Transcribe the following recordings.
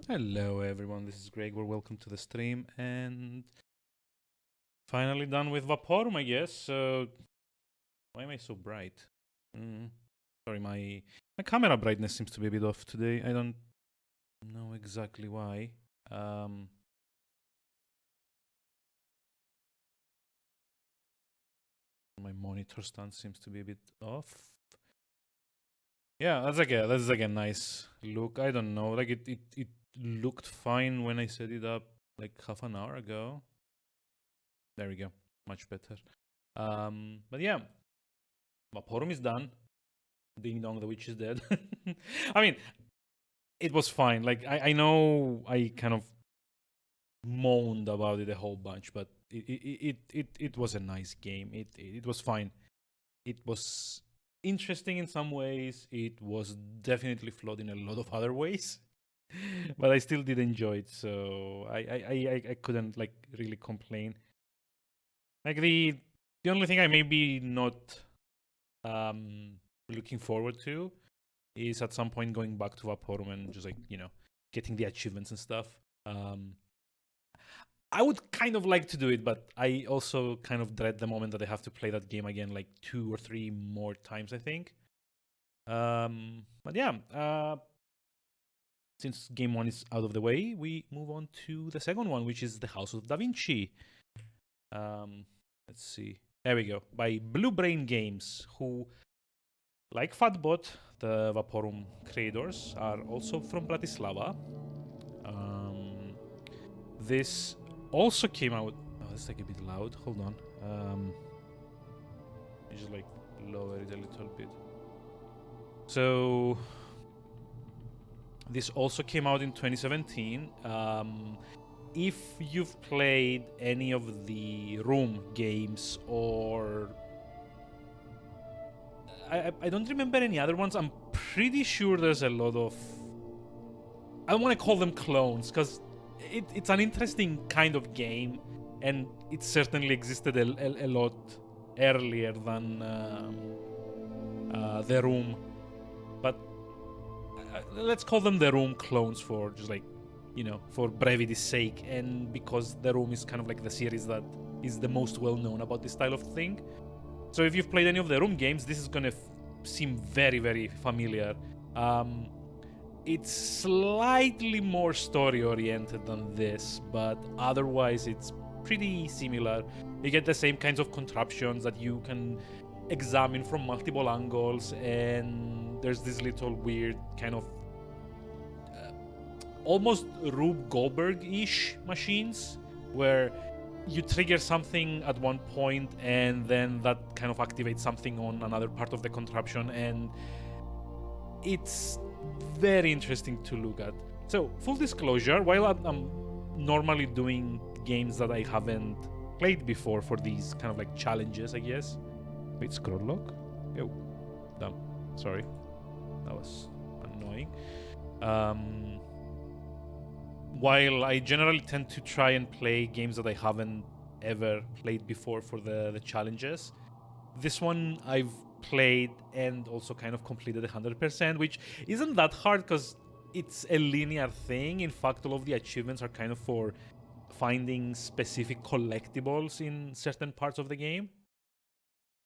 Hello everyone, this is Greg. Welcome to the stream and finally done with Vaporum, I guess. So why am I so bright? Sorry, my camera brightness seems to be a bit off today. I don't know exactly why. My monitor stand seems to be a bit off. Yeah, that's like a nice look. I don't know, like it looked fine when I set it up like half an hour ago. There we go, much better. But yeah, Vaporum is done. Ding dong, the witch is dead. I mean, it was fine. Like I know I kind of moaned about it a whole bunch, but it was a nice game. It was fine. It was interesting in some ways. It was definitely flawed in a lot of other ways. But I still did enjoy it, so I couldn't like really complain. Like the only thing I maybe not um looking forward to is at some point going back to Vaporum and just like, getting the achievements and stuff. Um, I would kind of like to do it, but I also kind of dread the moment that I have to play that game again like 2 or 3 more times, I think. But yeah, since game one is out of the way, we move on to the second one, which is the House of Da Vinci. Let's see. There we go. By Blue Brain Games, who, like Fatbot, the Vaporum creators, are also from Bratislava. This also came out. Oh, it's like a bit loud. Hold on. Just like lower it a little bit. So this also came out in 2017. If you've played any of the Room games, or I don't remember any other ones. I'm pretty sure there's a lot of. I don't want to call them clones because it's an interesting kind of game, and it certainly existed a lot earlier than The Room. But let's call them The Room clones for just like, for brevity's sake, and because The Room is kind of like the series that is the most well known about this style of thing. So if you've played any of The Room games, this is gonna seem very, very familiar. It's slightly more story oriented than this, but otherwise it's pretty similar. You get the same kinds of contraptions that you can examine from multiple angles, and there's this little weird kind of almost Rube Goldberg-ish machines where you trigger something at one point and then that kind of activates something on another part of the contraption, and it's very interesting to look at. So, full disclosure, while I'm normally doing games that I haven't played before for these kind of like challenges, I guess. Wait, scroll lock? Yo, dumb. Sorry. That was annoying. While I generally tend to try and play games that I haven't ever played before for the challenges, this one I've played and also kind of completed 100%, which isn't that hard because it's a linear thing. In fact, all of the achievements are kind of for finding specific collectibles in certain parts of the game.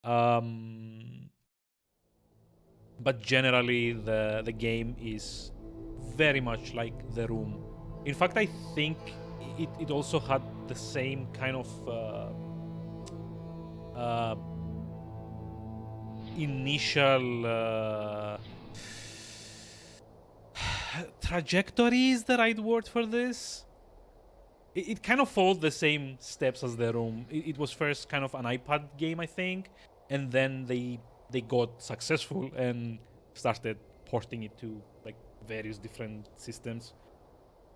But generally, the game is very much like The Room. In fact, I think it also had the same kind of initial trajectory is the right word for this. It kind of followed the same steps as The Room. It was first kind of an iPad game, I think, and then they got successful and started porting it to like various different systems,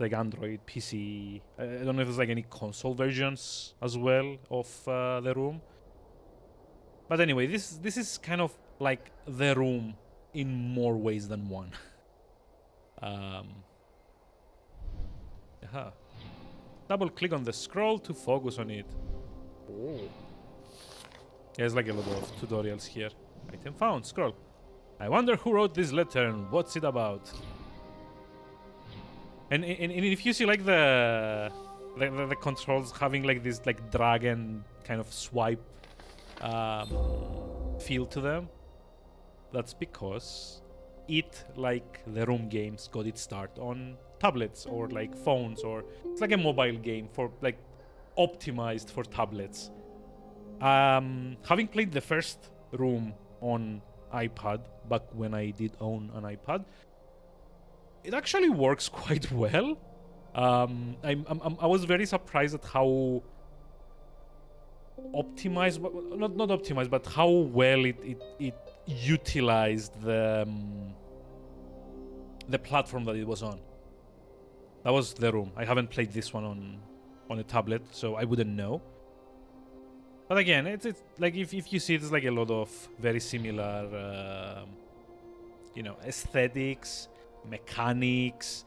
like Android, PC. I don't know if there's like any console versions as well of The Room. But anyway, this is kind of like The Room in more ways than one. Double click on the scroll to focus on it. Oh. There's like a lot of tutorials here. Item found. Scroll. I wonder who wrote this letter and what's it about. And if you see like the controls having like this like drag and kind of swipe feel to them, that's because it, like the room games, got its start on tablets or like phones, or it's like a mobile game for like optimized for tablets. Having played the first room on iPad back when I did own an iPad, it actually works quite well. I was very surprised at how optimized, not optimized, but how well it utilized the platform that it was on. That was the room. I haven't played this one on a tablet, so I wouldn't know. But again, it's like if you see, it's like a lot of very similar, aesthetics, mechanics,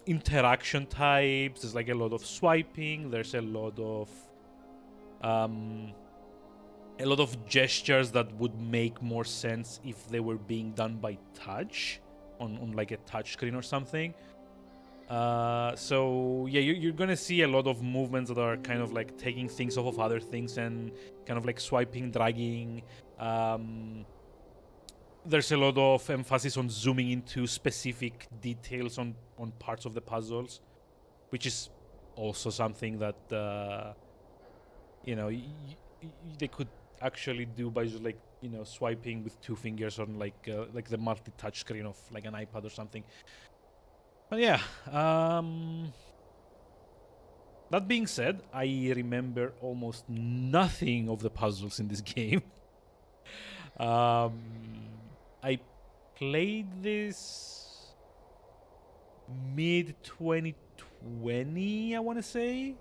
interaction types. There's like a lot of swiping. There's a lot of gestures that would make more sense if they were being done by touch on like a touch screen or something. So yeah, you're gonna see a lot of movements that are kind of like taking things off of other things and kind of like swiping, dragging. There's a lot of emphasis on zooming into specific details on parts of the puzzles, which is also something that they could actually do by just like swiping with two fingers on like the multi-touch screen of like an iPad or something. But yeah, that being said, I remember almost nothing of the puzzles in this game. I played this mid 2020, I want to say,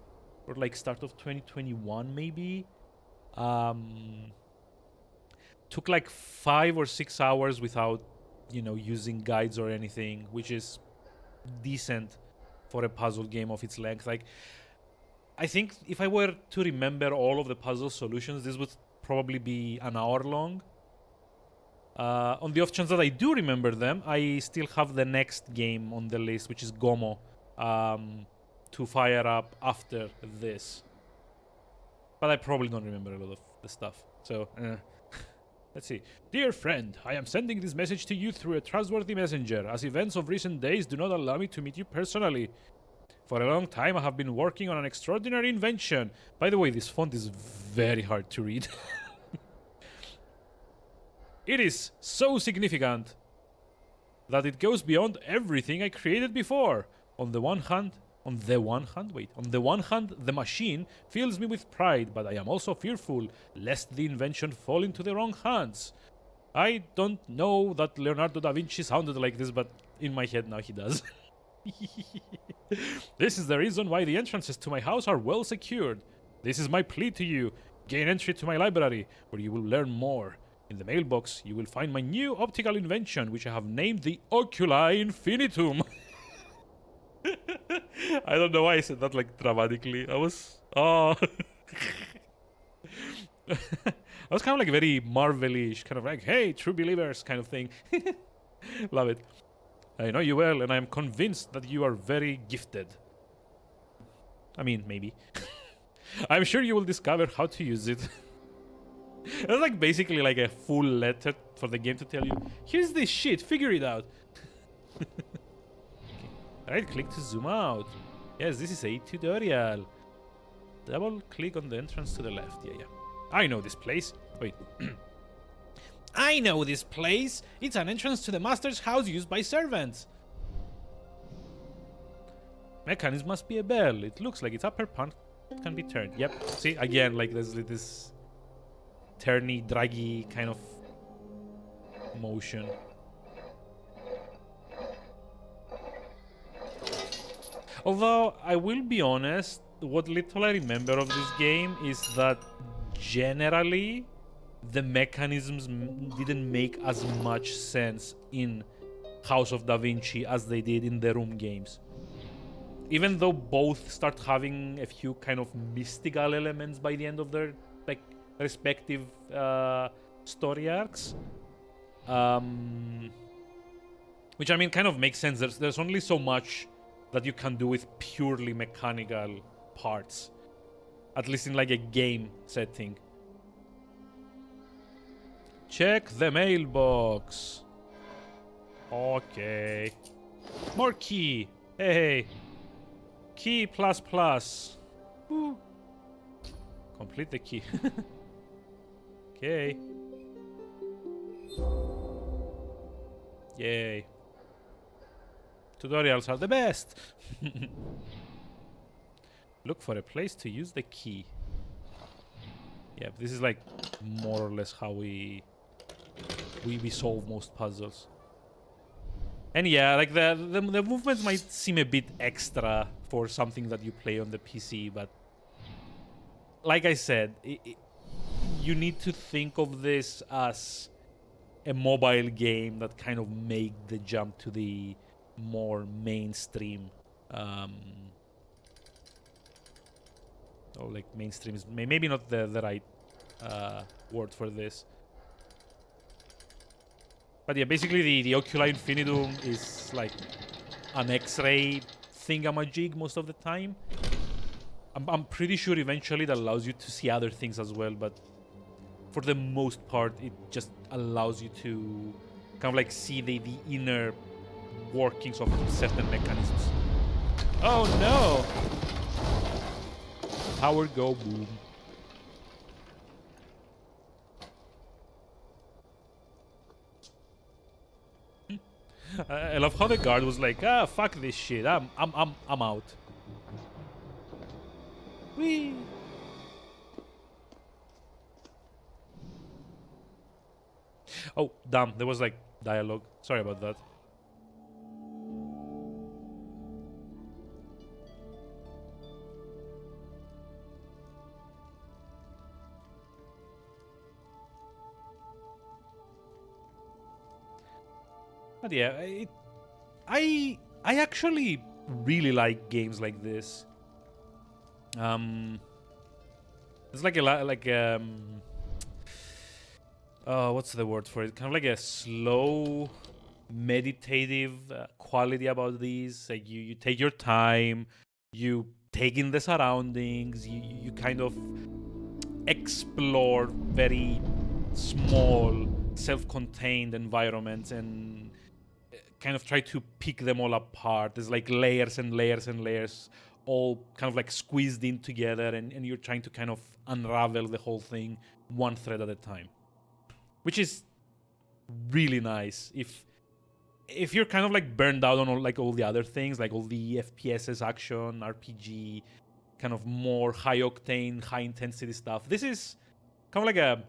or like start of 2021 maybe. Took like 5 or 6 hours without using guides or anything, which is decent for a puzzle game of its length. Like, I think if I were to remember all of the puzzle solutions, this would probably be an hour long. On the off chance that I do remember them, I still have the next game on the list, which is Gomo, to fire up after this. But I probably don't remember a lot of the stuff. So, let's see. Dear friend, I am sending this message to you through a trustworthy messenger, as events of recent days do not allow me to meet you personally. For a long time, I have been working on an extraordinary invention. By the way, this font is very hard to read. It is so significant that it goes beyond everything I created before. On the one hand, the machine fills me with pride, but I am also fearful lest the invention fall into the wrong hands. I don't know that Leonardo da Vinci sounded like this, but in my head now he does. This is the reason why the entrances to my house are well secured. This is my plea to you. Gain entry to my library, where you will learn more. In the mailbox, you will find my new optical invention, which I have named the Oculi Infinitum. I don't know why I said that like dramatically. I was kind of like very Marvel-ish, kind of like, hey, true believers kind of thing. Love it. I know you well, and I am convinced that you are very gifted. I mean, maybe. I'm sure you will discover how to use it. It's like basically like a full letter for the game to tell you, here's this shit, figure it out. Right click to zoom out. Yes, this is a tutorial. Double click on the entrance to the left. Yeah. I know this place. Wait. I know this place. It's an entrance to the master's house used by servants. Mechanism must be a bell. It looks like its upper part can be turned. Yep. See, again, like there's this turny, draggy kind of motion. Although, I will be honest, what little I remember of this game is that generally the mechanisms didn't make as much sense in House of Da Vinci as they did in the room games. Even though both start having a few kind of mystical elements by the end of their like respective story arcs, Which, I mean, kind of makes sense. There's only so much that you can do with purely mechanical parts. At least in like a game setting. Check the mailbox. Okay. More key. Hey. Key plus plus. Woo. Complete the key. Okay. Yay. Tutorials are the best. Look for a place to use the key. Yeah, this is like more or less how we solve most puzzles. And yeah, like the movements might seem a bit extra for something that you play on the PC, but like I said, you need to think of this as a mobile game that kind of make the jump to the more mainstream. Or like mainstream is maybe not the right word for this. But yeah, basically the Oculi Infinitum is like an X-ray thingamajig most of the time. I'm pretty sure eventually it allows you to see other things as well, but for the most part, it just allows you to kind of like see the inner workings of certain mechanisms. Oh no! Power go boom. I love how the guard was like, ah, fuck this shit. I'm out. Whee! Oh, damn, there was like dialogue. Sorry about that. But yeah, I actually really like games like this. It's like what's the word for it? Kind of like a slow, meditative quality about these. Like you take your time, you take in the surroundings, you kind of explore very small, self-contained environments and kind of try to pick them all apart. There's like layers and layers and layers, all kind of like squeezed in together, and you're trying to kind of unravel the whole thing one thread at a time, which is really nice. If you're kind of like burned out on all the other things, like all the FPSs, action, RPG, kind of more high octane, high intensity stuff, this is kind of like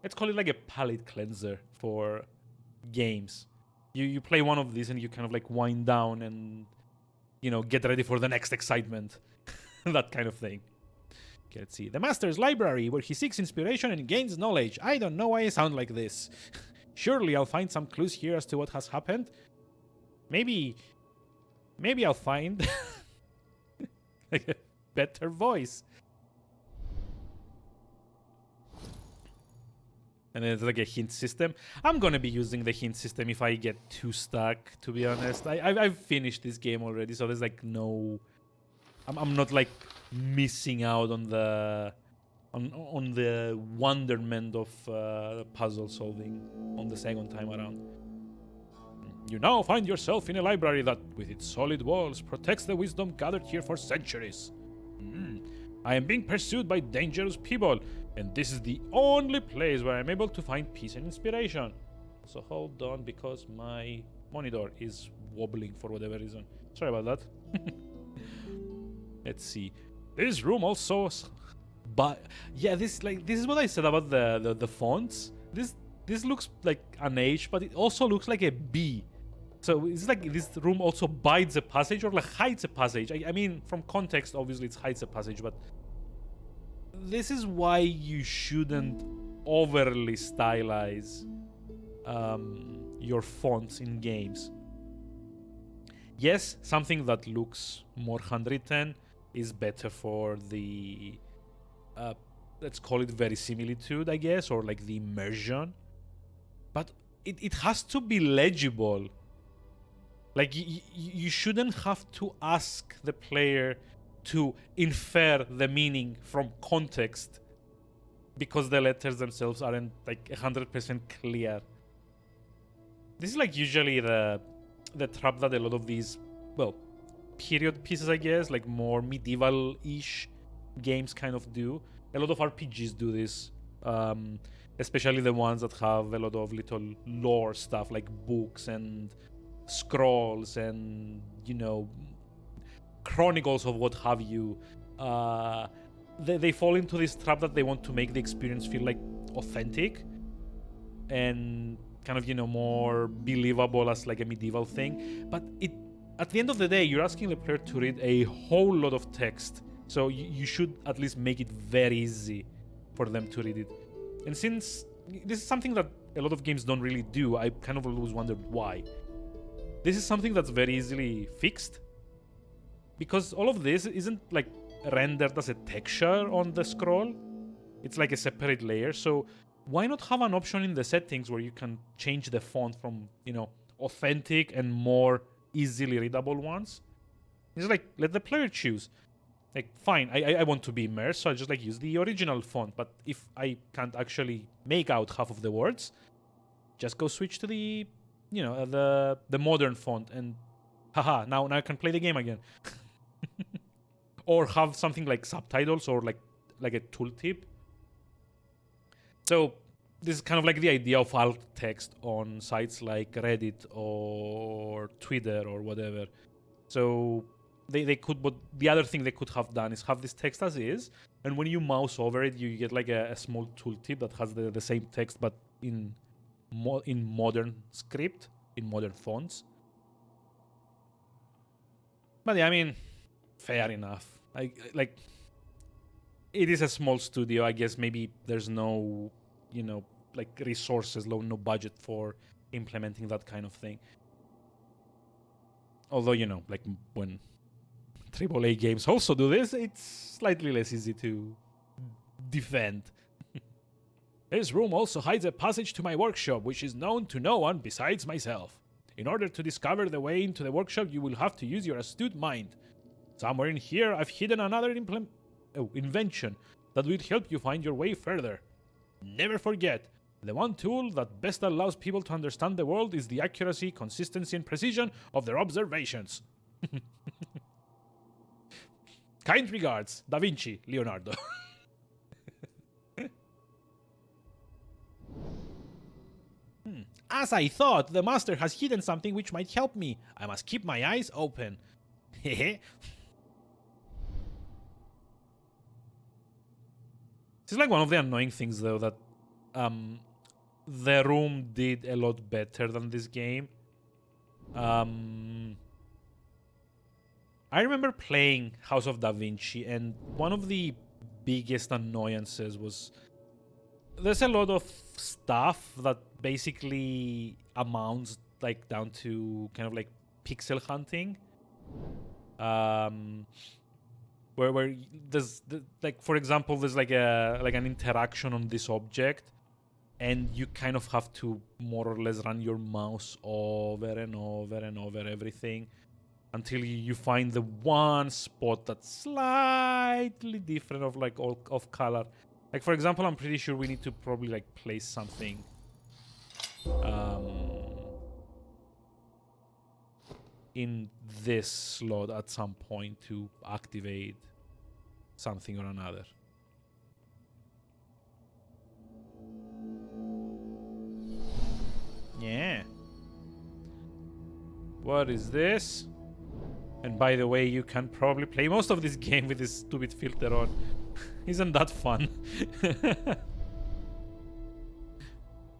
let's call it like a palate cleanser for games. You play one of these and you kind of like wind down and, get ready for the next excitement. That kind of thing. Okay, let's see. The Master's Library, where he seeks inspiration and gains knowledge. I don't know why I sound like this. Surely I'll find some clues here as to what has happened. Maybe I'll find like a better voice. And then it's like a hint system. I'm gonna be using the hint system if I get too stuck, to be honest. I've finished this game already, so there's like no... I'm not like missing out on the wonderment of puzzle solving on the second time around. You now find yourself in a library that, with its solid walls, protects the wisdom gathered here for centuries. I am being pursued by dangerous people, and this is the only place where I'm able to find peace and inspiration. So hold on, because my monitor is wobbling for whatever reason. Sorry about that. Let's see. This room also... But yeah, this is what I said about the fonts. This looks like an H, but it also looks like a B. So it's like this room also bides a passage or like hides a passage. I mean, from context, obviously it hides a passage, but this is why you shouldn't overly stylize your fonts in games. Yes, something that looks more handwritten is better for the let's call it verisimilitude, I guess, or like the immersion. But it has to be legible. Like, you shouldn't have to ask the player to infer the meaning from context because the letters themselves aren't like 100% clear. This is like usually the trap that a lot of these, well, period pieces, I guess, like more medieval-ish games kind of do. A lot of RPGs do this, especially the ones that have a lot of little lore stuff like books and scrolls and, you know, chronicles of what have you. They fall into this trap that they want to make the experience feel like authentic and kind of, you know, more believable as like a medieval thing. But at the end of the day, you're asking the player to read a whole lot of text, so you should at least make it very easy for them to read it. And since this is something that a lot of games don't really do, I kind of always wondered why. This is something that's very easily fixed, because all of this isn't like rendered as a texture on the scroll. It's like a separate layer. So why not have an option in the settings where you can change the font from, you know, authentic and more easily readable ones? It's like, let the player choose. Like, fine, I want to be immersed, so I just like use the original font. But if I can't actually make out half of the words, just go switch to the, you know, the modern font, and haha, now I can play the game again. Or have something like subtitles or like a tooltip. So this is kind of like the idea of alt text on sites like Reddit or Twitter or whatever. So they could, but the other thing they could have done is have this text as is, and when you mouse over it, you get like a small tooltip that has the same text but in modern script, in modern fonts. But yeah, I mean, fair enough. Like, it is a small studio. I guess maybe there's no, you know, like resources, no budget for implementing that kind of thing. Although, you know, like when AAA games also do this, it's slightly less easy to defend. This room also hides a passage to my workshop, which is known to no one besides myself. In order to discover the way into the workshop, you will have to use your astute mind. Somewhere in here, I've hidden another invention that will help you find your way further. Never forget, the one tool that best allows people to understand the world is the accuracy, consistency, and precision of their observations. Kind regards, Da Vinci, Leonardo. As I thought, the master has hidden something which might help me. I must keep my eyes open. Hehe. This is like one of the annoying things, though, that the room did a lot better than this game. I remember playing House of Da Vinci, and one of the biggest annoyances was there's a lot of stuff that basically amounts like down to kind of like pixel hunting. Where there's like, for example, there's like an interaction on this object, and you kind of have to more or less run your mouse over and over and over everything until you find the one spot that's slightly different of like of color. Like, for example, I'm pretty sure we need to probably like place something in this slot at some point to activate something or another. Yeah. What is this? And by the way, you can probably play most of this game with this stupid filter on. Isn't that fun?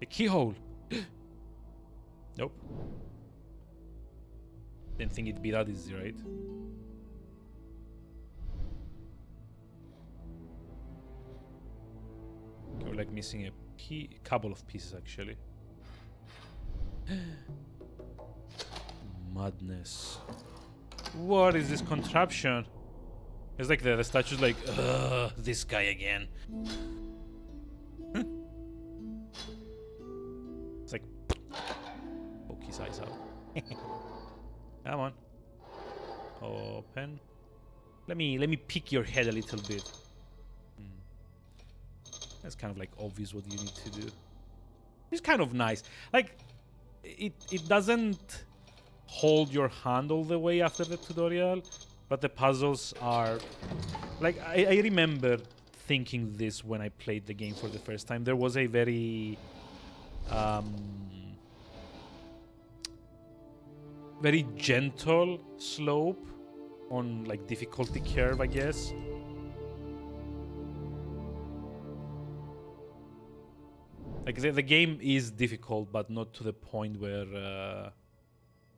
A keyhole. Nope. Didn't think it'd be that easy, right? Okay, we're like missing a couple of pieces actually. Madness. What is this contraption? It's like the statue's like, ugh, this guy again. It's like, poke his eyes out. Come on. Open. Let me pick your head a little bit. That's kind of like obvious what you need to do. It's kind of nice. Like, it doesn't hold your hand all the way after the tutorial, but the puzzles are... Like, I remember thinking this when I played the game for the first time. There was a very... very gentle slope on, like, difficulty curve, I guess. Like, the game is difficult, but not to the point where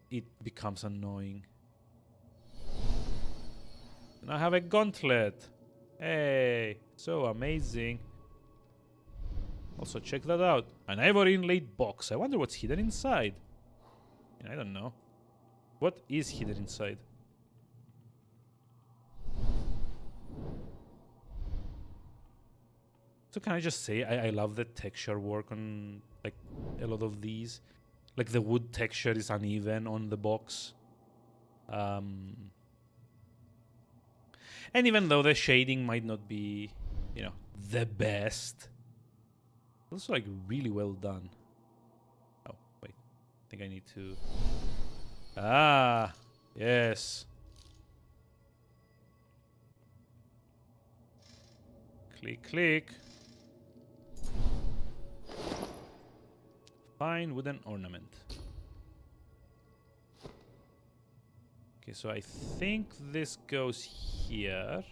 it becomes annoying. And I have a gauntlet. Hey, so amazing. Also, check that out. An ivory inlaid box. I wonder what's hidden inside. I don't know. What is hidden inside? So can I just say I love the texture work on like a lot of these. Like the wood texture is uneven on the box. And even though the shading might not be, you know, the best, it's also like really well done. Oh, wait. I think I need to... Ah, yes. Click, click. Fine wooden ornament. Okay, so I think this goes here.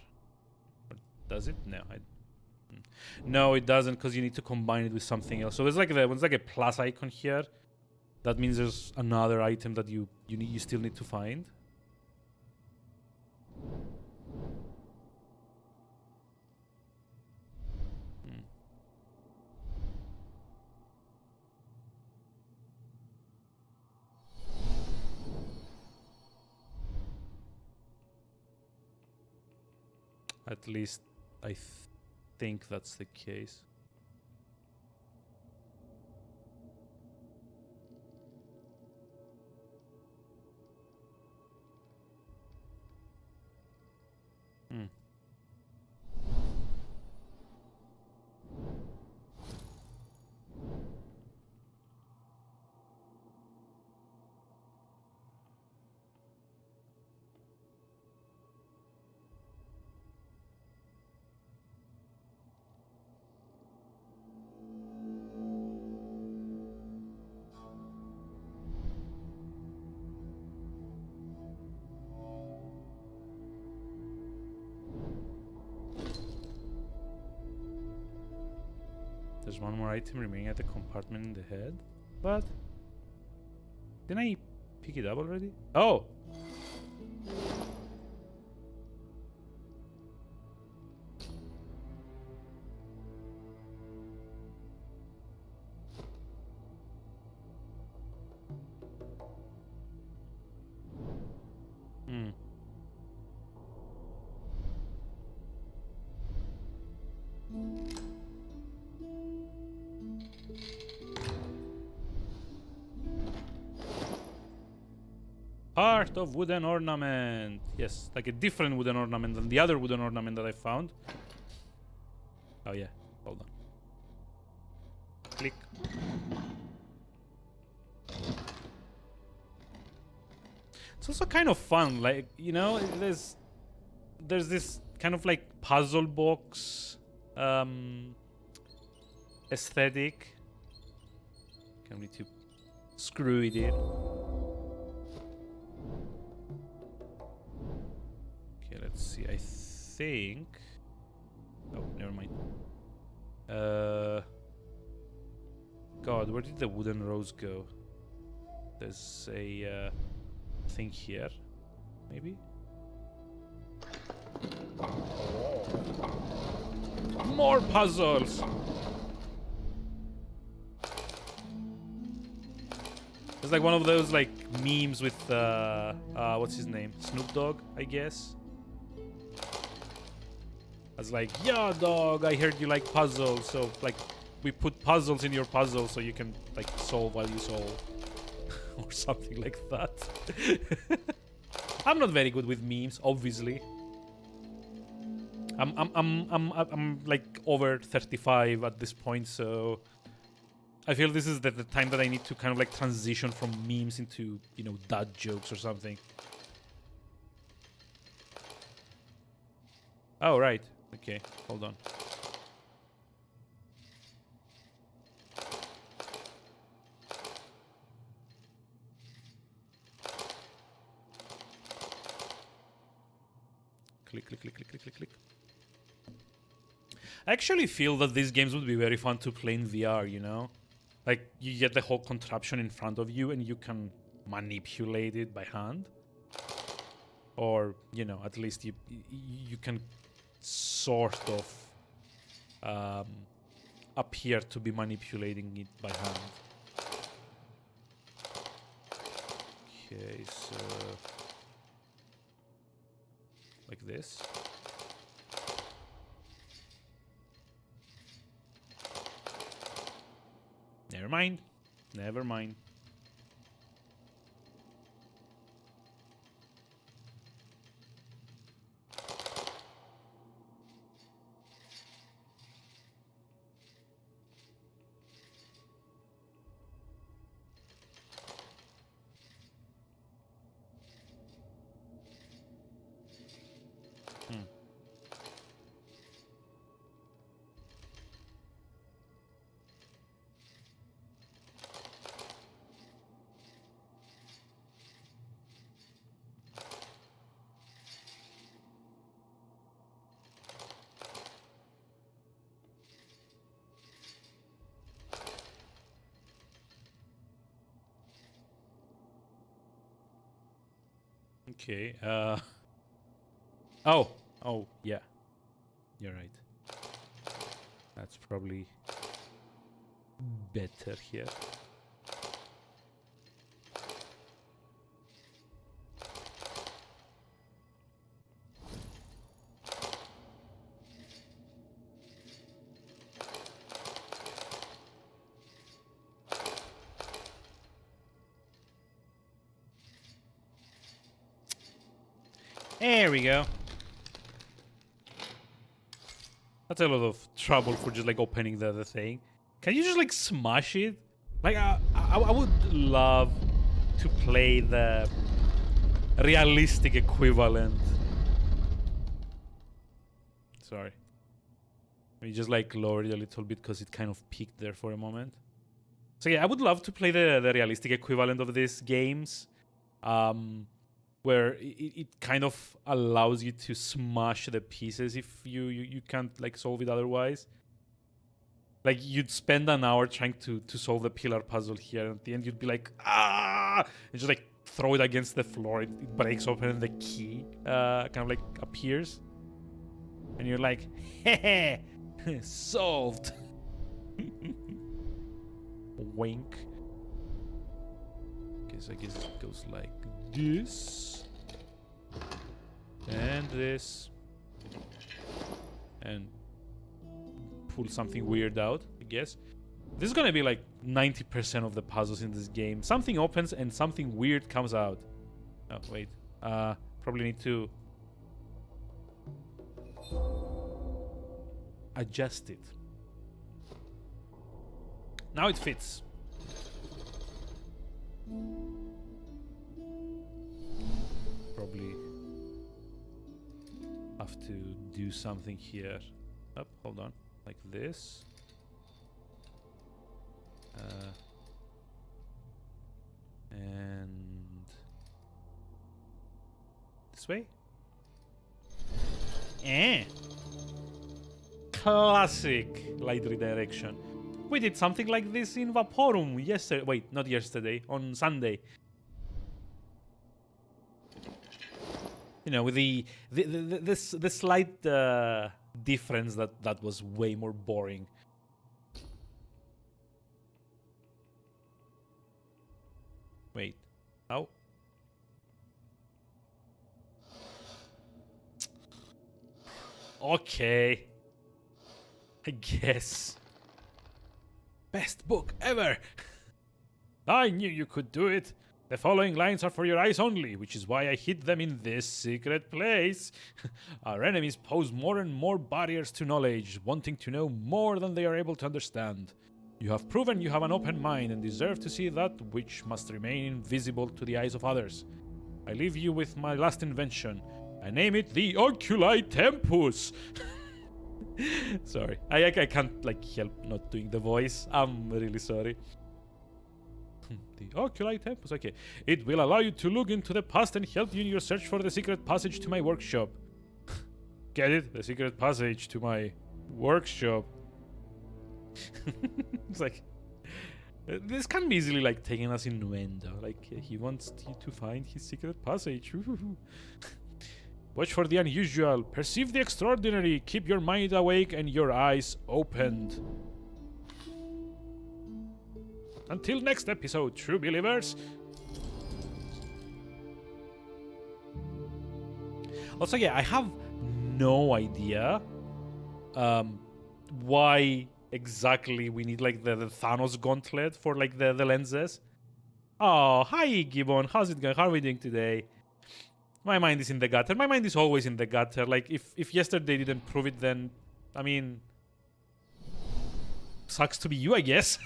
Or does it? No, no, it doesn't, because you need to combine it with something else. So there's like a plus icon here. That means there's another item that you still need to find. At least I think that's the case. There's one more item remaining at the compartment in the head. But didn't I pick it up already? Oh! Part of wooden ornament. Yes, like a different wooden ornament than the other wooden ornament that I found. Oh yeah, hold on. Click. It's also kind of fun, like, you know, there's this kind of like puzzle box aesthetic. Can we to screw it in? Let's see, I think... Oh, never mind. God, where did the wooden rose go? There's a thing here, maybe? More puzzles! It's like one of those like memes with, what's his name? Snoop Dogg, I guess. I was like, yeah, dog, I heard you like puzzles, so like we put puzzles in your puzzle so you can like solve while you solve. or something like that. I'm not very good with memes, obviously. I'm like over 35 at this point, so I feel this is the time that I need to kind of like transition from memes into, you know, dad jokes or something. Oh, right. Okay, hold on. Click, click, click, click, click, click, click. I actually feel that these games would be very fun to play in VR, you know? Like, you get the whole contraption in front of you and you can manipulate it by hand. Or, you know, at least you can sort of appear to be manipulating it by hand. Okay, so... like this. Never mind. Never mind. Okay, Oh, yeah. You're right. That's probably better here. There we go. That's a lot of trouble for just like opening the other thing. Can you just like smash it? Like I would love to play the realistic equivalent. Sorry. Let me just like lower it a little bit because it kind of peaked there for a moment. So yeah, I would love to play the realistic equivalent of these games. Where it kind of allows you to smash the pieces if you can't like solve it otherwise. Like you'd spend an hour trying to solve the pillar puzzle here, and at the end you'd be like, ah, and just like throw it against the floor. It breaks open, and the key kind of like appears, and you're like, heh, solved. Wink. Okay, so I guess it goes like this. And this. And pull something weird out, I guess. This is gonna be like 90% of the puzzles in this game. Something opens and something weird comes out. Oh, wait. Probably need to adjust it. Now it fits. Probably have to do something here. Oh, hold on. Like this. And this way. Classic light redirection. We did something like this in Vaporum yesterday. Wait, not yesterday. On Sunday. You know, with the slight difference that was way more boring. Wait, how? Okay, I guess. Best book ever. I knew you could do it. The following lines are for your eyes only, which is why I hid them in this secret place. Our enemies pose more and more barriers to knowledge, wanting to know more than they are able to understand. You have proven you have an open mind and deserve to see that which must remain invisible to the eyes of others. I leave you with my last invention. I name it the Oculi Tempus. Sorry, I can't like help not doing the voice. I'm really sorry. The Oculi Tempus, okay. It will allow you to look into the past and help you in your search for the secret passage to my workshop. Get it? The secret passage to my workshop. It's like, this can be easily like taken as innuendo. Like he wants you to find his secret passage. Watch for the unusual, perceive the extraordinary, keep your mind awake and your eyes opened. Until next episode, true believers. Also, yeah, I have no idea why exactly we need like the Thanos gauntlet for like the lenses. Oh, hi Gibbon, how's it going? How are we doing today? My mind is in the gutter. My mind is always in the gutter. Like if yesterday didn't prove it, then I mean, sucks to be you, I guess.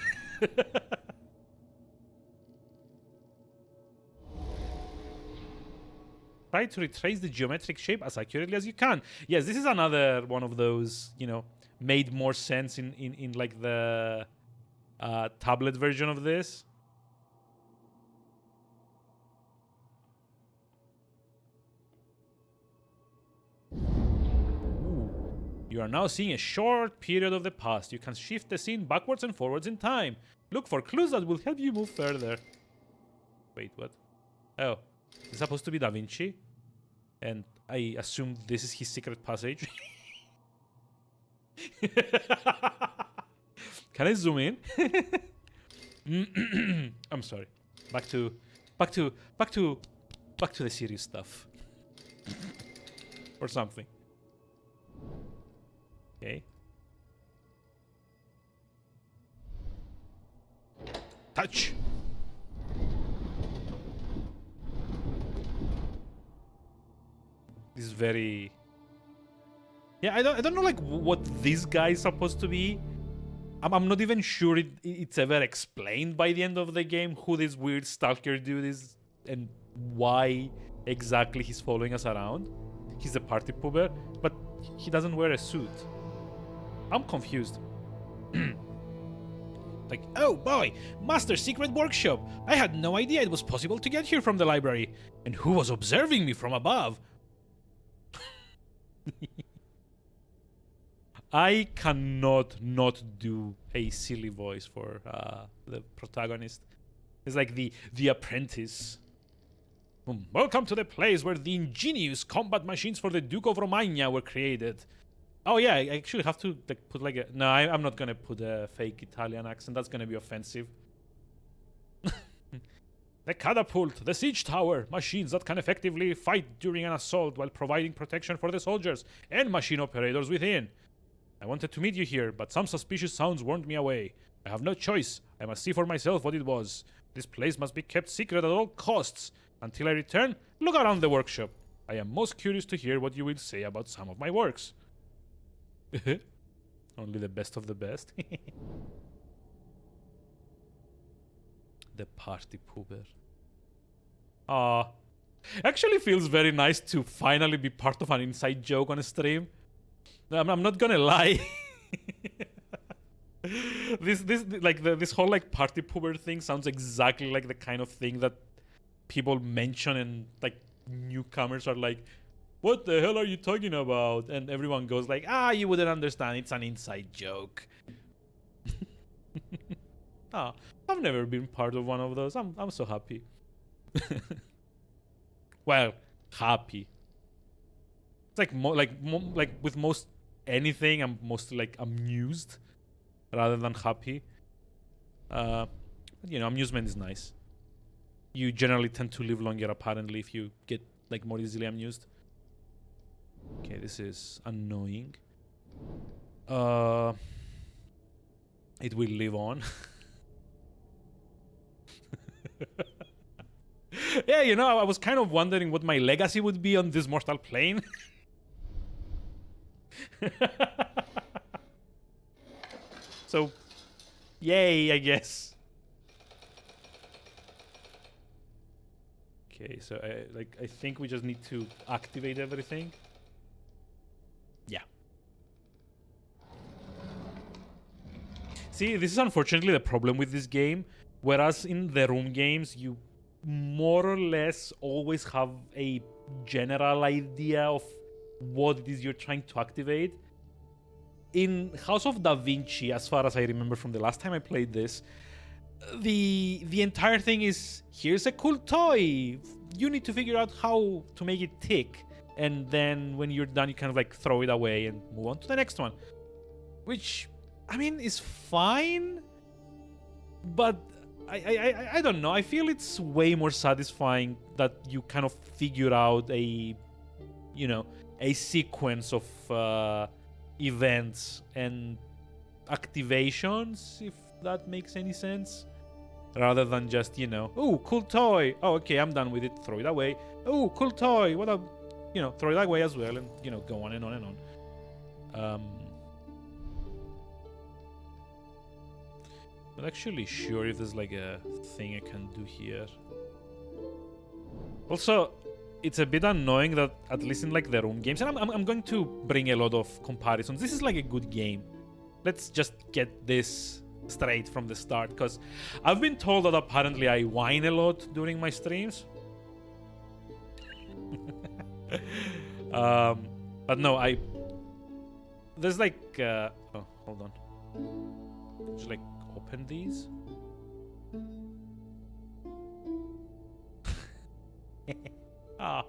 Try to retrace the geometric shape as accurately as you can. Yes, this is another one of those, you know, made more sense in like the tablet version of this. Ooh. You are now seeing a short period of the past. You can shift the scene backwards and forwards in time. Look for clues that will help you move further. Wait, what? Oh, it's supposed to be Da Vinci, and I assume this is his secret passage. Can I zoom in? I'm sorry. Back to the serious stuff. Or something. Okay. Touch. This is very... Yeah, I don't know like what this guy is supposed to be. I'm not even sure it's ever explained by the end of the game who this weird stalker dude is and why exactly he's following us around. He's a party pooper, but he doesn't wear a suit. I'm confused. Like, oh boy, Master Secret Workshop. I had no idea it was possible to get here from the library. And who was observing me from above? I cannot not do a silly voice for the protagonist. It's like the apprentice. Welcome to the place where the ingenious combat machines for the Duke of Romagna were created. Oh yeah, I actually have to like, put like a... No, I'm not gonna put a fake Italian accent. That's gonna be offensive. The catapult, the siege tower, machines that can effectively fight during an assault while providing protection for the soldiers and machine operators within. I wanted to meet you here, but some suspicious sounds warned me away. I have no choice. I must see for myself what it was. This place must be kept secret at all costs. Until I return, look around the workshop. I am most curious to hear what you will say about some of my works. Only the best of the best. The party pooper. Ah, actually feels very nice to finally be part of an inside joke on a stream. I'm not gonna lie. This whole like party pooper thing sounds exactly like the kind of thing that people mention and like newcomers are like, what the hell are you talking about? And everyone goes like, you wouldn't understand, it's an inside joke. I've never been part of one of those. I'm so happy. Well, happy. It's like like with most anything, I'm mostly like amused rather than happy. You know, amusement is nice. You generally tend to live longer apparently if you get like more easily amused. Okay, this is annoying. It will live on. Yeah, you know, I was kind of wondering what my legacy would be on this mortal plane. So, yay, I guess. Okay, so I think we just need to activate everything. Yeah. See, this is unfortunately the problem with this game. Whereas in the room games, you more or less always have a general idea of what it is you're trying to activate. In House of Da Vinci, as far as I remember from the last time I played this, the entire thing is, here's a cool toy. You need to figure out how to make it tick. And then when you're done, you kind of like throw it away and move on to the next one. Which, I mean, is fine. But I don't know. I feel it's way more satisfying that you kind of figure out a sequence of events and activations, if that makes any sense, rather than just oh, cool toy. Oh, okay, I'm done with it. Throw it away. Oh, cool toy. What a throw it away as well, and go on and on and on. I'm not actually sure if there's like a thing I can do here. Also, it's a bit annoying that at least in like the room games, and I'm going to bring a lot of comparisons. This is like a good game. Let's just get this straight from the start, because I've been told that apparently I whine a lot during my streams. But no, there's like oh, hold on. Just like open these. Ah.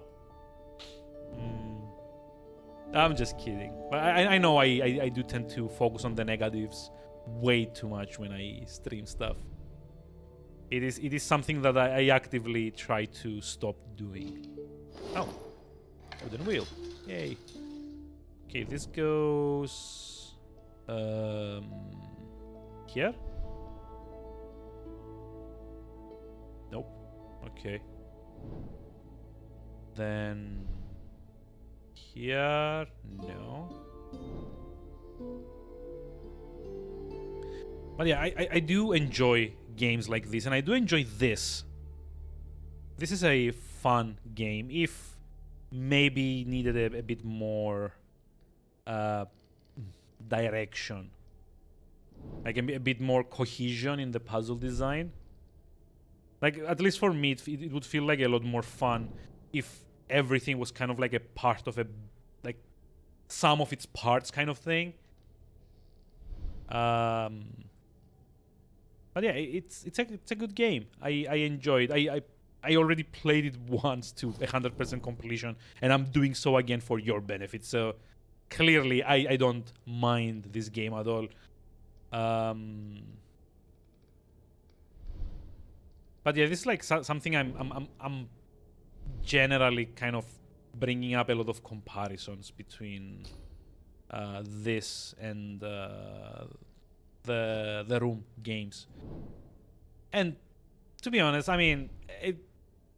I'm just kidding. But I know I do tend to focus on the negatives way too much when I stream stuff. It is something that I actively try to stop doing. Oh. Wooden wheel. Yay. Okay, this goes here? Nope. Okay. Then here, no. But yeah, I do enjoy games like this, and I do enjoy this. This is a fun game, if maybe needed a bit more direction. Like a bit more cohesion in the puzzle design. Like, at least for me, it would feel like a lot more fun if everything was kind of like a part of like sum of its parts kind of thing. But yeah, it's a good game. I enjoyed. I already played it once to 100% completion, and I'm doing so again for your benefit. So clearly, I don't mind this game at all. But yeah, this is like something I'm generally kind of bringing up a lot of comparisons between this and the room games. And to be honest, I mean,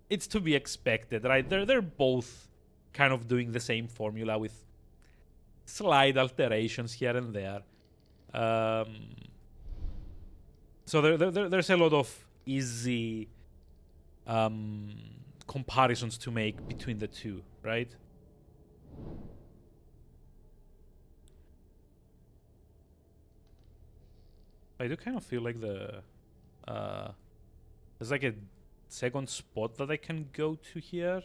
it's to be expected, right? They're both kind of doing the same formula with slight alterations here and there. So there's a lot of easy comparisons to make between the two, right? I do kind of feel like there's like a second spot that I can go to here.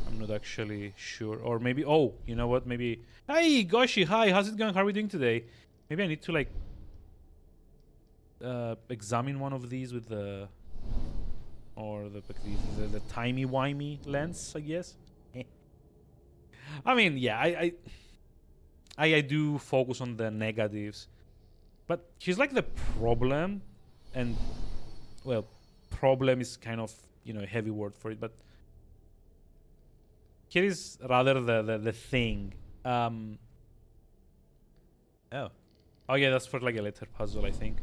I'm not actually sure. Or maybe, oh, you know what? Maybe, hey, Goshi, hi, how's it going? How are we doing today? Maybe I need to like examine one of these with the timey-wimey lens, I guess. I mean, yeah, I do focus on the negatives, but here's like the problem, and well, problem is kind of a heavy word for it, but here is rather the thing. Oh yeah, that's for like a letter puzzle, I think.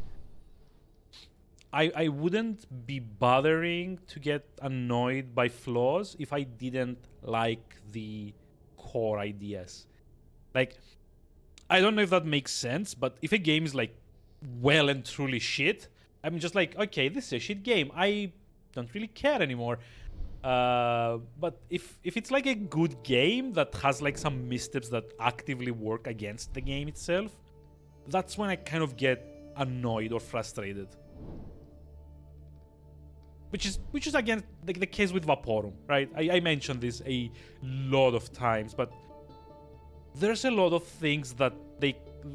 I wouldn't be bothering to get annoyed by flaws if I didn't like the core ideas. Like, I don't know if that makes sense, but if a game is like well and truly shit, I'm just like, okay, this is a shit game. I don't really care anymore. But if it's like a good game that has like some missteps that actively work against the game itself, that's when I kind of get annoyed or frustrated. Which is again like the case with Vaporum, right? I mentioned this a lot of times, but there's a lot of things that the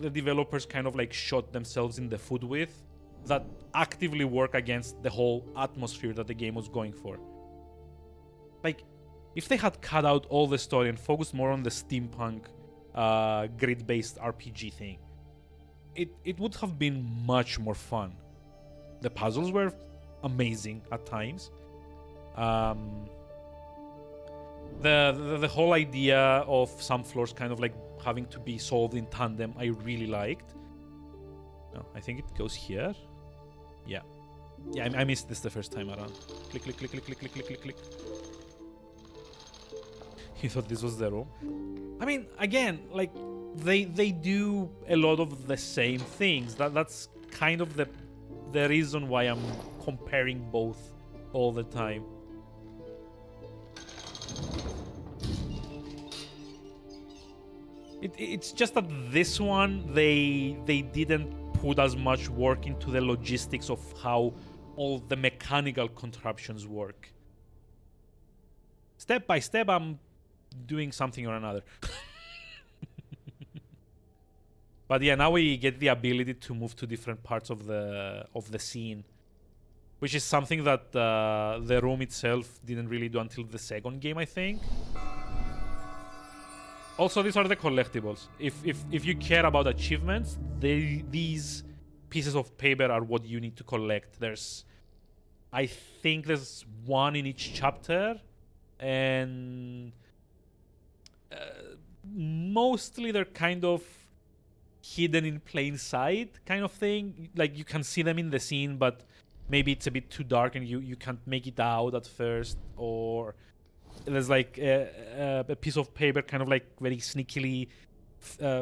developers kind of like shot themselves in the foot with that actively work against the whole atmosphere that the game was going for. Like, if they had cut out all the story and focused more on the steampunk grid-based RPG thing, it would have been much more fun. The puzzles were amazing at times. The whole idea of some floors kind of like having to be solved in tandem, I really liked. No, I think it goes here. Yeah. Yeah, I missed this the first time around. Click, click, click, click, click, click, click, click, click. You thought this was the room? I mean, again, like, they do a lot of the same things. That's kind of the reason why I'm comparing both all the time. It's just that this one, they didn't put as much work into the logistics of how all the mechanical contraptions work. Step by step, I'm doing something or another. But yeah, now we get the ability to move to different parts of the scene, which is something that the room itself didn't really do until the second game, I think. Also, these are the collectibles. If you care about achievements, these pieces of paper are what you need to collect. I think there's one in each chapter, and mostly they're kind of hidden in plain sight kind of thing. Like, you can see them in the scene, but maybe it's a bit too dark and you can't make it out at first, or there's like a piece of paper kind of like very sneakily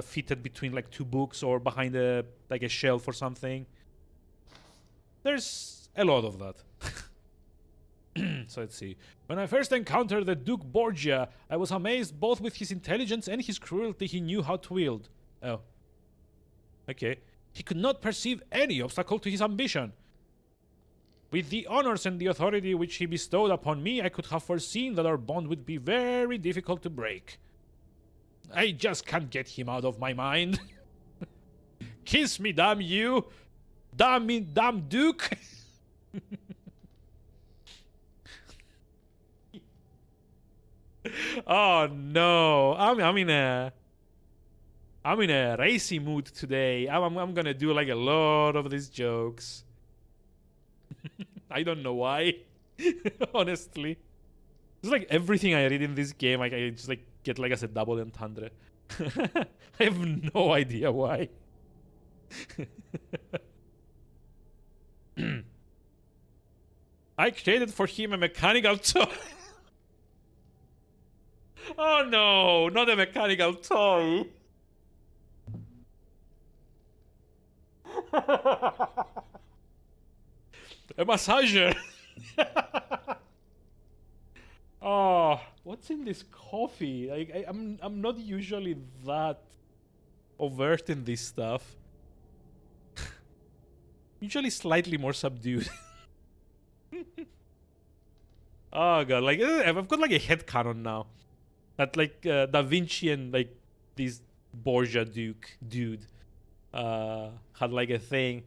fitted between like two books or behind a shelf or something. There's a lot of that. So let's see. When I first encountered the Duke Borgia, I was amazed both with his intelligence and his cruelty he knew how to wield. Oh. Okay. He could not perceive any obstacle to his ambition. With the honors and the authority which he bestowed upon me, I could have foreseen that our bond would be very difficult to break. I just can't get him out of my mind. Kiss me, damn you! Damn Duke! Oh no! I'm in a racy mood today. I'm gonna do like a lot of these jokes. I don't know why. Honestly, it's like everything I read in this game, I just like get like as a double entendre. I have no idea why. I created for him a mechanical toy. Oh no, not a mechanical toy. A massager. Oh, what's in this coffee? I'm not usually that overt in this stuff. Usually slightly more subdued. Oh god, like I've got like a headcanon now. That like Da Vinci and like this Borgia dude had like a thing.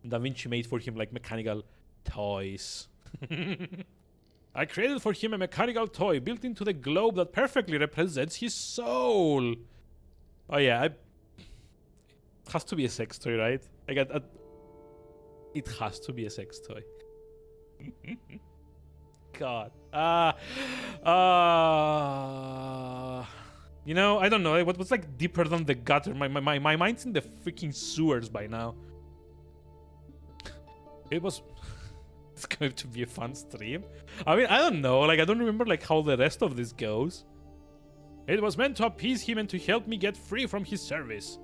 Da Vinci made for him like mechanical toys. I created for him a mechanical toy built into the globe that perfectly represents his soul. Oh yeah, it has to be a sex toy, right? It has to be a sex toy. God. You know, I don't know. What's like deeper than the gutter? My mind's in the freaking sewers by now. It was It's going to be a fun stream. I mean, I don't know. Like, I don't remember like how the rest of this goes. It was meant to appease him and to help me get free from his service.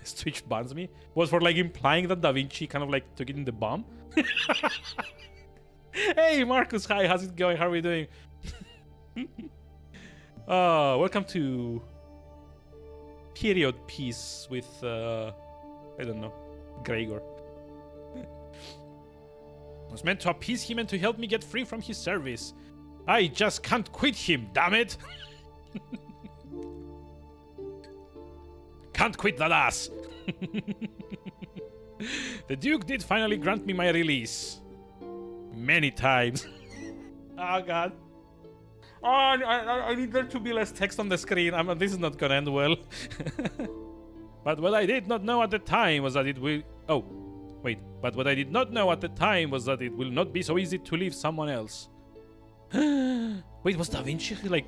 This Twitch bans me. Was for like implying that Da Vinci kind of like took it in the bum. Hey Marcus, hi, how's it going? How are we doing? Welcome to Period Piece with I don't know, Gregor. It was meant to appease him and to help me get free from his service. I just can't quit him, damn it! Can't quit that ass! The Duke did finally grant me my release. Many times. Oh god. Oh, I need there to be less text on the screen. This is not gonna end well. But what I did not know at the time was that it will... Oh, wait. But what I did not know at the time was that it will not be so easy to leave someone else. Wait, was Da Vinci like...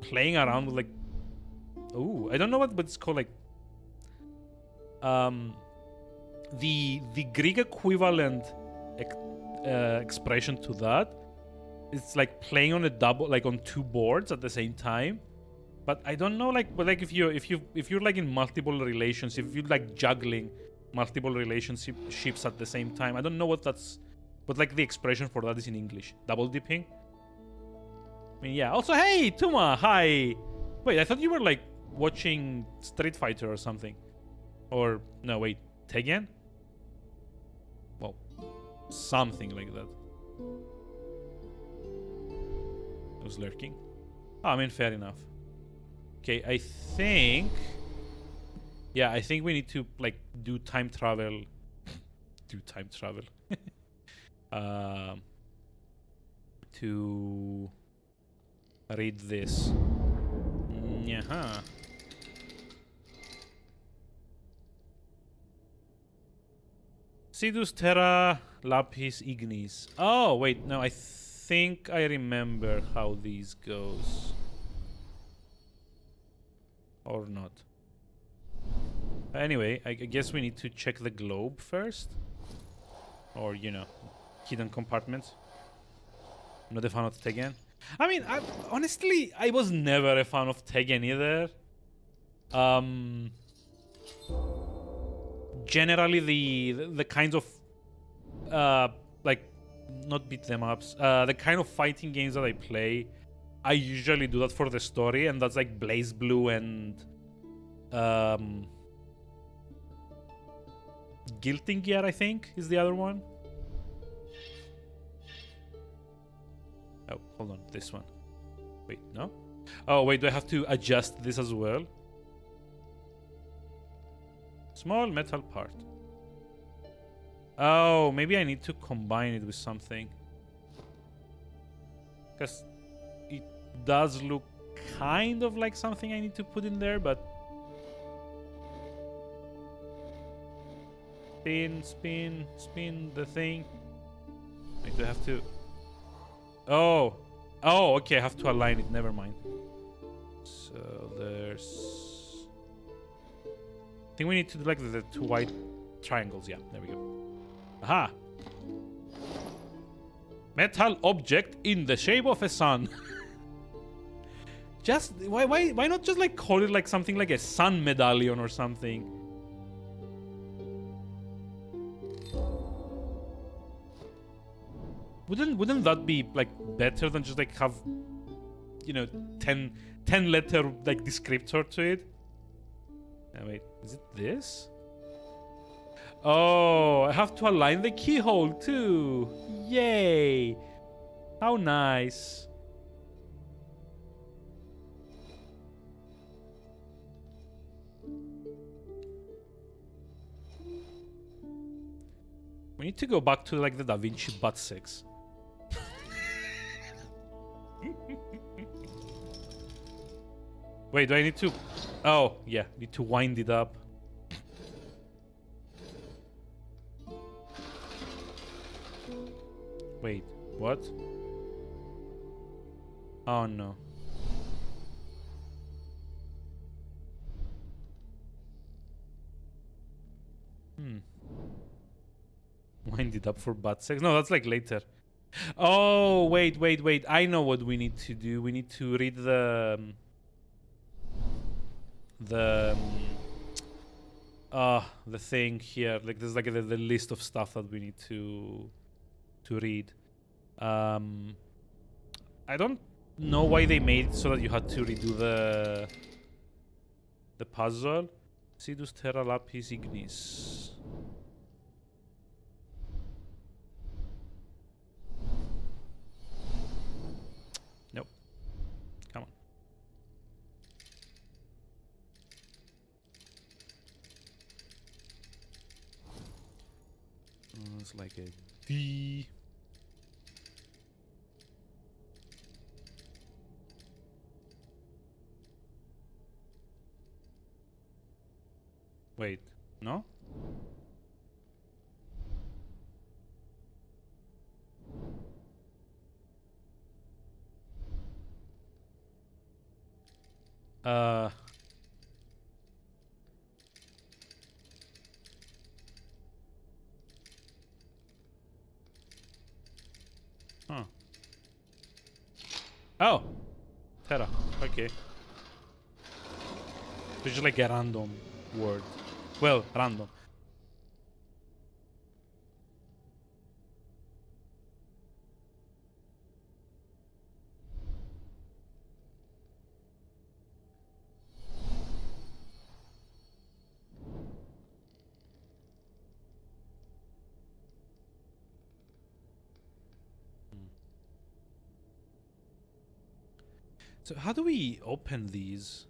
playing around with like... Oh, I don't know what it's called, like... The Greek equivalent expression to that, it's like playing on a double, like on two boards at the same time. But I don't know, like, but like if you're like in multiple relations, if you're like juggling multiple relationships at the same time, I don't know what that's, but like the expression for that is in English, double dipping. I mean, yeah. Also, hey, Tuma, hi. Wait, I thought you were like watching Street Fighter or something, or no, wait, Tekken. Well, something like that. I was lurking. Oh, I mean, fair enough. Okay, I think... Yeah, I think we need to, like, do time travel. Do time travel. To read this. Yeah. Sidus Terra Lapis Ignis. Oh, wait, no, I think I remember how these goes. Or not. Anyway, I guess we need to check the globe first. Or, you know, hidden compartments. I'm not a fan of Tekken. I mean, honestly, I was never a fan of Tekken either. Generally, the kinds of, like, not beat them ups, the kind of fighting games that I play, I usually do that for the story, and that's like Blaze Blue and Guilting Gear, I think, is the other one. Oh, hold on, this one. Wait, no? Oh, wait, do I have to adjust this as well? Small metal part. Oh, maybe I need to combine it with something. Because it does look kind of like something I need to put in there, but... Spin the thing. I do have to... Oh, okay, I have to align it, never mind. So there's... I think we need to do like the two white triangles, yeah, there we go. Aha! Metal object in the shape of a sun. Just, why not just like call it like something like a sun medallion or something? Wouldn't that be like better than just like have, you know, 10 letter like descriptor to it? Oh, wait, is it this? Oh, I have to align the keyhole too. Yay! How nice. We need to go back to like the Da Vinci butt sex. Wait, do I need to... Oh, yeah, need to wind it up. Wait, what? Oh, no. Wind it up for butt sex. No, that's like later. Oh, wait. I know what we need to do. We need to read the thing here. Like there's like the list of stuff that we need to read. I don't know why they made it so that you had to redo the puzzle. Sidus terra lapis ignis. Nope. Come on. It's like a D. Wait, no? Huh. Oh! Terra. Okay. It's just like a random word. Well, random. So how do we open these?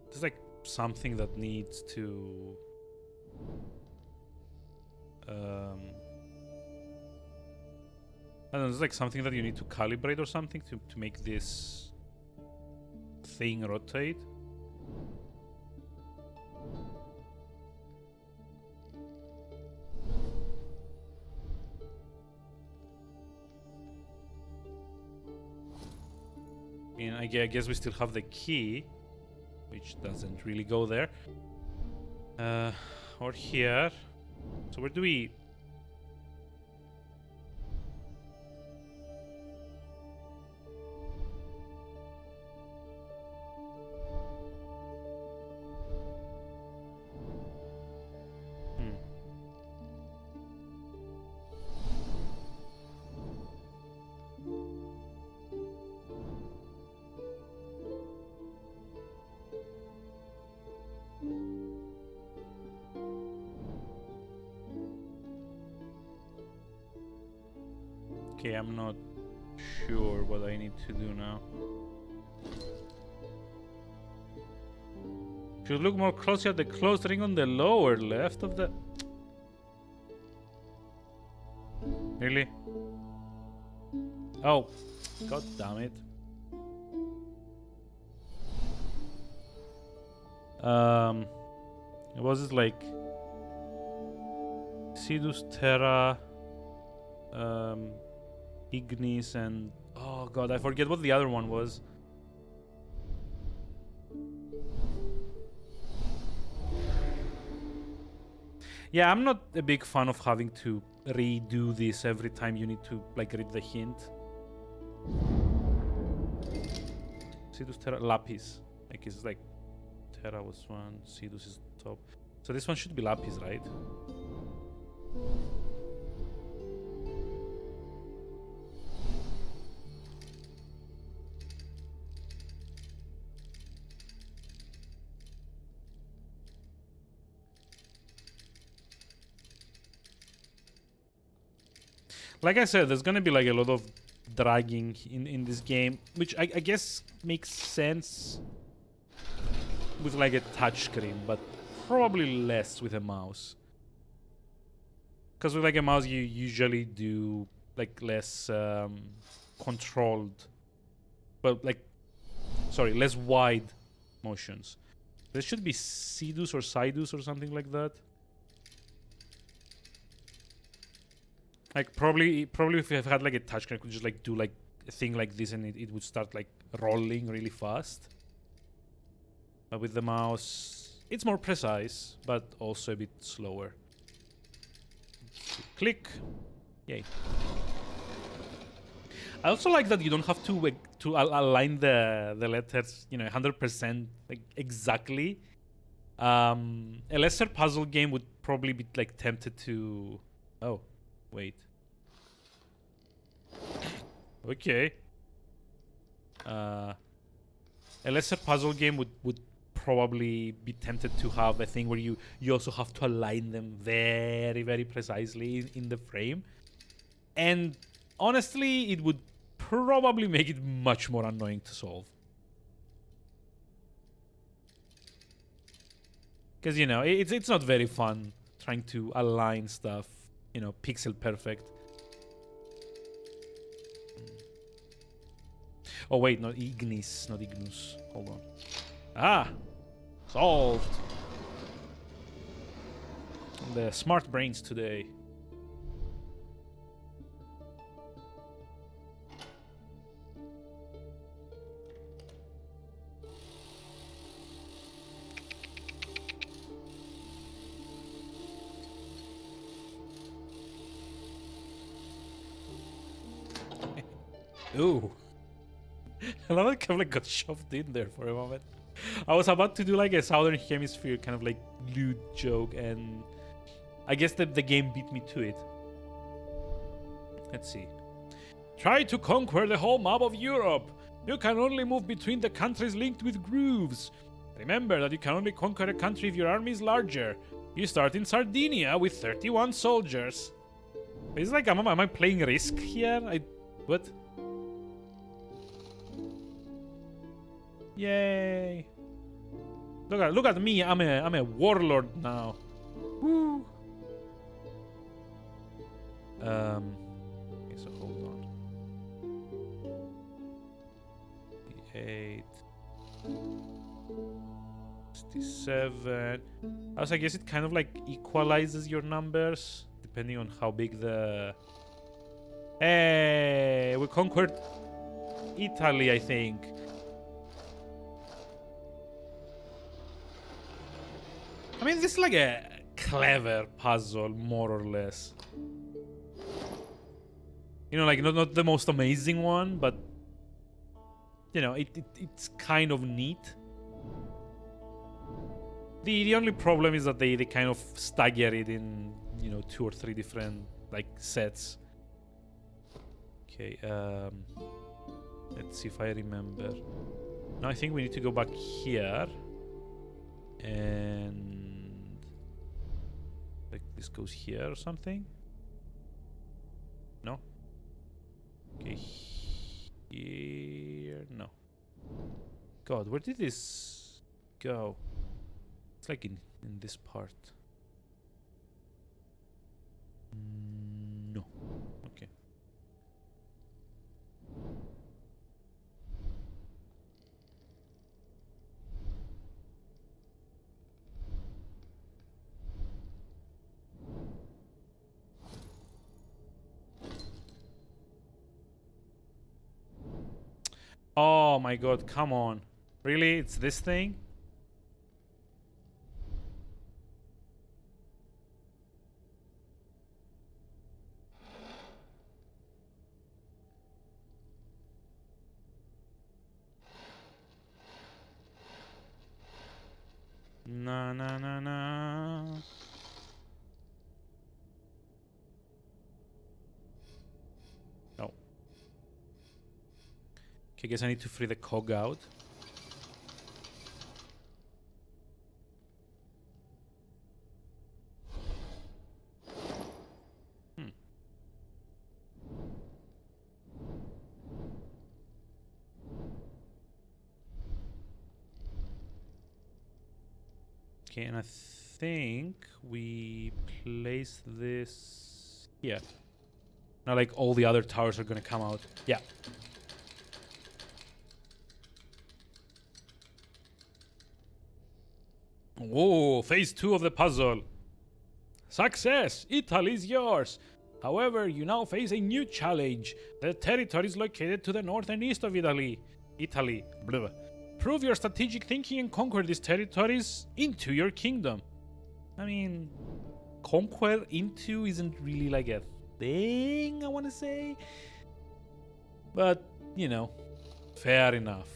There's like something that needs to I don't know, there's like something that you need to calibrate or something to make this thing rotate. I mean, I guess we still have the key, which doesn't really go there. Or here. So where do we... Okay, I'm not sure what I need to do now. If you look more closely at the closed ring on the lower left of the... Really? Oh, god damn it. It was like Sidus Terra, Ignis, and oh god, I forget what the other one was. Yeah, I'm not a big fan of having to redo this every time you need to like read the hint. Sidus Terra Lapis. Like it's like Terra was one, Sidus is top. So this one should be Lapis, right? Like I said, there's gonna be like a lot of dragging in this game, which I guess makes sense with like a touchscreen, but probably less with a mouse. Because with like a mouse, you usually do like less controlled, but like, sorry, less wide motions. There should be Sidus or Sidus or something like that. Like probably if you have had like a touchscreen, I could just like do like a thing like this and it would start like rolling really fast. But with the mouse, it's more precise, but also a bit slower. Let's see. Click. Yay. I also like that you don't have to align the letters, 100% like exactly. A lesser puzzle game would probably be like tempted to. Oh, wait. Okay. A lesser puzzle game would probably be tempted to have a thing where you also have to align them very, very precisely in the frame. And honestly, it would probably make it much more annoying to solve. Because, it's not very fun trying to align stuff, pixel perfect. Oh, wait, not Ignis, not Ignus. Hold on. Ah! Solved! The smart brains today. Ooh. Another kind of like got shoved in there for a moment. I was about to do like a Southern Hemisphere kind of like lewd joke, and I guess the game beat me to it. Let's see. Try to conquer the whole map of Europe. You can only move between the countries linked with grooves. Remember that you can only conquer a country if your army is larger. You start in Sardinia with 31 soldiers. It's like, am I playing Risk here? What? Yay! Look at me. I'm a warlord now. Woo! Okay, so hold on. 8 67. I guess it kind of like equalizes your numbers depending on how big the. Hey, we conquered Italy, I think. I mean, this is like a clever puzzle, more or less. Like not the most amazing one, but it's kind of neat. The only problem is that they kind of stagger it in 2 or 3 different like sets. Okay, let's see if I remember. Now I think we need to go back here. And like this goes here or something. No. Okay, here. No. God, where did this go? It's like in this part. No. Okay. Oh my god, come on. Really? It's this thing? Na na na na. No. Okay, guess I need to free the cog out. Okay, and I think we place this here. Now, like, all the other towers are gonna come out. Yeah. Whoa, phase 2 of the puzzle. Success! Italy's yours. However, you now face a new challenge. The territory is located to the north and east of Italy. Blah. Prove your strategic thinking and conquer these territories into your kingdom. I mean, conquer into isn't really like a thing, I want to say. But, you know, fair enough.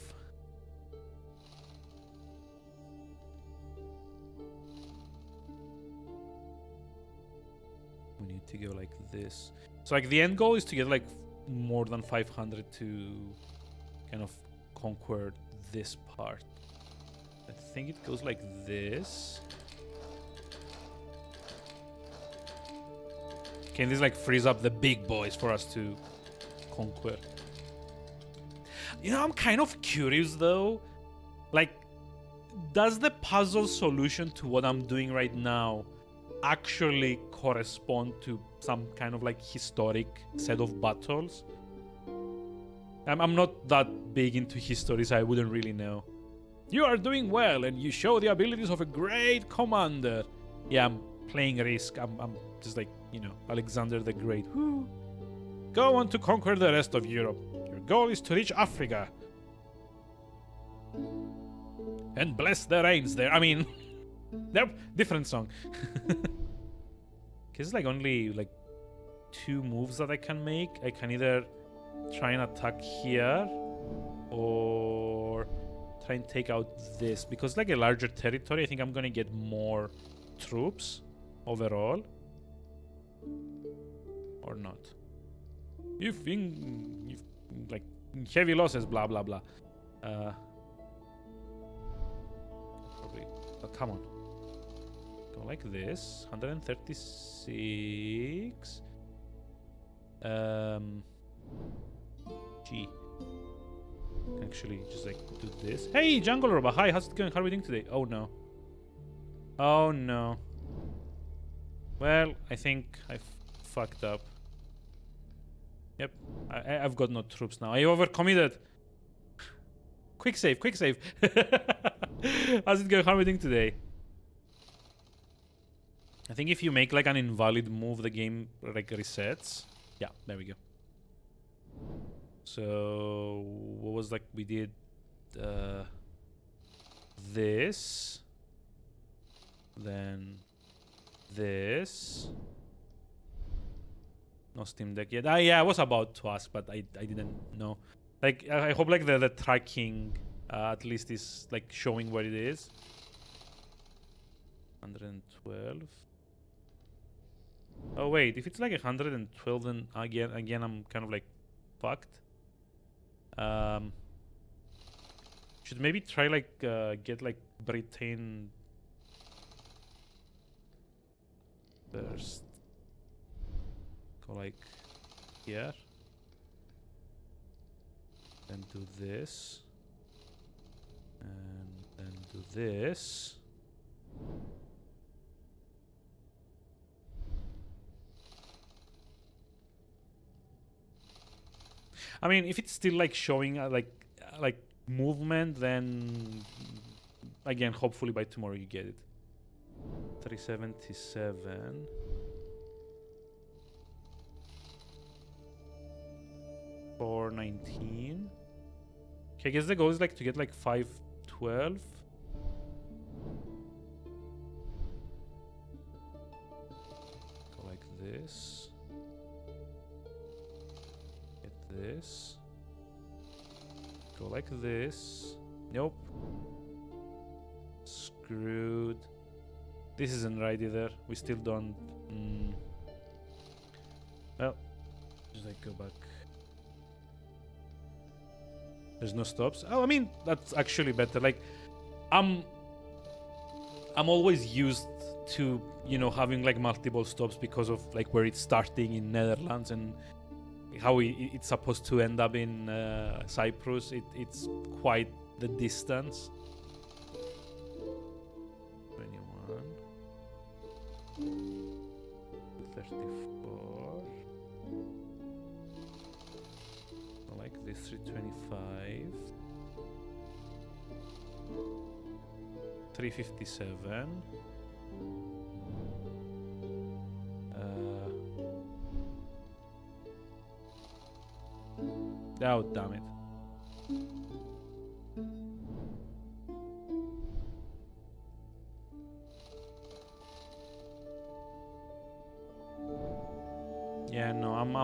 We need to go like this. So like the end goal is to get like more than 500 to kind of conquer this part. I think it goes like this. Can this like freeze up the big boys for us to conquer? You know, I'm kind of curious though. Like, does the puzzle solution to what I'm doing right now actually correspond to some kind of like historic set of battles? I'm not that big into history, so I wouldn't really know. You are doing well, and you show the abilities of a great commander. Yeah, I'm playing Risk. I'm just like, you know, Alexander the Great. Woo. Go on to conquer the rest of Europe. Your goal is to reach Africa. And bless the rains there. I mean, they're different song. It's like only like 2 moves that I can make. I can either try and attack here or try and take out this, because like a larger territory, I think I'm gonna get more troops overall. Or not. You've like heavy losses, blah blah blah. Probably. Oh, come on. Go like this. 136. G. Actually, just like do this. Hey, Jungle Roba. Hi, how's it going? How are we doing today? Oh no. Oh no. Well, I think I fucked up. Yep, I've got no troops now. I overcommitted. Quick save, quick save. How's it going? How are we doing today? I think if you make like an invalid move, the game like resets. Yeah, there we go. So what was like we did this, then this. No Steam Deck yet. Yeah, I was about to ask, but I didn't know. Like I hope like the tracking at least is like showing where it is. 112. Oh wait, if it's like 112, then again I'm kind of like fucked. Should maybe try like get like Britain first. Go like here. Then do this. And then do this. I mean, if it's still like showing like movement, then again, hopefully by tomorrow you get it. 377. 419. Okay, I guess the goal is like to get like 512. Go like this. Get this. Go like this. Nope. Screwed. This isn't right either. We still don't. Well, just like go back. There's no stops. Oh, I mean, that's actually better. Like, I'm always used to, you know, having like multiple stops because of like where it's starting in Netherlands and how it's supposed to end up in Cyprus. It's quite the distance. 21. 34. Like this, 325. 357. Oh, damn it. Yeah, no, I'm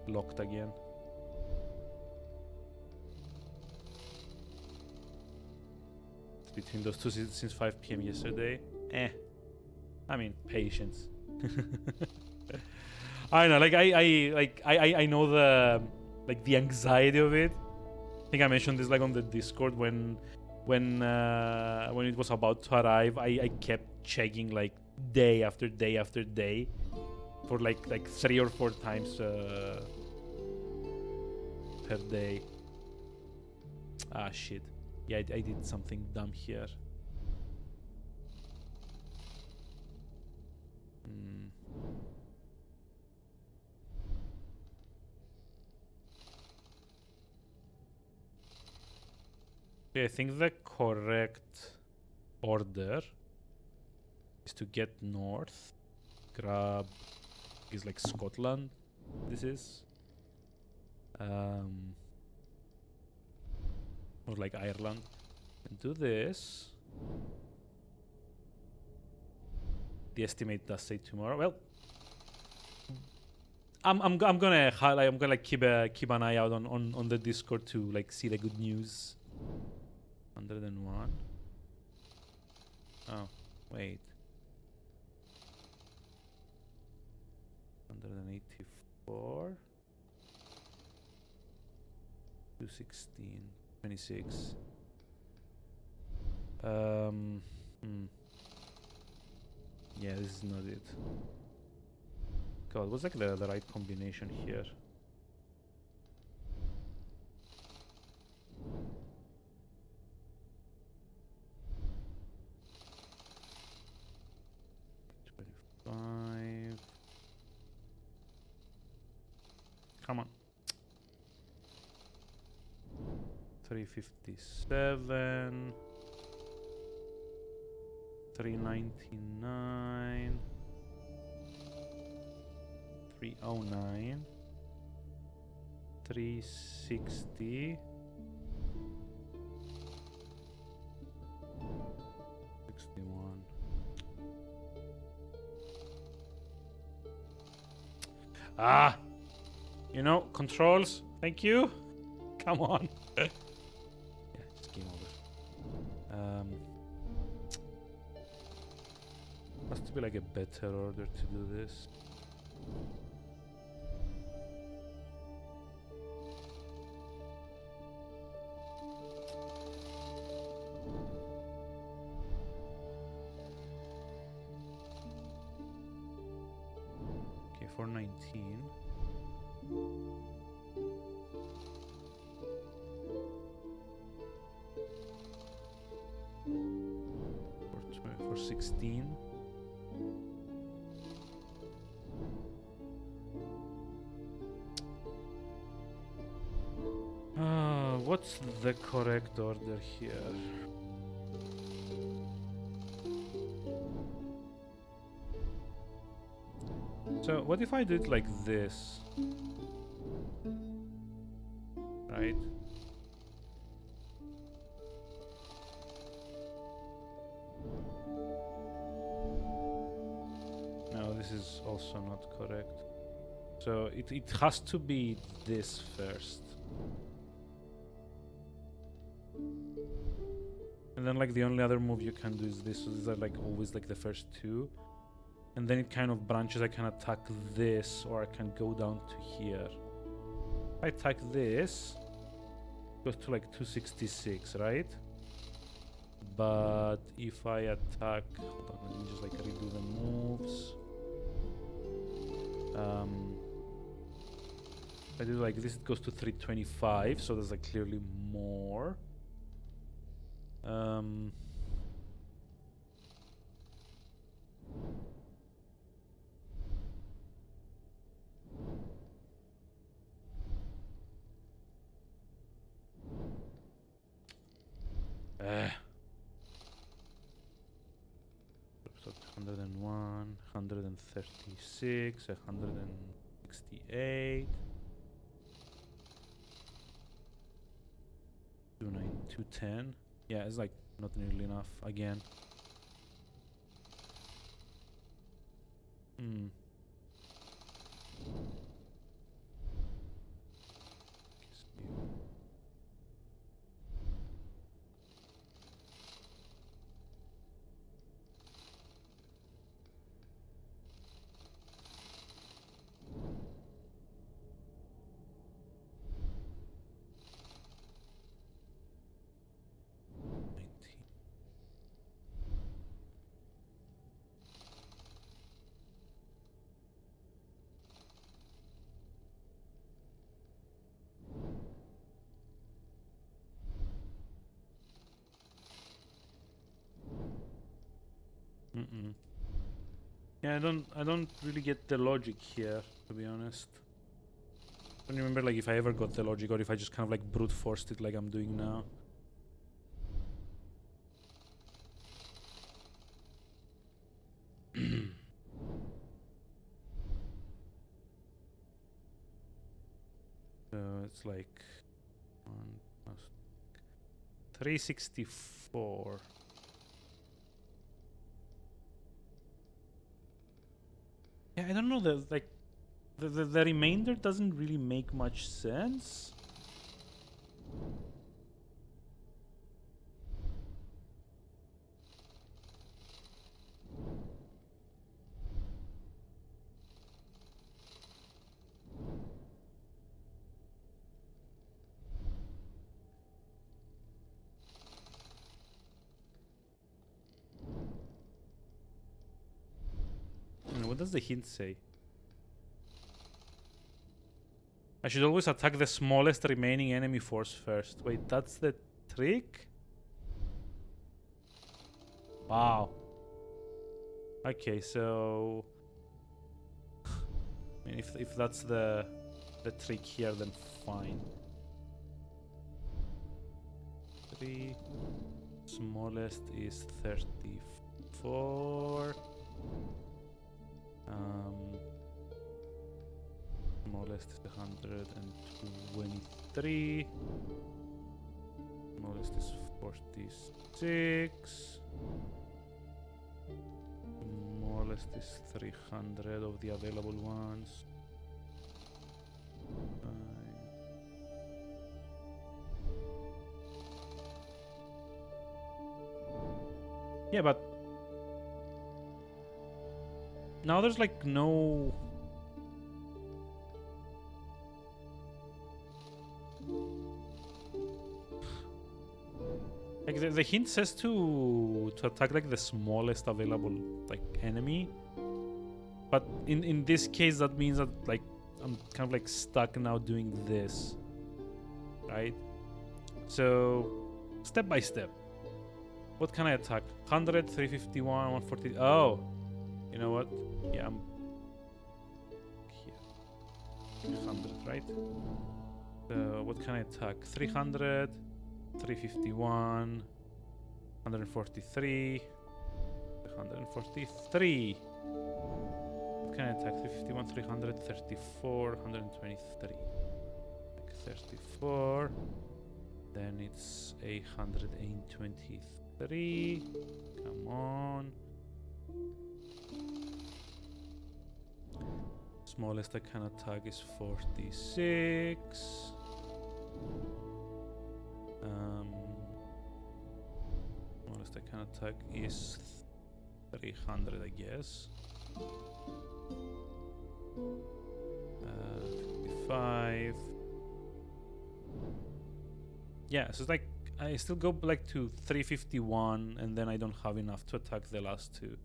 locked again. Between those two since 5 p.m. yesterday. I mean, patience. I know, like I know the anxiety of it. I think I mentioned this like on the Discord when it was about to arrive. I kept checking like day after day after day for like 3 or 4 times per day. Ah shit. Yeah, I did something dumb here. Okay, I think the correct order is to get north, grab is like Scotland. This is or like Ireland, and do this. The estimate does say tomorrow. Well, I'm gonna highlight. I'm gonna like keep an eye out on the Discord to like see the good news. 101. Oh, wait. 184. 216. 26. Yeah, this is not it. God, what's like the right combination here? Five. Come on. 357. 399. 309. 360. 61. Ah! You know, controls. Thank you. Come on. Yeah, just game over. Has to be like a better order to do this. Okay, 419. For 16. What's the correct order here? So what if I do it like this? Right? No, this is also not correct. So it has to be this first. And then like the only other move you can do is this. So these are like always like the first two. And then it kind of branches. I can attack this or I can go down to here. If I attack this, it goes to like 266, right? But if I attack, hold on, let me just like redo the moves. If I do like this, it goes to 325, so there's like clearly more. So 101, 136, 168. 210. Yeah, it's like not nearly enough again. Mm-mm. Yeah, I don't really get the logic here, to be honest. I don't remember like if I ever got the logic or if I just kind of like brute forced it like I'm doing now. So it's like 1 plus 364. Yeah, I don't know, the remainder doesn't really make much sense. And what does the hint say? I should always attack the smallest remaining enemy force first. Wait, that's the trick? Wow. Okay, so I mean, if that's the trick here, then fine. 3 smallest is 34. Smallest is 123. Smallest is 46. Smallest is 300 of the available ones. Yeah, but now there's like no... Like the hint says to attack like the smallest available like enemy, but in this case that means that like I'm kind of like stuck now doing this, right? So step by step, what can I attack? 100, 351, 140. Oh, you know what? Yeah, I'm here. 300, right? So what can I attack? 300. 351, 143, 143. What can I attack? 351, 334, 123. 34. Then it's 823. Come on. Smallest I can attack is 46. Smallest I can attack is 300, I guess. 55. Yeah, so it's like I still go like to 351, and then I don't have enough to attack the last two.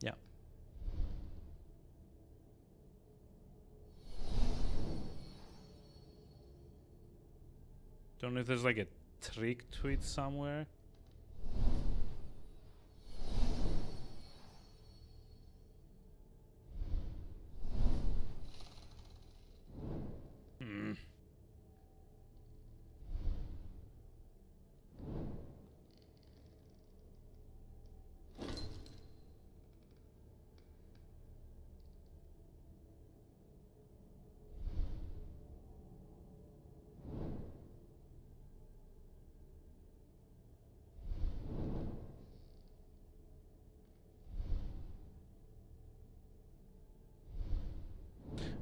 Yeah. Don't know if there's like a trick to it somewhere.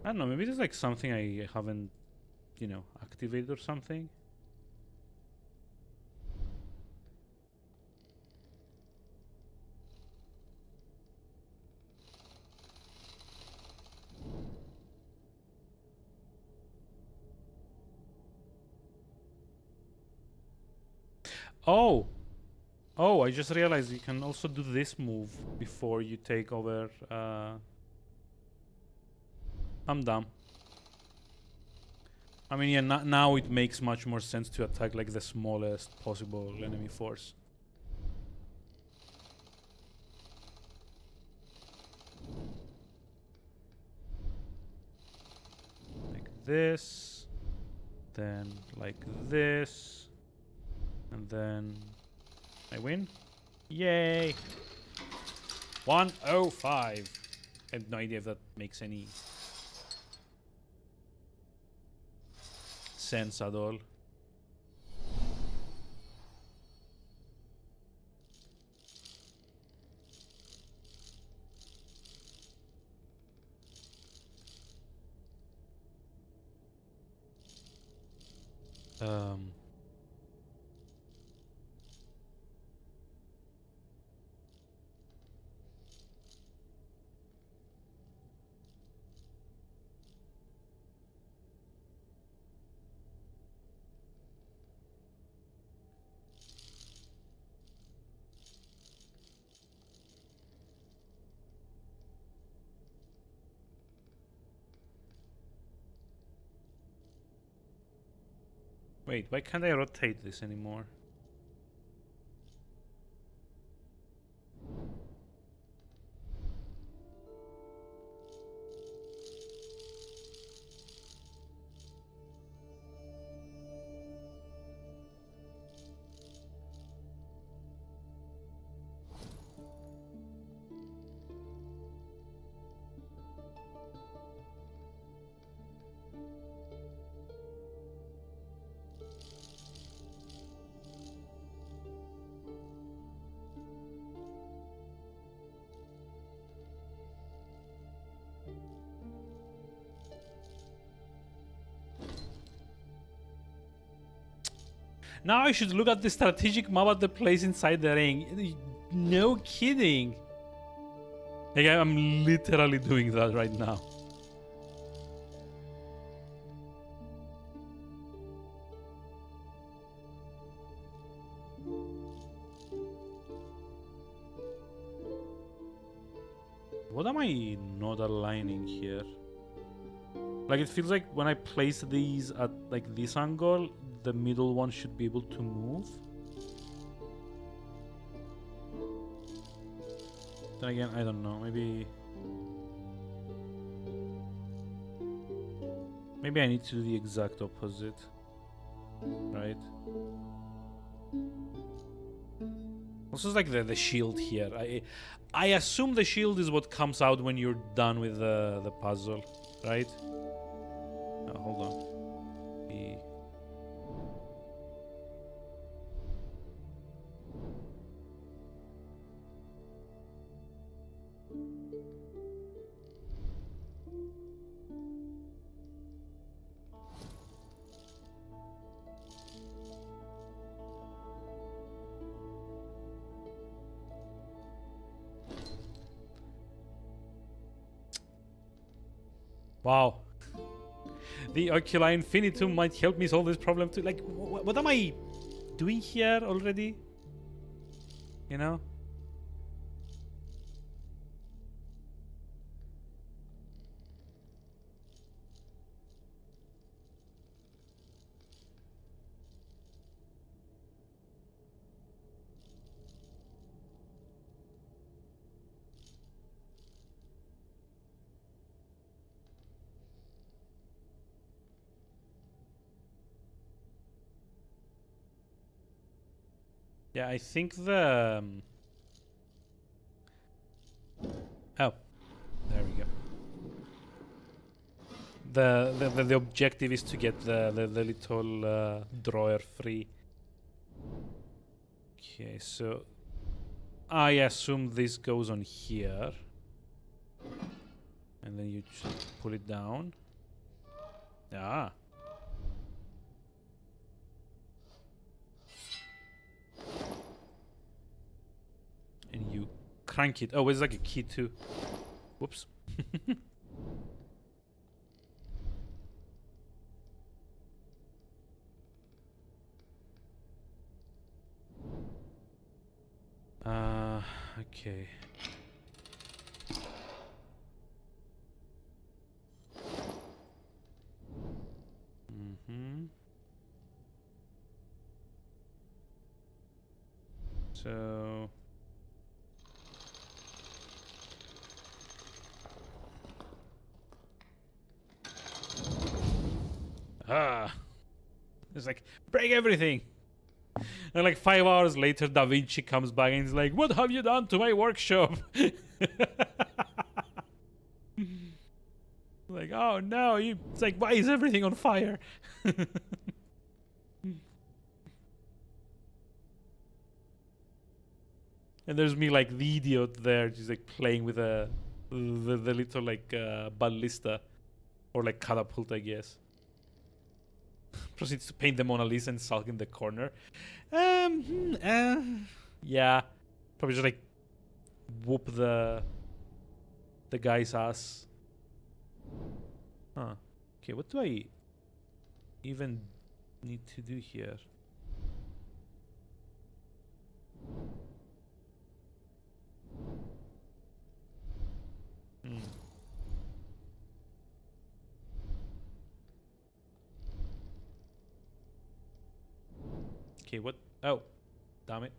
I don't know, maybe there's like something I haven't, activated or something. Oh! Oh, I just realized you can also do this move before you take over. I'm dumb. I mean, yeah, now it makes much more sense to attack like the smallest possible enemy force. Like this, then like this, and then I win. Yay! 105. I have no idea if that makes any sense at all. Um, Wait, why can't I rotate this anymore? Now I should look at the strategic map at the place inside the ring. No kidding. Like, I'm literally doing that right now. What am I not aligning here? Like, it feels like when I place these at like this angle, the middle one should be able to move. Then again, I don't know. Maybe I need to do the exact opposite, right? Also, it's like the shield here. I assume the shield is what comes out when you're done with the puzzle, right? Oh, hold on. Wow. The Oculi Infinitum might help me solve this problem too. Like, what am I doing here already? You know? Yeah, I think the... oh, there we go. The objective is to get the little drawer free. Okay, so I assume this goes on here, and then you just pull it down. Ah. And you crank it. Oh, it's like a key too. Whoops. Okay. So it's like break everything. And like 5 hours later, Da Vinci comes back and he's like, "What have you done to my workshop?" Like, oh no, it's like, why is everything on fire? And there's me like the idiot there, just like playing with the little like ballista or like catapult, I guess. Proceeds to paint the Mona Lisa and sulk in the corner. Yeah, probably just like whoop the guy's ass. Huh. Okay, what do I even need to do here? Okay, what? Oh, damn it.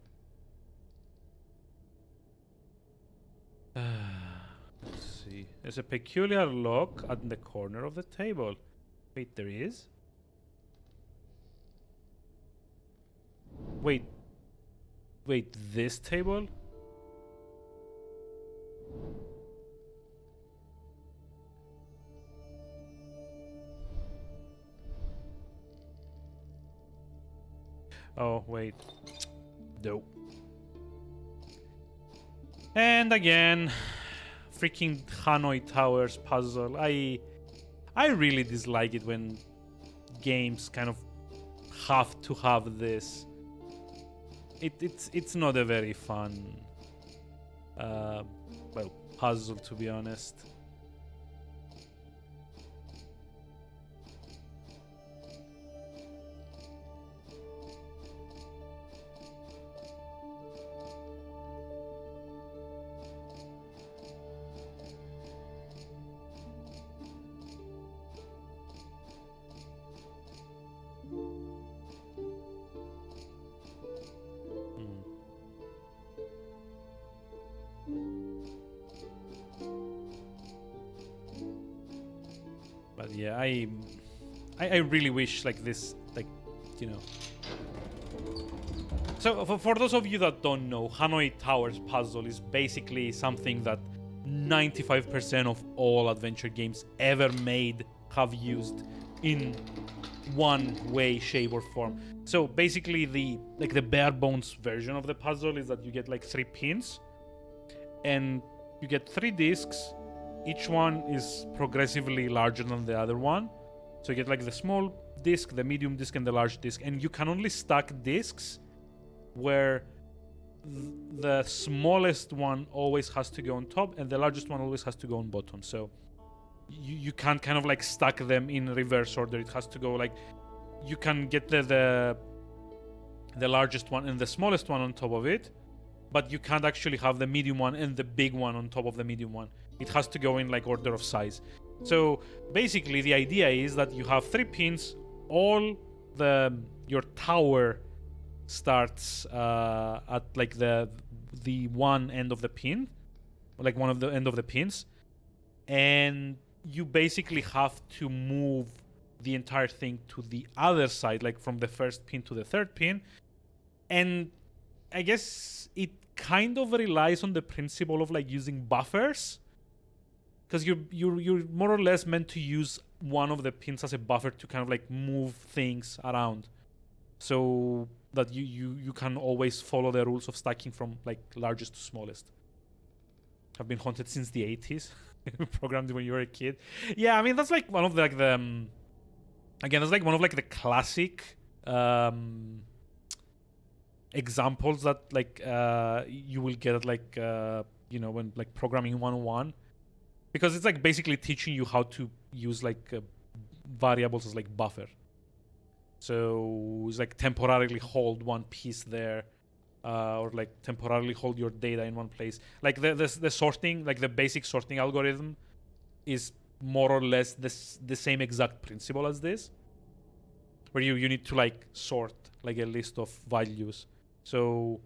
Let's see. There's a peculiar lock at the corner of the table. Wait, there is? Wait, this table? Oh, wait. Nope. And again, freaking Hanoi Towers puzzle. I really dislike it when games kind of have to have this. It's not a very fun well, puzzle, to be honest. But yeah, I really wish like this, like, you know. So for those of you that don't know, Hanoi Towers puzzle is basically something that 95% of all adventure games ever made have used in one way, shape, or form. So basically, the bare bones version of the puzzle is that you get like 3 pins, and you get 3 discs. Each one is progressively larger than the other one. So you get like the small disc, the medium disc, and the large disc. And you can only stack discs where the smallest one always has to go on top and the largest one always has to go on bottom. So you can't kind of like stack them in reverse order. It has to go like, you can get the largest one and the smallest one on top of it, but you can't actually have the medium one and the big one on top of the medium one. It has to go in like order of size. So basically the idea is that you have 3 pins. Your tower starts at like the one end of the pin, like one of the end of the pins, and you basically have to move the entire thing to the other side, like from the first pin to the third pin. And I guess it kind of relies on the principle of like using buffers, because you're more or less meant to use one of the pins as a buffer to kind of like move things around, so that you can always follow the rules of stacking from like largest to smallest. I've been haunted since the 80s. Programmed when you were a kid. Yeah, I mean that's like one of the again, that's like one of like the classic examples that like you will get at like when like programming 101, because it's like basically teaching you how to use like variables as like buffer. So it's like temporarily hold one piece there, or like temporarily hold your data in one place. Like the sorting, like the basic sorting algorithm, is more or less the same exact principle as this. where you need to like sort like a list of values. So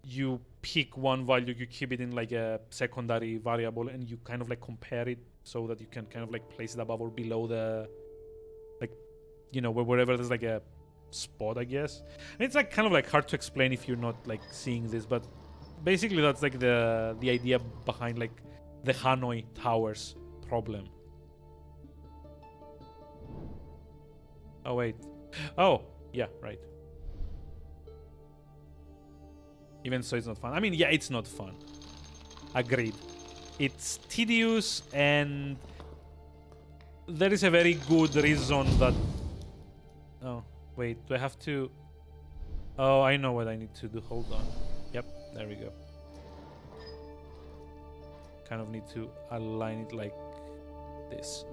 you pick one value, you keep it in like a secondary variable, and you kind of like compare it so that you can kind of like place it above or below the, like, you know, wherever there's like a spot, I guess. And it's like kind of like hard to explain if you're not like seeing this, but basically that's like the idea behind like the Hanoi Towers problem. Oh wait. Oh yeah, right. Even so, it's not fun. I mean, yeah, it's not fun. Agreed. It's tedious, and there is a very good reason that... Oh, wait, do I have to... Oh, I know what I need to do. Hold on. Yep, there we go. Kind of need to align it like this.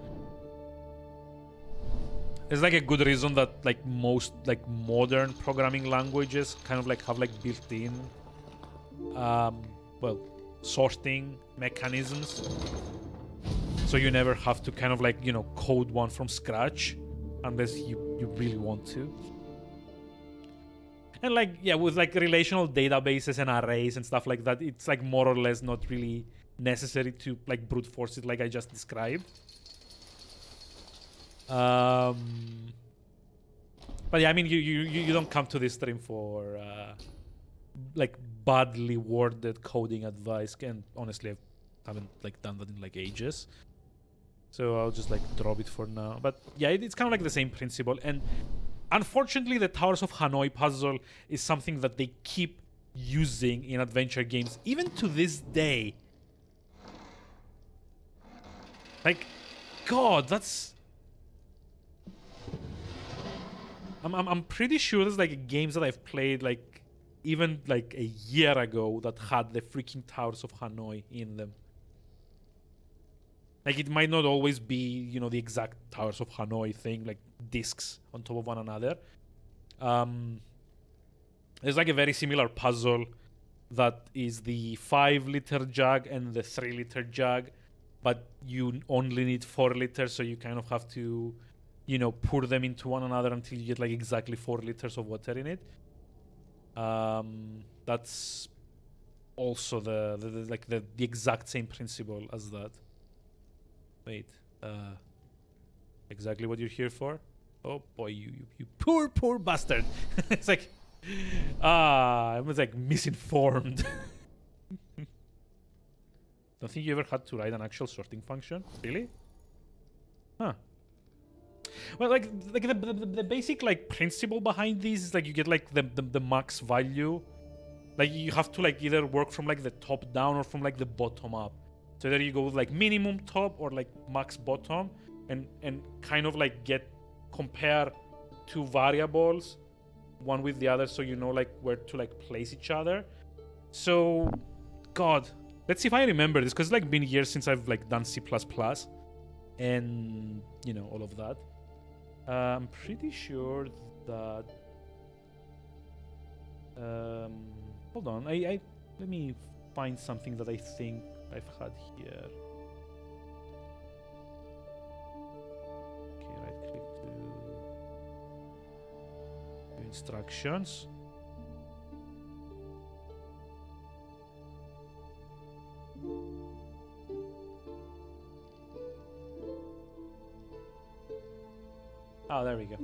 There's like a good reason that like most like modern programming languages kind of like have like built-in well, sorting mechanisms, so you never have to kind of like, you know, code one from scratch unless you really want to. And like, yeah, with like relational databases and arrays and stuff like that, it's like more or less not really necessary to like brute force it like I just described. But yeah, I mean, you don't come to this stream for like badly worded coding advice, and honestly, I haven't like done that in like ages. So I'll just like drop it for now. But yeah, it's kind of like the same principle. And unfortunately, the Towers of Hanoi puzzle is something that they keep using in adventure games, even to this day. Like, God, that's... I'm pretty sure there's like games that I've played like even like a year ago that had the freaking Towers of Hanoi in them. Like, it might not always be, you know, the exact Towers of Hanoi thing, like discs on top of one another. There's like a very similar puzzle that is the 5-liter jug and the 3-liter jug, but you only need 4 liters, so you kind of have to, you know, pour them into one another until you get like exactly 4 liters of water in it. That's also the exact same principle as that. Wait, exactly what you're here for? Oh boy, you poor bastard! It's like, I was like misinformed. Don't think you ever had to write an actual sorting function, really? Huh. Well, like the basic like principle behind these is like you get like the max value. Like you have to like either work from like the top down or from like the bottom up. So either you go with like minimum top or like max bottom, and kind of like compare two variables, one with the other, so you know like where to like place each other. So, God, let's see if I remember this, because it's like been years since I've like done C++, and you know, all of that. I'm pretty sure that hold on, I let me find something that I think I've had here. Okay, right click to instructions. Oh, there we go.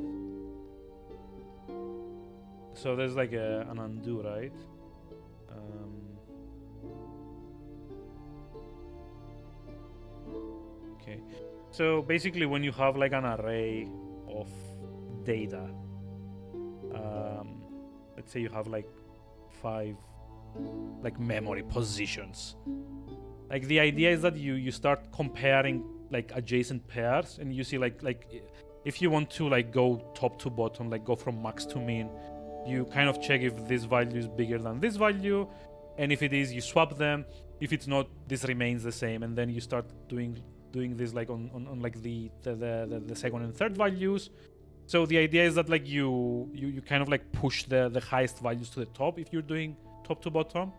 So there's like an undo, right? Okay. So basically, when you have like an array of data, let's say you have like 5 like memory positions. Like the idea is that you start comparing like adjacent pairs, and you see like if you want to like go top to bottom, like go from max to min, you kind of check if this value is bigger than this value, and if it is, you swap them. If it's not, this remains the same, and then you start doing this like on like the second and third values. So the idea is that like you kind of like push the highest values to the top if you're doing top to bottom,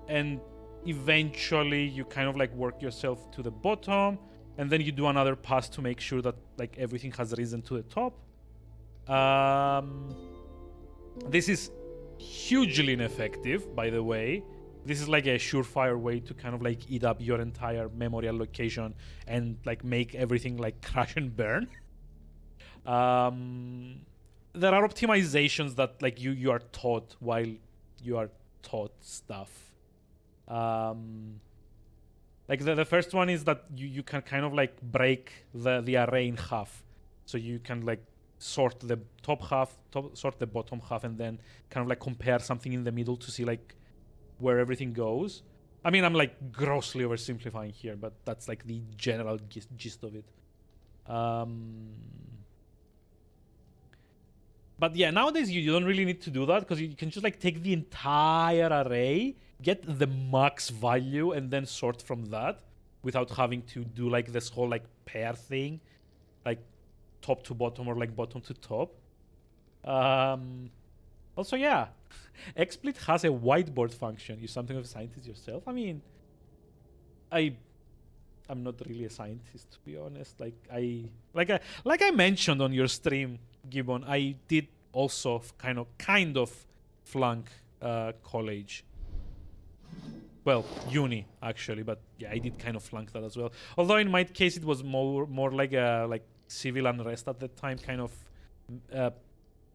and eventually you kind of like work yourself to the bottom, and then you do another pass to make sure that like everything has risen to the top. This is hugely ineffective, by the way. This is like a surefire way to kind of like eat up your entire memory allocation and like make everything like crash and burn. There are optimizations that like you are taught while you are taught stuff. Like the first one is that you can kind of like break the array in half. So you can like sort the top half, sort the bottom half, and then kind of like compare something in the middle to see like where everything goes. I mean, I'm like grossly oversimplifying here, but that's like the general gist of it. But yeah, nowadays you don't really need to do that because you can just like take the entire array, get the max value, and then sort from that without having to do like this whole like pair thing, like top to bottom or like bottom to top. Also, yeah, XSplit has a whiteboard function. You're something of a scientist yourself. I mean, I'm not really a scientist, to be honest. Like I mentioned on your stream, Gibbon, I did also kind of flunk college. Well, uni actually, but yeah, I did kind of flunk that as well. Although in my case, it was more like a like civil unrest at the time, kind of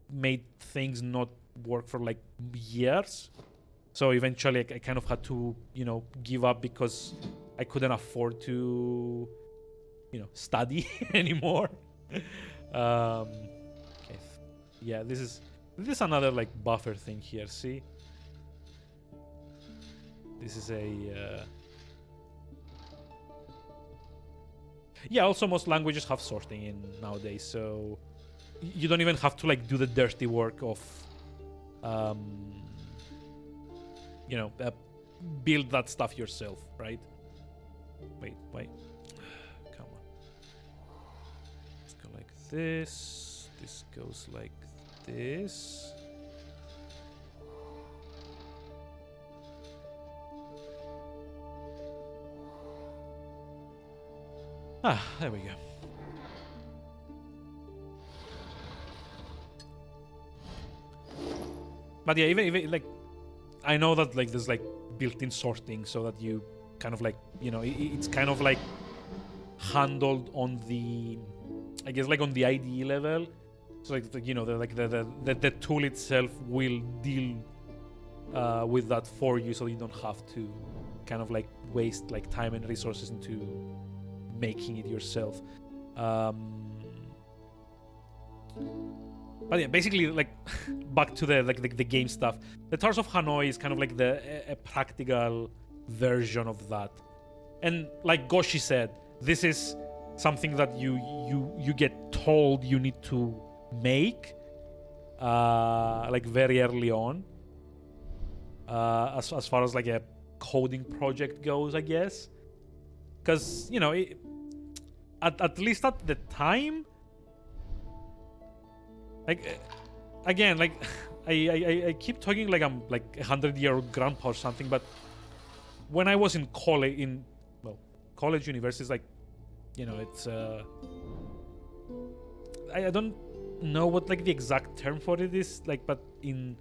made things not work for like years. So eventually, I kind of had to give up because I couldn't afford to study anymore. Okay, yeah, this is another like buffer thing here. See, this is a yeah. Also, most languages have sorting in nowadays, so you don't even have to like do the dirty work of build that stuff yourself, right? Wait. Come on. Let's go like this. This goes like this. There we go. But yeah, even like I know that like there's like built-in sorting so that you kind of like it's kind of like handled on the I guess like on the IDE level. So like the tool itself will deal with that for you, so you don't have to kind of like waste like time and resources into making it yourself. But yeah, basically, like back to the game stuff. The Towers of Hanoi is kind of like a practical version of that. And like Goshi said, this is something that you get told you need to make, like very early on. As far as like a coding project goes, I guess, because at least at the time. Like, again, like, I keep talking like I'm like 100-year-old grandpa or something, but when I was in college, college, university is like, it's I don't know what like the exact term for it is, like, but in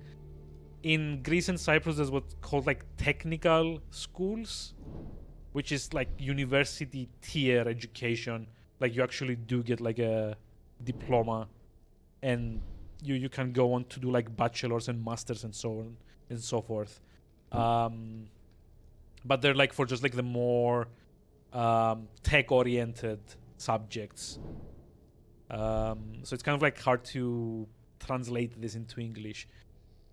Greece and Cyprus there's what's called like technical schools, which is like university tier education. Like you actually do get like a diploma, and you can go on to do like bachelors and masters and so on and so forth. But they're like for just like the more tech-oriented subjects. So it's kind of like hard to translate this into English.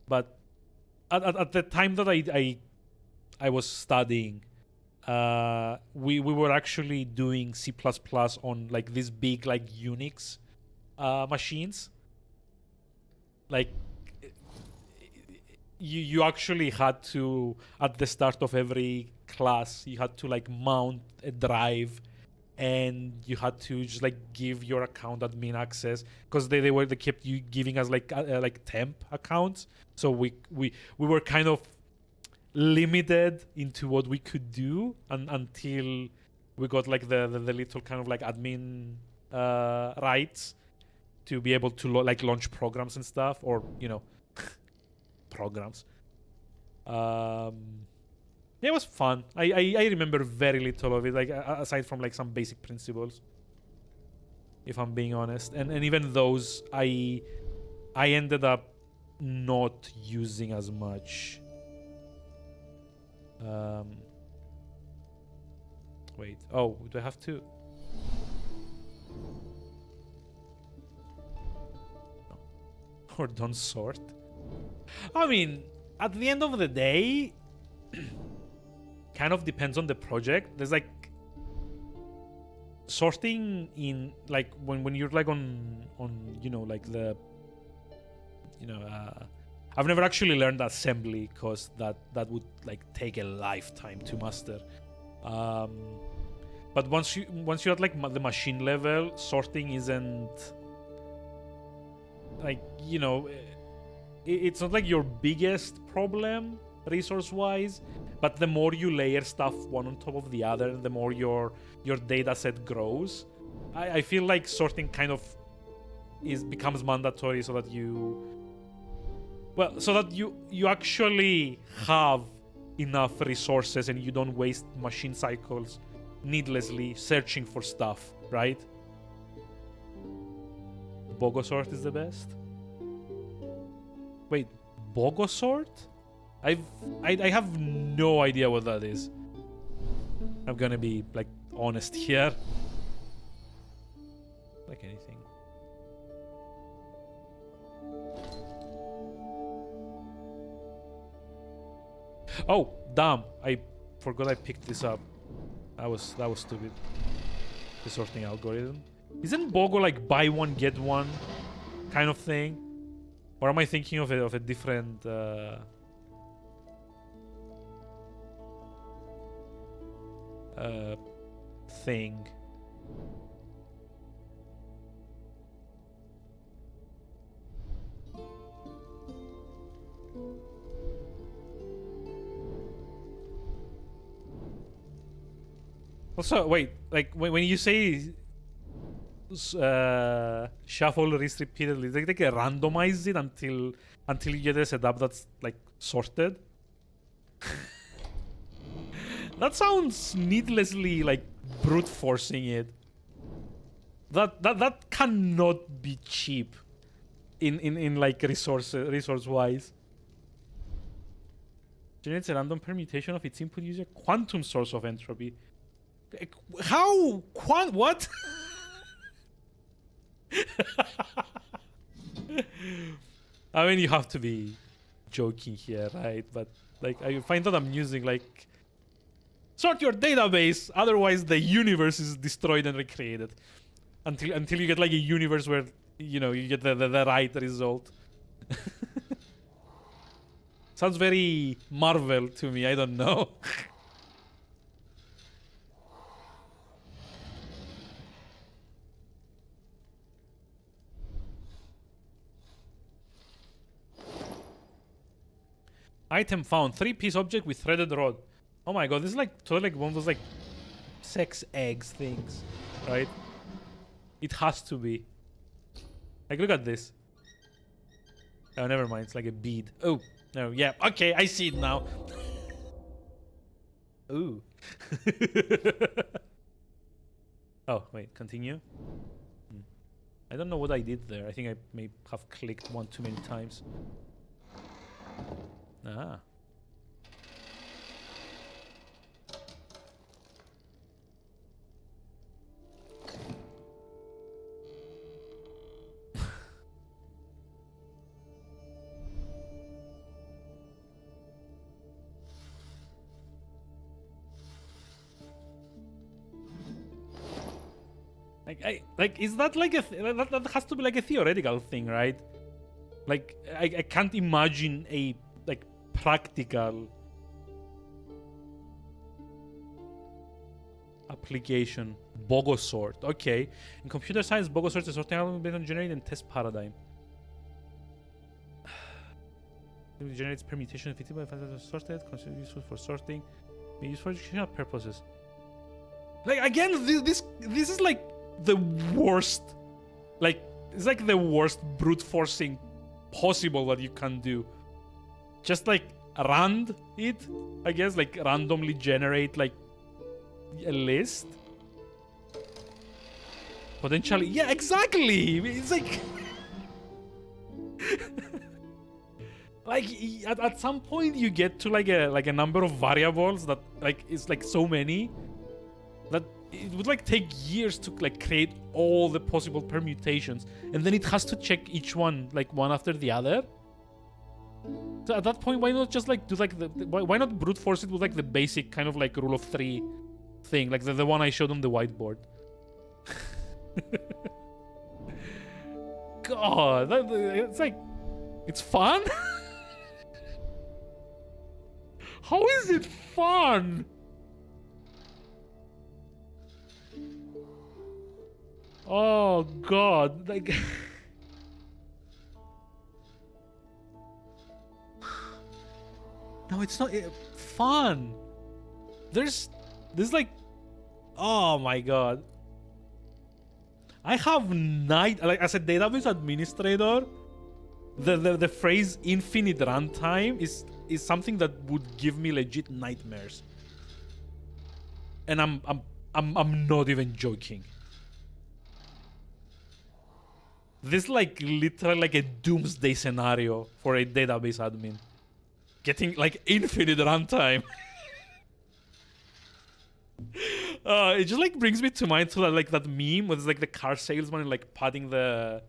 But at the time that I was studying, we were actually doing C++ on like these big like Unix machines. Like you actually had to, at the start of every class, you had to like mount a drive, and you had to just like give your account admin access, because they kept you giving us like temp accounts. So we were kind of limited into what we could do until we got like the little kind of like admin rights to be able to like launch programs and stuff, or programs. It was fun. I remember very little of it, like aside from like some basic principles, if I'm being honest. And even those I ended up not using as much. Wait. Oh, do I have to? No. Or don't sort? I mean, at the end of the day, kind of depends on the project. There's like sorting in like when you're like on like the I've never actually learned assembly because that would like take a lifetime to master. But once you're at like the machine level, sorting isn't like it's not like your biggest problem resource wise, but the more you layer stuff one on top of the other, the more your data set grows. I feel like sorting kind of becomes mandatory so that you actually have enough resources and you don't waste machine cycles needlessly searching for stuff, right? Bogosort is the best. Wait, Bogosort? I have no idea what that is. I'm gonna be like honest here. Like anything. Oh, damn! I forgot I picked this up. That was stupid. The sorting algorithm. Isn't Bogo like buy one get one kind of thing? Or am I thinking of a different thing? Also, wait, like when you say shuffle list repeatedly, they randomize it until you get a setup that's like sorted. That sounds needlessly like brute forcing it. That cannot be cheap in like resource wise. Generates a random permutation of its input user quantum source of entropy. How? What? I mean, you have to be joking here, right? But like, I find that I'm using like sort your database, otherwise the universe is destroyed and recreated. Until you get like a universe where you get the right result. Sounds very Marvel to me. I don't know. Item found. 3-piece object with threaded rod. Oh my god, this is like totally like one of those like sex eggs things, right? It has to be. Like, look at this. Oh, never mind. It's like a bead. Oh, no. Yeah. Okay, I see it now. Ooh. Oh, wait. Continue. I don't know what I did there. I think I may have clicked one too many times. Ah. Like is that like that has to be like a theoretical thing, right? Like I can't imagine a like practical application. Bogosort. Okay. In computer science, Bogosort is a sorting algorithm based on generated and test paradigm. It generates permutation of sorted, considered useful for sorting, may used for educational purposes. Like again, this is like the worst. Like it's like the worst brute forcing possible that you can do. Just like rand it, I guess, like randomly generate like a list. Potentially, yeah, exactly. It's like, like at some point you get to like a number of variables that like it's like so many that it would like take years to like create all the possible permutations, and then it has to check each one like one after the other. So at that point, why not just like do like why not brute force it with like the basic kind of like rule of three thing, like the one I showed on the whiteboard. God, it's like, it's fun. How is it fun? Oh God, like. No, it's not fun. There's like, oh my God. I have like as a database administrator, the phrase infinite runtime is something that would give me legit nightmares. And I'm not even joking. This is like literally like a doomsday scenario for a database admin. Getting like infinite runtime. It just like brings me to mind to like that meme with like the car salesman like patting the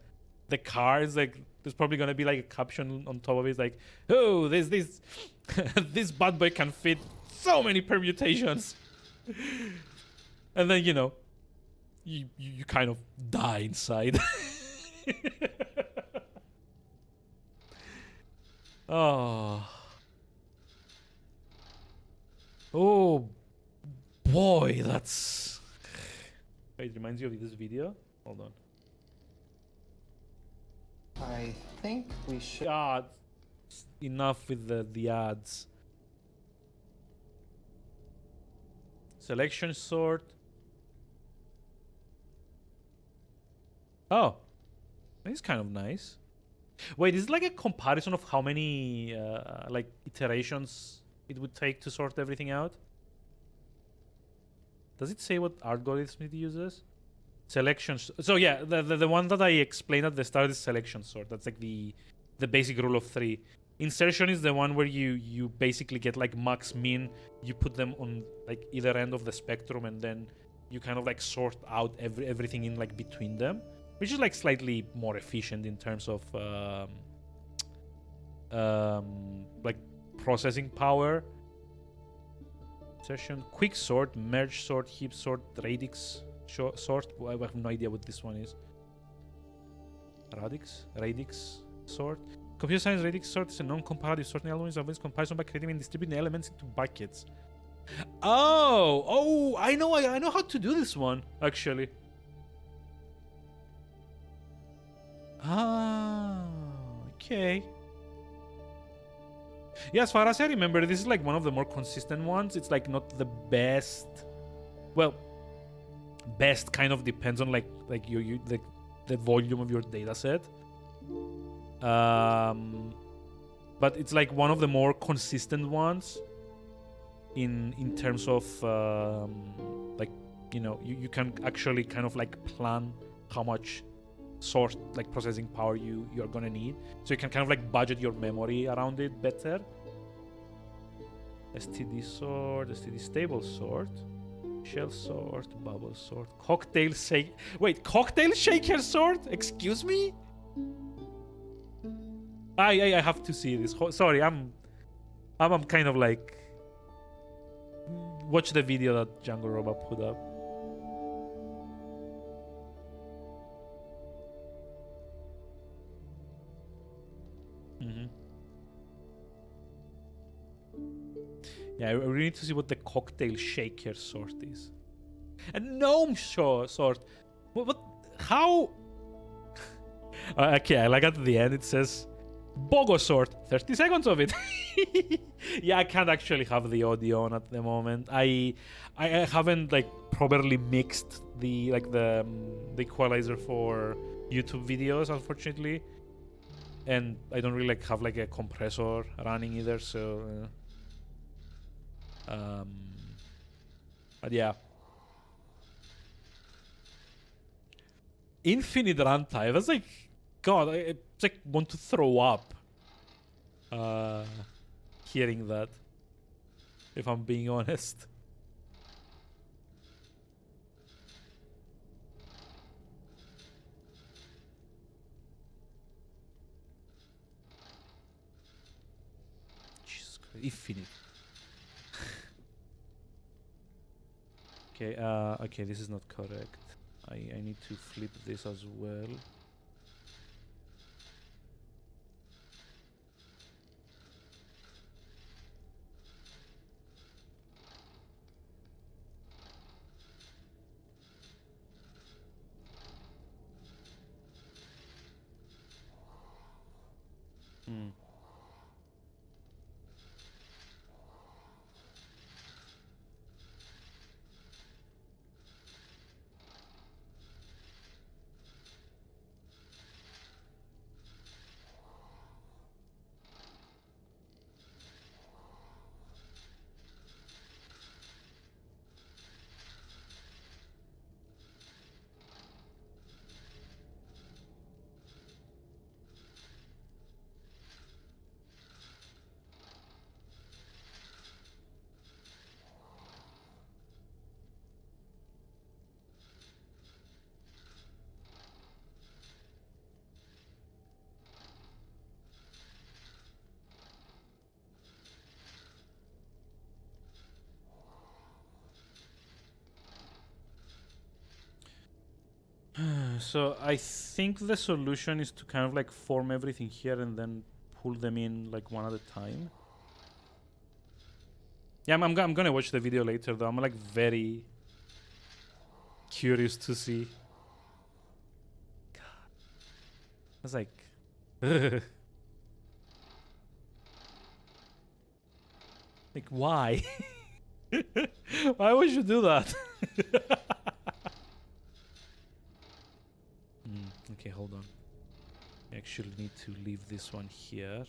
car. It's like there's probably gonna be like a caption on top of it like, oh, this this bad boy can fit so many permutations. And then, you know, you kind of die inside. Oh boy, that's... Wait, it reminds you of this video? Hold on. I think we should... God, enough with the ads. Selection sort. Oh, this is kind of nice. Wait, is it like a comparison of how many like iterations it would take to sort everything out? Does it say what algorithm it uses? Selection. So yeah, the one that I explained at the start is selection sort. That's like the basic rule of three. Insertion is the one where you basically get like max min. You put them on like either end of the spectrum, and then you kind of like sort out everything in like between them, which is like slightly more efficient in terms of like processing power. Session, quick sort, merge sort, heap sort, radix sort. I have no idea what this one is. Radix sort. Computer science radix sort is a non-comparative sorting algorithm that comparison by creating and distributing elements into buckets. Oh, I know how to do this one actually. Ah, okay. Yeah, as far as I remember, this is like one of the more consistent ones. It's like not the best. Well, best kind of depends on like the volume of your data set. But it's like one of the more consistent ones in terms of like, you know, you can actually kind of like plan how much sort like processing power you're gonna need, so you can kind of like budget your memory around it better. STD sort, STD stable sort, shell sort, bubble sort, cocktail shake. Wait, cocktail shaker sort? Excuse me? I have to see this. Sorry, I'm kind of like, watch the video that Django Roba put up. Yeah, I really need to see what the cocktail shaker sort is. A gnome sort. What? How? Okay, I like at the end it says Bogosort, 30 seconds of it. Yeah, I can't actually have the audio on at the moment. I haven't like properly mixed the the equalizer for YouTube videos, unfortunately, and I don't really like have like a compressor running either. So, but yeah, infinite runtime. That's like, God, it's like want to throw up. Hearing that, if I'm being honest. Jesus Christ, infinite. Okay, okay, this is not correct. I need to flip this as well. Hmm. So I think the solution is to kind of like form everything here and then pull them in like one at a time. Yeah, I'm gonna watch the video later though. I'm like very curious to see. God, I was like, like why? Why would you do that? Okay, hold on. I actually need to leave this one here.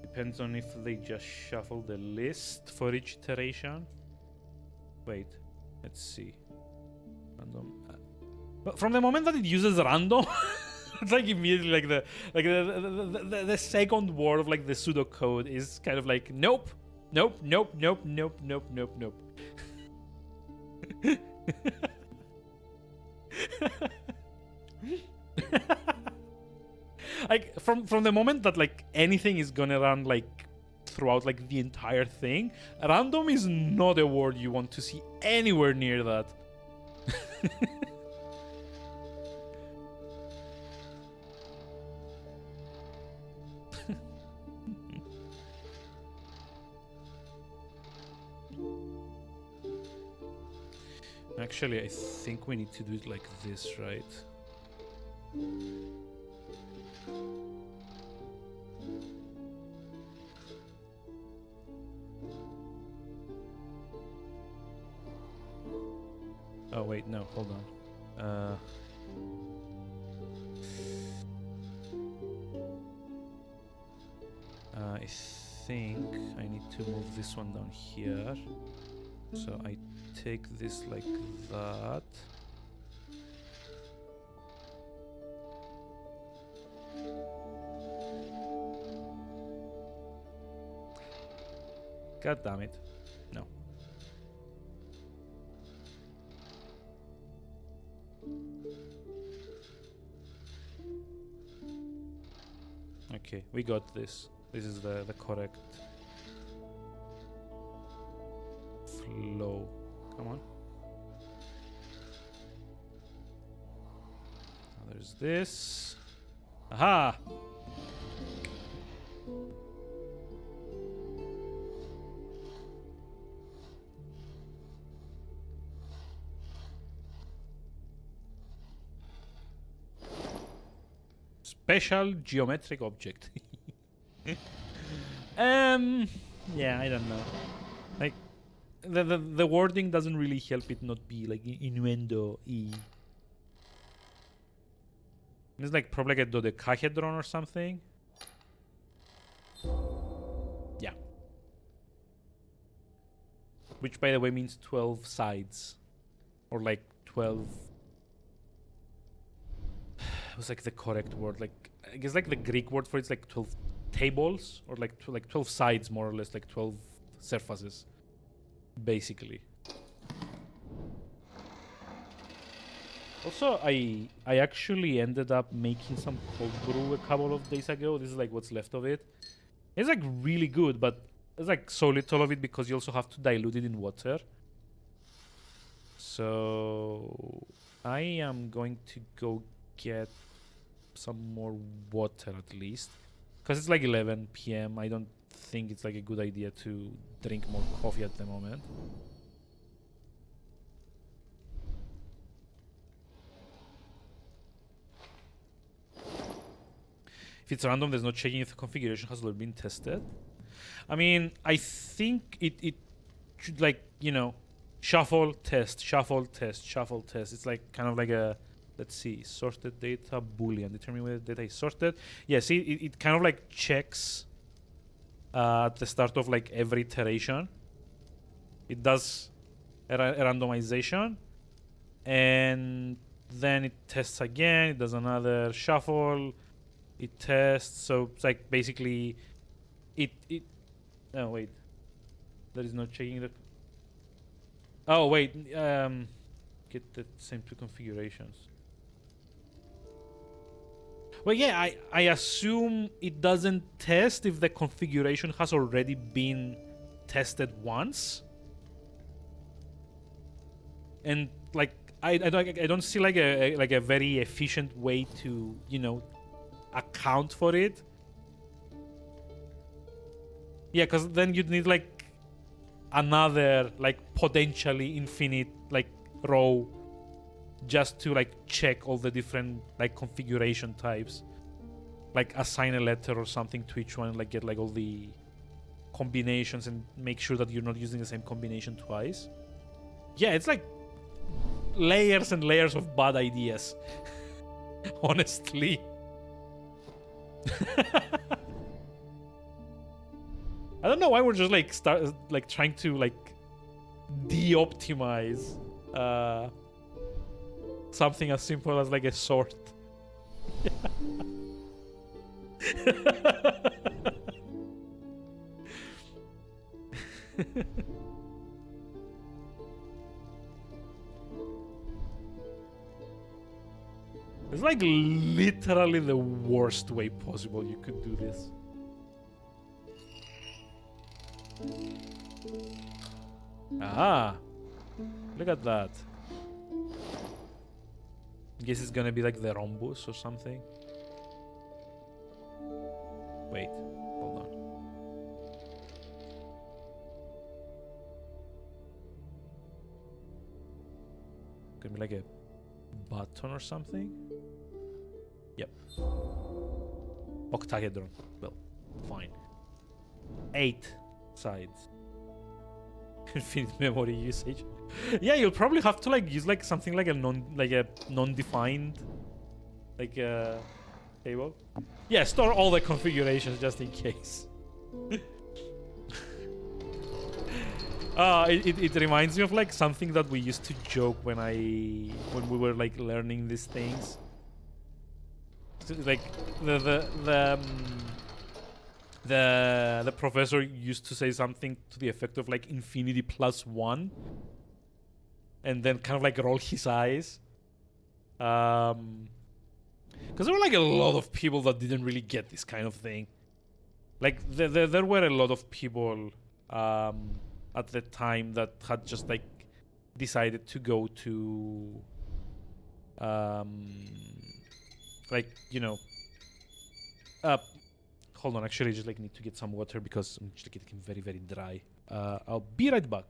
Depends on if they just shuffle the list for each iteration. Wait, let's see. Random. But from the moment that it uses random, it's like immediately like the second word of like the pseudocode is kind of like nope, nope, nope, nope, nope, nope, nope, nope. Like from the moment that like anything is gonna run like throughout like the entire thing, random is not a word you want to see anywhere near that. Actually, I think we need to do it like this, right? Oh wait, no, hold on. I think I need to move this one down here. So I take this like that. God damn it. No. Okay, we got this. This is the correct flow. Come on. Now there's this. Aha! special geometric object. Yeah, I don't know. Like, the wording doesn't really help it not be like innuendo-y. It's like probably like a dodecahedron or something. Yeah. Which, by the way, means 12 sides. Or like 12... It was like the correct word. Like, I guess like the Greek word for it's like 12 tables. Or like 12 sides, more or less. Like 12 surfaces. Basically. Also, I actually ended up making some cold brew a couple of days ago. This is like what's left of it. It's like really good, but there's like so little of it because you also have to dilute it in water. So I am going to go get some more water at least. Because it's like 11 p.m. I don't think it's like a good idea to drink more coffee at the moment. If it's random, there's no checking if the configuration has already been tested. I mean, I think it should, like, you know, shuffle, test, shuffle, test, shuffle, test. It's like kind of like a, let's see, sorted data, boolean. Determine whether data is sorted. Yeah, see, it kind of like checks at the start of like every iteration. It does a randomization. And then it tests again. It does another shuffle. It tests, so it's like basically it oh wait, there is no checking the, oh wait, get the same two configurations. Well, yeah, I assume it doesn't test if the configuration has already been tested once, and like I don't see like a very efficient way to, you know, account for it. Yeah, because then you'd need like another like potentially infinite like row just to like check all the different like configuration types, like assign a letter or something to each one, like get like all the combinations and make sure that you're not using the same combination twice. Yeah, it's like layers and layers of bad ideas. Honestly. I don't know why we're just like trying to like de-optimize something as simple as like a sort. It's like literally the worst way possible you could do this. Ah, look at that. Guess it's gonna be like the rhombus or something. Wait, hold on. Gonna be like a button or something. Yep. Octahedron. Well, fine. 8 sides. Infinite memory usage. Yeah, you'll probably have to like use like something like a non-defined like table. Yeah, store all the configurations just in case. It reminds me of like something that we used to joke when we were like learning these things. So, like the professor used to say something to the effect of like infinity plus 1, and then kind of like roll his eyes. Because there were like a lot of people that didn't really get this kind of thing. Like there were a lot of people at the time that had just like decided to go to like, you know, hold on, actually I just like need to get some water because I'm just getting very, very dry. I'll be right back.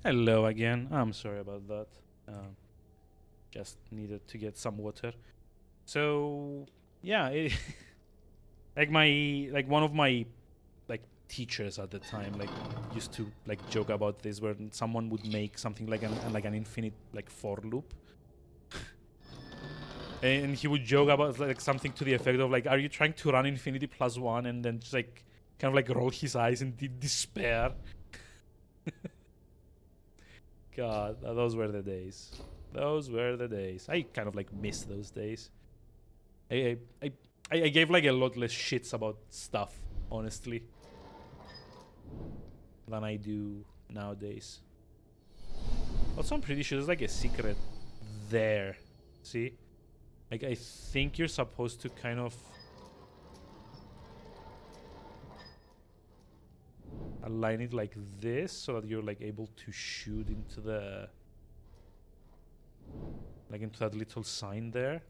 Hello again. I'm sorry about that. Just needed to get some water. So yeah, like one of my like teachers at the time like used to like joke about this, where someone would make something like an infinite like for loop, and he would joke about like something to the effect of like, "Are you trying to run infinity plus one?" And then just like kind of like roll his eyes in despair. God, those were the days. Those were the days. I kind of like miss those days. I I, I gave like a lot less shits about stuff, honestly, than I do nowadays. Also, I'm pretty sure there's like a secret there. See? Like, I think you're supposed to kind of align it like this so that you're like able to shoot into the like into that little sign there.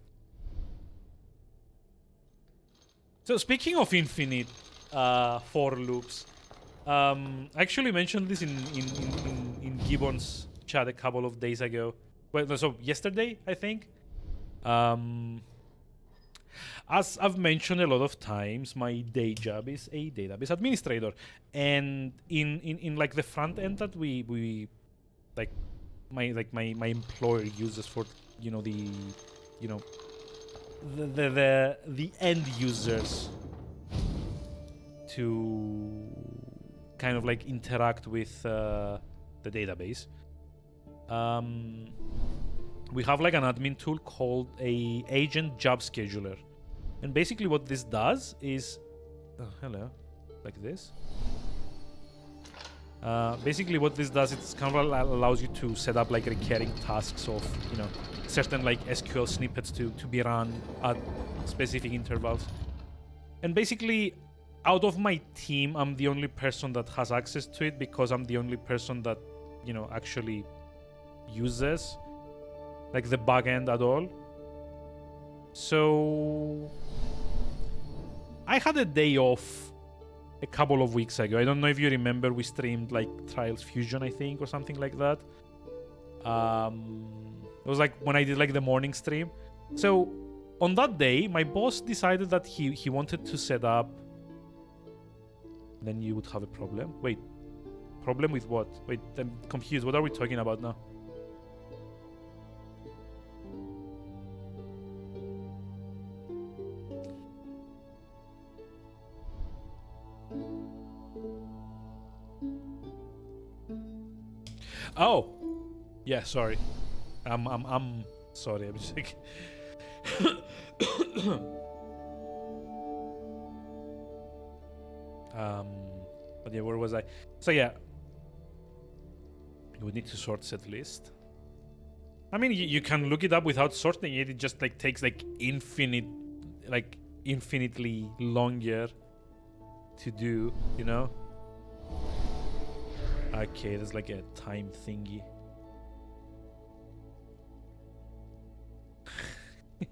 So speaking of infinite for loops, I actually mentioned this in Gibbon's chat a couple of days ago. Well, no, so yesterday I think. As I've mentioned a lot of times, my day job is a database administrator, and in like the front end that we like my employer uses for the you know the end users to kind of like interact with the database. We have like an admin tool called a agent job scheduler, and basically what this does is hello, like this. Basically what this does, it's kind of allows you to set up like recurring tasks of certain like SQL snippets to be run at specific intervals. And basically out of my team, I'm the only person that has access to it, because I'm the only person that actually uses like the backend at all. So I had a day off a couple of weeks ago. I don't know if you remember, we streamed like Trials Fusion, I think, or something like that. It was like when I did like the morning stream. So on that day, my boss decided that he wanted to set up. Then you would have a problem. Wait, problem with what? Wait, I'm confused. What are we talking about now? Oh, yeah. Sorry, I'm sorry. I'm just like, but yeah, where was I? So yeah, you would need to sort set list. I mean, you can look it up without sorting it. It just like takes like infinitely longer to do. Okay, there's like a time thingy.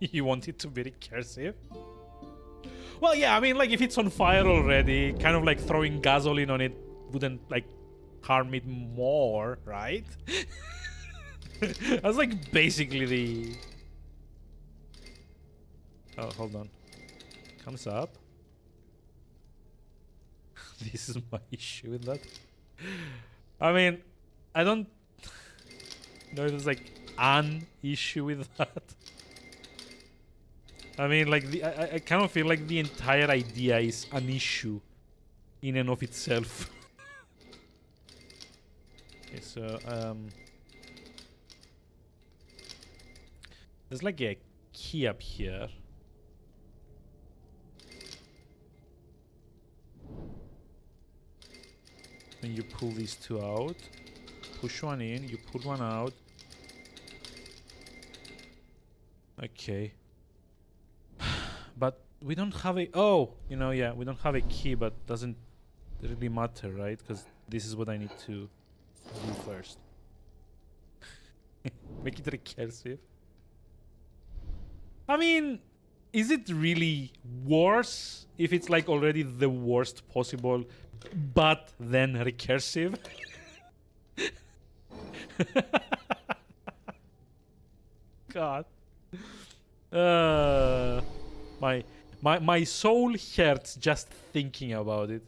You want it to be recursive? Well, yeah, I mean, like, if it's on fire already, kind of like throwing gasoline on it wouldn't like harm it more, right? That's like basically the... Oh, hold on. Comes up. This is my issue with that. I mean, I don't know if there's like an issue with that. I mean, like, I kind of feel like the entire idea is an issue in and of itself. Okay, so, there's like a key up here. Then you pull these two out, push one in, you pull one out. Okay. But we don't have a... Oh, yeah, we don't have a key, but doesn't really matter, right? Because this is what I need to do first. Make it recursive. I mean, is it really worse if it's like already the worst possible, but then recursive? God. My soul hurts just thinking about it.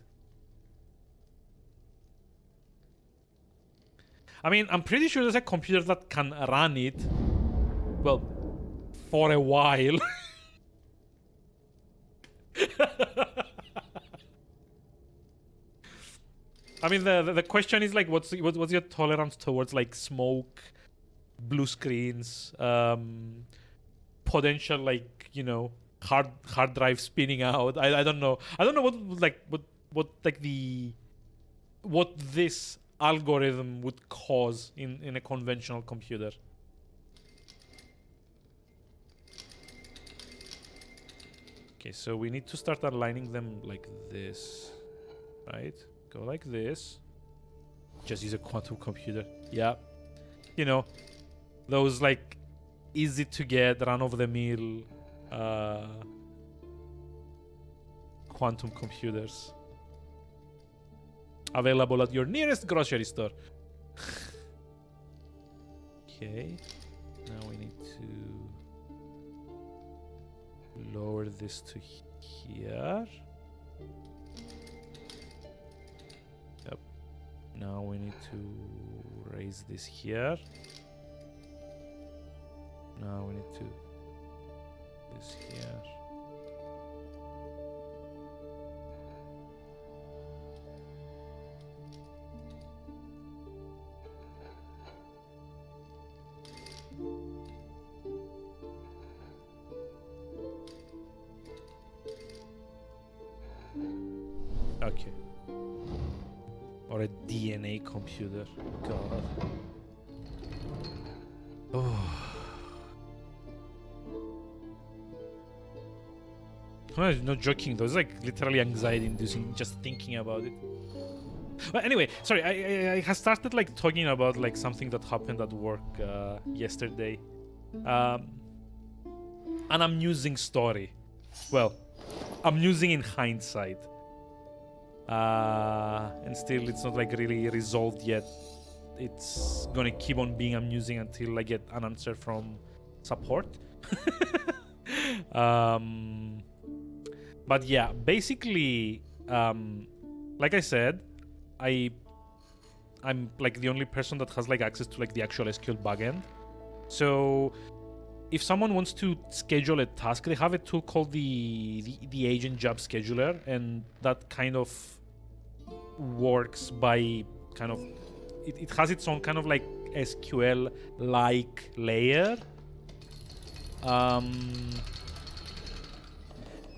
I mean, I'm pretty sure there's a computer that can run it. Well, for a while. I mean, the question is like, what's your tolerance towards like smoke, blue screens, potential like hard drive spinning out. I don't know. I don't know what this algorithm would cause in a conventional computer. Okay, so we need to start aligning them like this, right? Go like this. Just use a quantum computer. Yeah. Those like easy to get, run-of-the-mill quantum computers. Available at your nearest grocery store. Okay. Now we need to lower this to here. Yep. Now we need to raise this here. Now we need to this here. Okay. Or a DNA computer. God. Oh. I'm not joking though. It's like literally anxiety inducing just thinking about it. But anyway, sorry, I have started like talking about like something that happened at work yesterday. An amusing story. Well, amusing in hindsight. And still it's not like really resolved yet. It's gonna keep on being amusing until I get an answer from support. But yeah, basically, like I said, I'm like the only person that has like access to like the actual SQL backend. So if someone wants to schedule a task, they have a tool called the agent job scheduler, and that kind of works by kind of it has its own kind of like SQL like layer.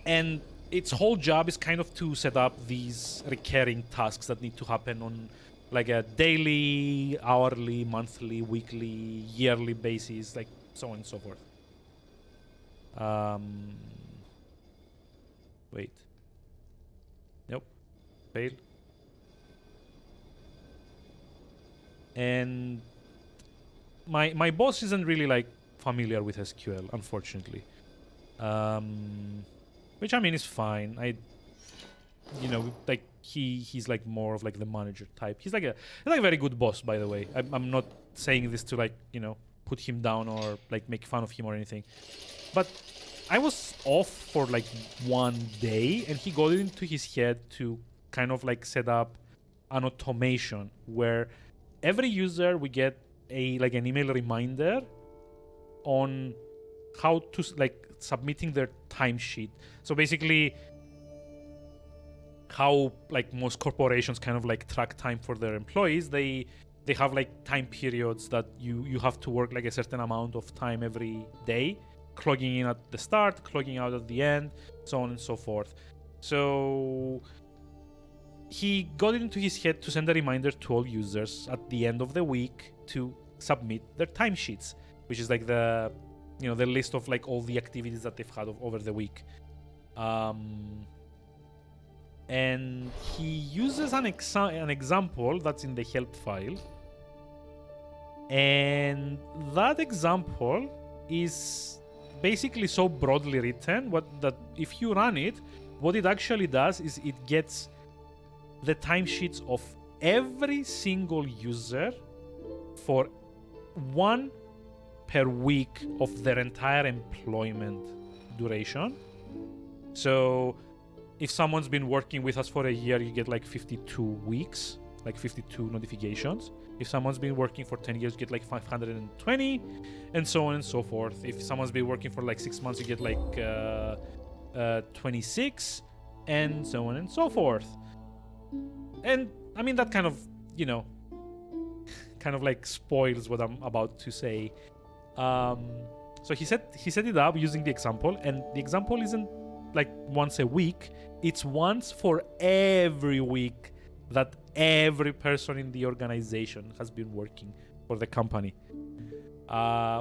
And its whole job is kind of to set up these recurring tasks that need to happen on like a daily, hourly, monthly, weekly, yearly basis, like so on and so forth. Wait. Nope. Fail. And my boss isn't really like familiar with SQL, unfortunately. Which I mean is fine. Like he's like more of like the manager type. He's like a very good boss, by the way. I'm not saying this to like put him down or like make fun of him or anything. But I was off for like one day, and he got it into his head to kind of like set up an automation where every user we get an email reminder on how to like submitting their timesheet. So basically, how like most corporations kind of like track time for their employees, they have like time periods that you have to work like a certain amount of time every day, clogging in at the start, clogging out at the end, so on and so forth. So he got it into his head to send a reminder to all users at the end of the week to submit their timesheets, which is like the list of like all the activities that they've had over the week. And he uses an example that's in the help file, and that example is basically so broadly written that if you run it, what it actually does is it gets the timesheets of every single user for one per week of their entire employment duration. So if someone's been working with us for a year, you get like 52 weeks, like 52 notifications. If someone's been working for 10 years, you get like 520, and so on and so forth. If someone's been working for like 6 months, you get like 26, and so on and so forth. And I mean, that kind of, kind of like spoils what I'm about to say. So he set it up using the example, and the example isn't like once a week. It's once for every week that every person in the organization has been working for the company,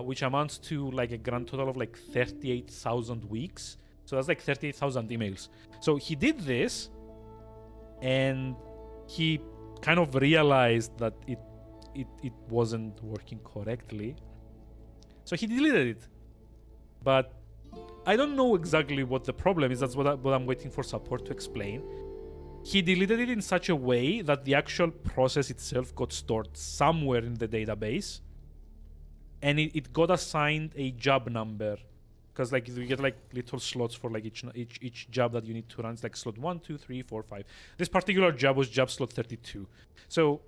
which amounts to like a grand total of like 38,000 weeks. So that's like 38,000 emails. So he did this, and he kind of realized that it wasn't working correctly. So he deleted it. But I don't know exactly what the problem is. That's what I'm waiting for support to explain. He deleted it in such a way that the actual process itself got stored somewhere in the database, and it got assigned a job number, because like you get like little slots for like each job that you need to run. It's like slot 1, 2, 3, 4, 5. This particular job was job slot 32. So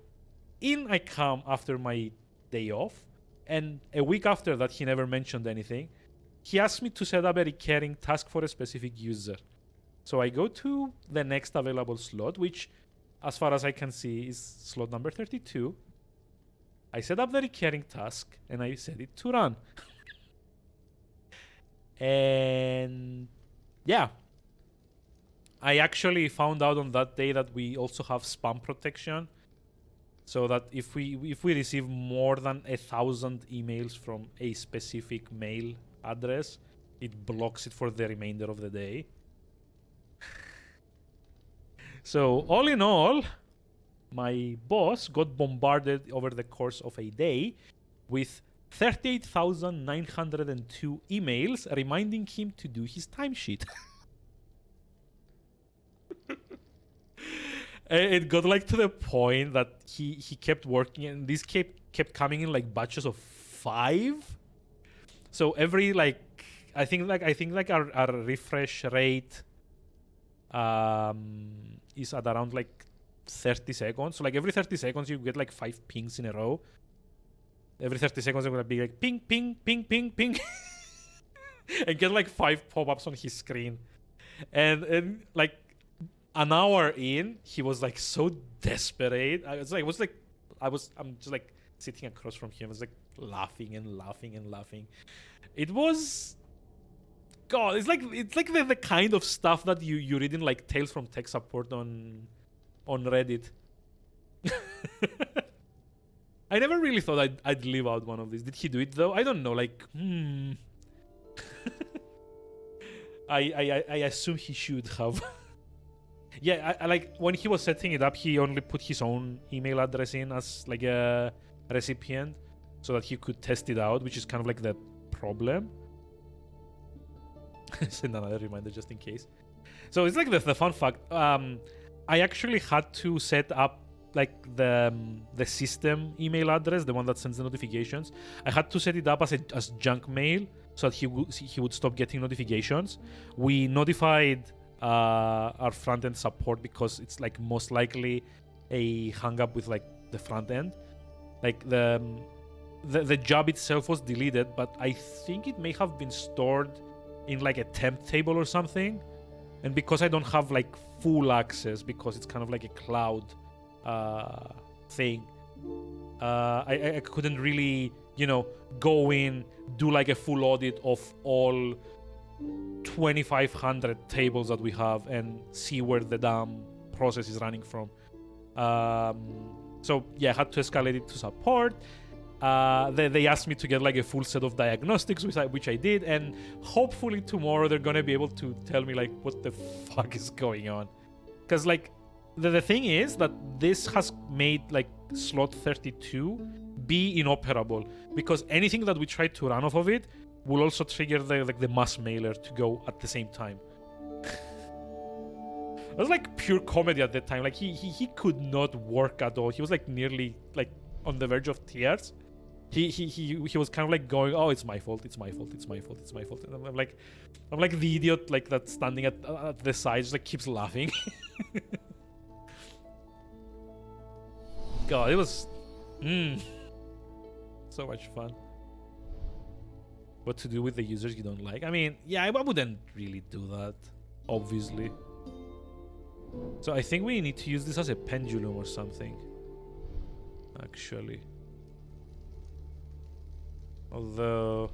in I come after my day off, and a week after that he never mentioned anything. He asked me to set up a recurring task for a specific user. So I go to the next available slot, which, as far as I can see, is slot number 32. I set up the recurring task, and I set it to run. And yeah, I actually found out on that day that we also have spam protection, so that if we receive more than 1,000 emails from a specific mail address, it blocks it for the remainder of the day. So all in all, my boss got bombarded over the course of a day with 38,902 emails reminding him to do his timesheet. It got like to the point that he kept working, and these kept coming in like batches of 5. So every I think our refresh rate is at around like 30 seconds. So like every 30 seconds you get like 5 pings in a row. Every 30 seconds I'm gonna be like ping, ping, ping, ping, ping, and get like 5 pop-ups on his screen. And like an hour in, he was like so desperate. I'm just like sitting across from him. I was like laughing and laughing and laughing. It was, God, it's like the kind of stuff that you read in like Tales from Tech Support on Reddit. I never really thought I'd live out one of these. Did he do it though? I don't know. Like, I assume he should have. Yeah, I like when he was setting it up, he only put his own email address in as like a recipient, so that he could test it out, which is kind of like the problem. Send another reminder just in case. So it's like the fun fact. I actually had to set up like the system email address, the one that sends the notifications. I had to set it up as junk mail so that he would stop getting notifications. We notified our front end support because it's like most likely a hang up with like the front end. Like the job itself was deleted, but I think it may have been stored in like a temp table or something. And because I don't have like full access, because it's kind of like a cloud thing, I couldn't really, go in, do like a full audit of all 2,500 tables that we have and see where the damn process is running from. So yeah, I had to escalate it to support. They asked me to get like a full set of diagnostics, which I did, and hopefully tomorrow they're gonna be able to tell me like what the fuck is going on. Because like the thing is that this has made like slot 32 be inoperable, because anything that we try to run off of it will also trigger the mass mailer to go at the same time. It was like pure comedy at that time. Like he could not work at all. He was like nearly like on the verge of tears. he was kind of like going, oh, it's my fault, it's my fault, it's my fault, it's my fault. And I'm like the idiot like that's standing at the side, just like keeps laughing. God, it was so much fun. What to do with the users you don't like? I mean, yeah, I wouldn't really do that, obviously. So I think we need to use this as a pendulum or something, actually. Although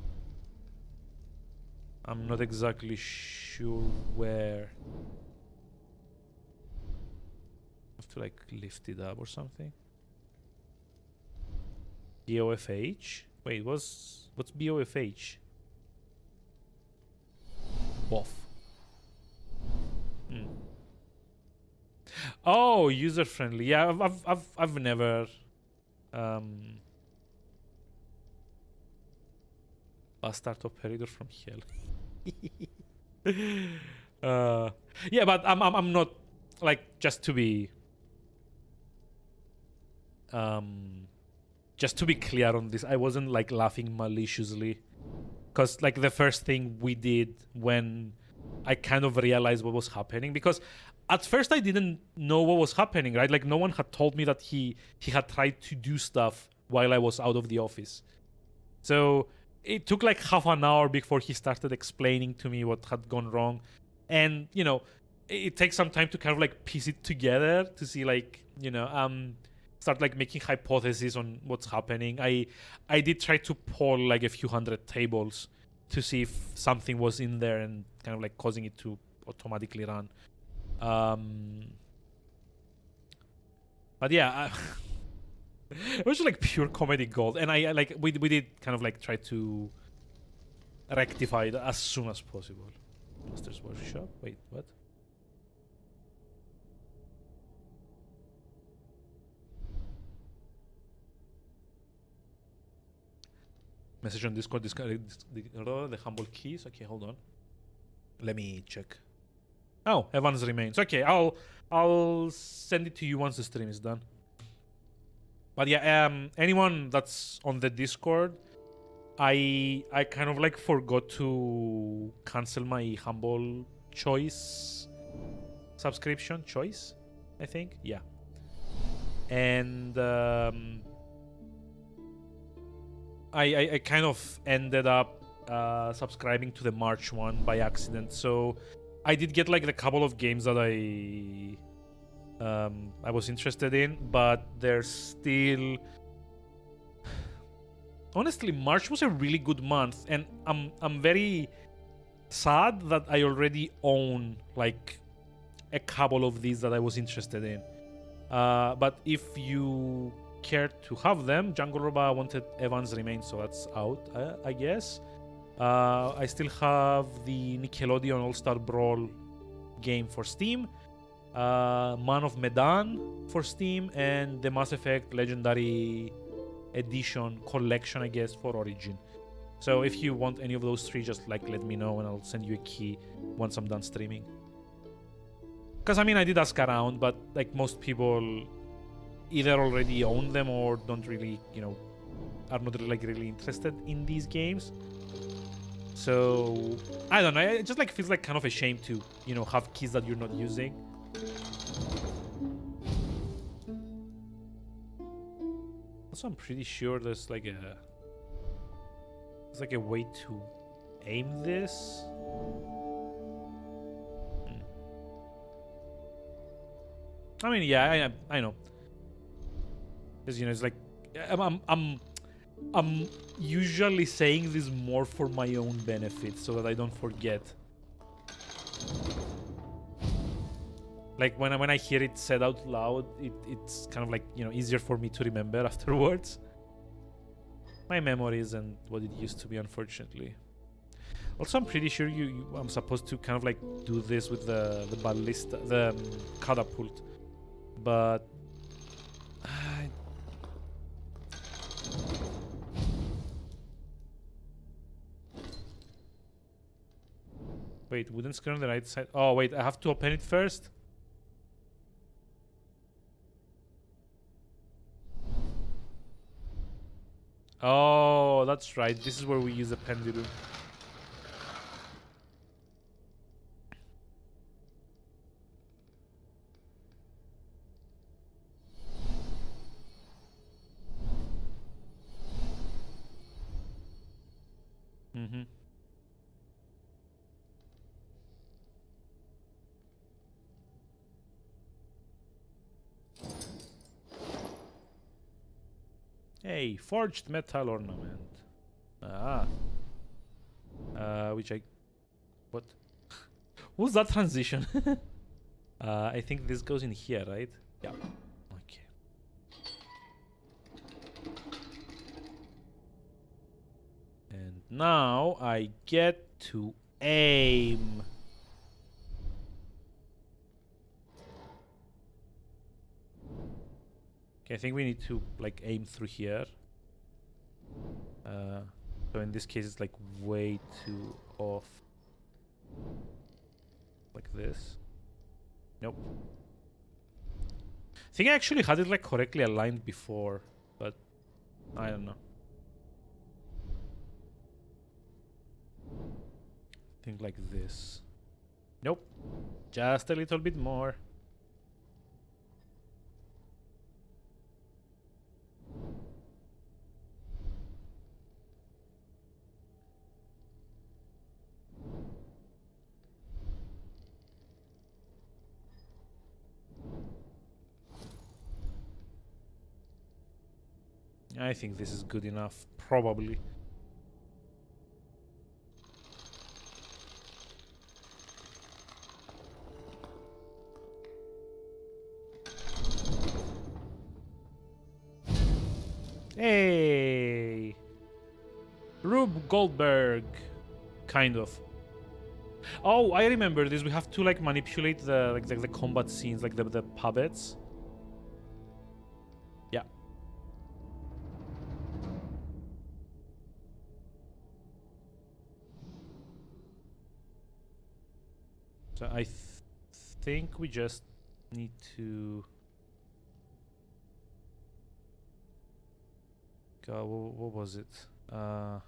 I'm not exactly sure where. I have to like lift it up or something. BOFH? Wait, what's BOFH? Boff. Oh, user friendly. Yeah, I've never bastard operator from hell. Yeah, but I'm not like just to be clear on this. I wasn't like laughing maliciously, because like the first thing we did when I kind of realized what was happening, because at first I didn't know what was happening, right? Like no one had told me that he had tried to do stuff while I was out of the office. So it took like half an hour before he started explaining to me what had gone wrong. And, you know, it takes some time to kind of like piece it together to see like, you know, start like making hypotheses on what's happening. I did try to poll like a few hundred tables to see if something was in there and kind of like causing it to automatically run. But yeah, it was just like pure comedy gold, and I like we did kind of like try to rectify it as soon as possible. Master's Workshop. Wait, what? Message on Discord. The humble keys. Okay, hold on. Let me check. Oh, Evans remains. Okay, I'll send it to you once the stream is done. But yeah, anyone that's on the Discord, I kind of like forgot to cancel my humble choice subscription. Choice, I think. Yeah. And I kind of ended up subscribing to the March one by accident. So I did get like the couple of games that I was interested in, but there's still. Honestly, March was a really good month, and I'm very sad that I already own like a couple of these that I was interested in. But if you care to have them, Jungle Roba wanted Evans remains, so that's out, I guess. I still have the Nickelodeon All-Star Brawl game for Steam, Man of Medan for Steam, and the Mass Effect Legendary Edition collection, I guess, for Origin. So if you want any of those three, just like let me know and I'll send you a key once I'm done streaming. Because I mean, I did ask around, but like most people either already own them or don't really, you know, are not like really interested in these games. So I don't know. It just like feels like kind of a shame to, you know, have keys that you're not using. Also, I'm pretty sure there's like a way to aim this. I mean, yeah, I know. Because, you know, it's like I'm usually saying this more for my own benefit so that I don't forget. Like when I hear it said out loud, it's kind of like, you know, easier for me to remember afterwards. My memory isn't what it used to be, unfortunately. Also, I'm pretty sure I'm supposed to kind of like do this with the ballista, the catapult, but wait, wooden screen on the right side. Oh wait, I have to open it first. Oh, that's right. This is where we use the pendulum. Mm-hmm. Hey, forged metal ornament. Ah. Which I... What? What's that transition? I think this goes in here, right? Yeah. Okay. And now I get to aim. Okay, I think we need to like aim through here. So in this case, it's like way too off. Like this. Nope. I think I actually had it like correctly aligned before, but I don't know. I think like this. Nope. Just a little bit more. I think this is good enough, probably. Hey! Rube Goldberg. Kind of. Oh, I remember this. We have to like manipulate the combat scenes, like the puppets. Yeah. So I think we just need to... God, what was it? Yeah,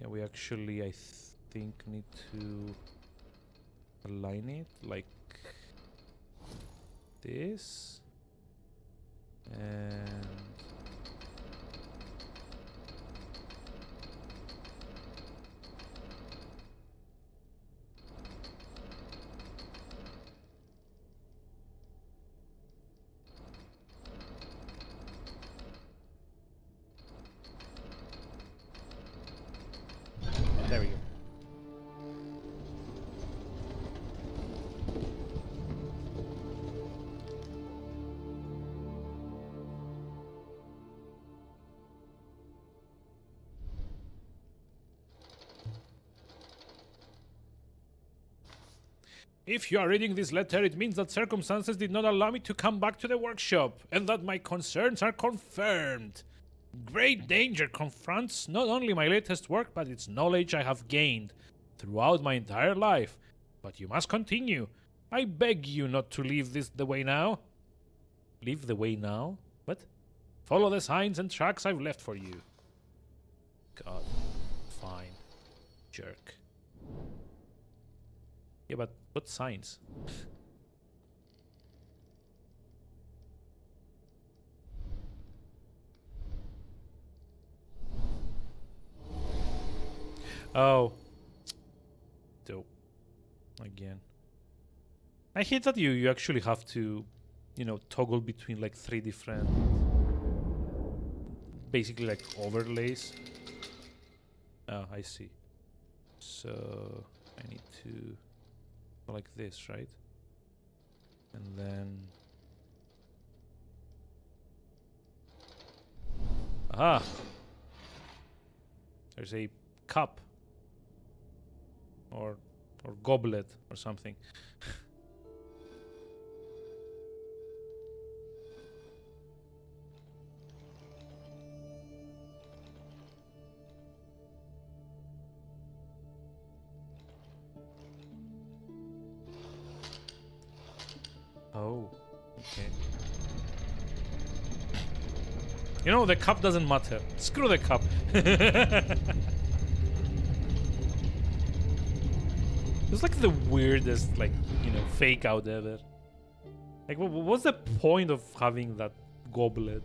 we actually, I think, need to align it like this. And... there we go. If you are reading this letter, it means that circumstances did not allow me to come back to the workshop, and that my concerns are confirmed. Great danger confronts not only my latest work, but its knowledge I have gained throughout my entire life. But you must continue. I beg you not to leave this the way now. Leave the way now? What? Follow the signs and tracks I've left for you. God. Fine. Jerk. Yeah, but what signs? Oh. Dope. Again. I hate that you actually have to, toggle between like 3 different, basically like overlays. Oh, I see. So I need to go like this, right? And then... Aha! There's a cup. Or goblet or something. You know, the cup doesn't matter. Screw the cup. It's like the weirdest, like, you know, fake out ever. Like, what's the point of having that goblet?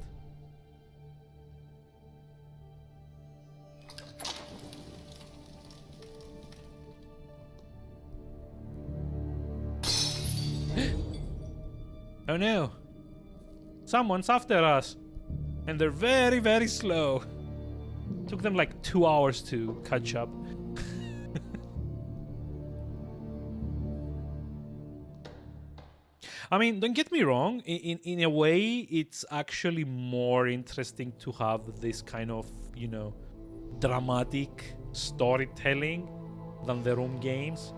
Oh no! Someone's after us! And they're very, very slow. Took them like 2 hours to catch up. I mean, don't get me wrong. In a way, it's actually more interesting to have this kind of, you know, dramatic storytelling than the room games.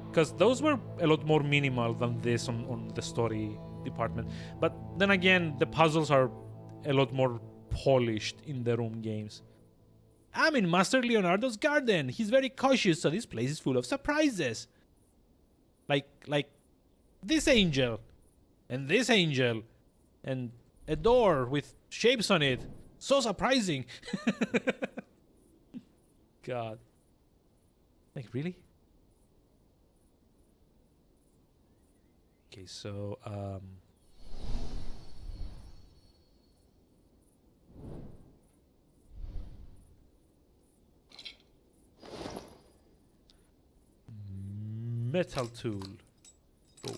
Because those were a lot more minimal than this on the story department. But then again, the puzzles are a lot more polished in the room games. I'm in Master Leonardo's garden. He's very cautious, so this place is full of surprises. Like this angel, and this angel, and a door with shapes on it. So surprising. God. Like, really? Okay, so metal tool. Oh.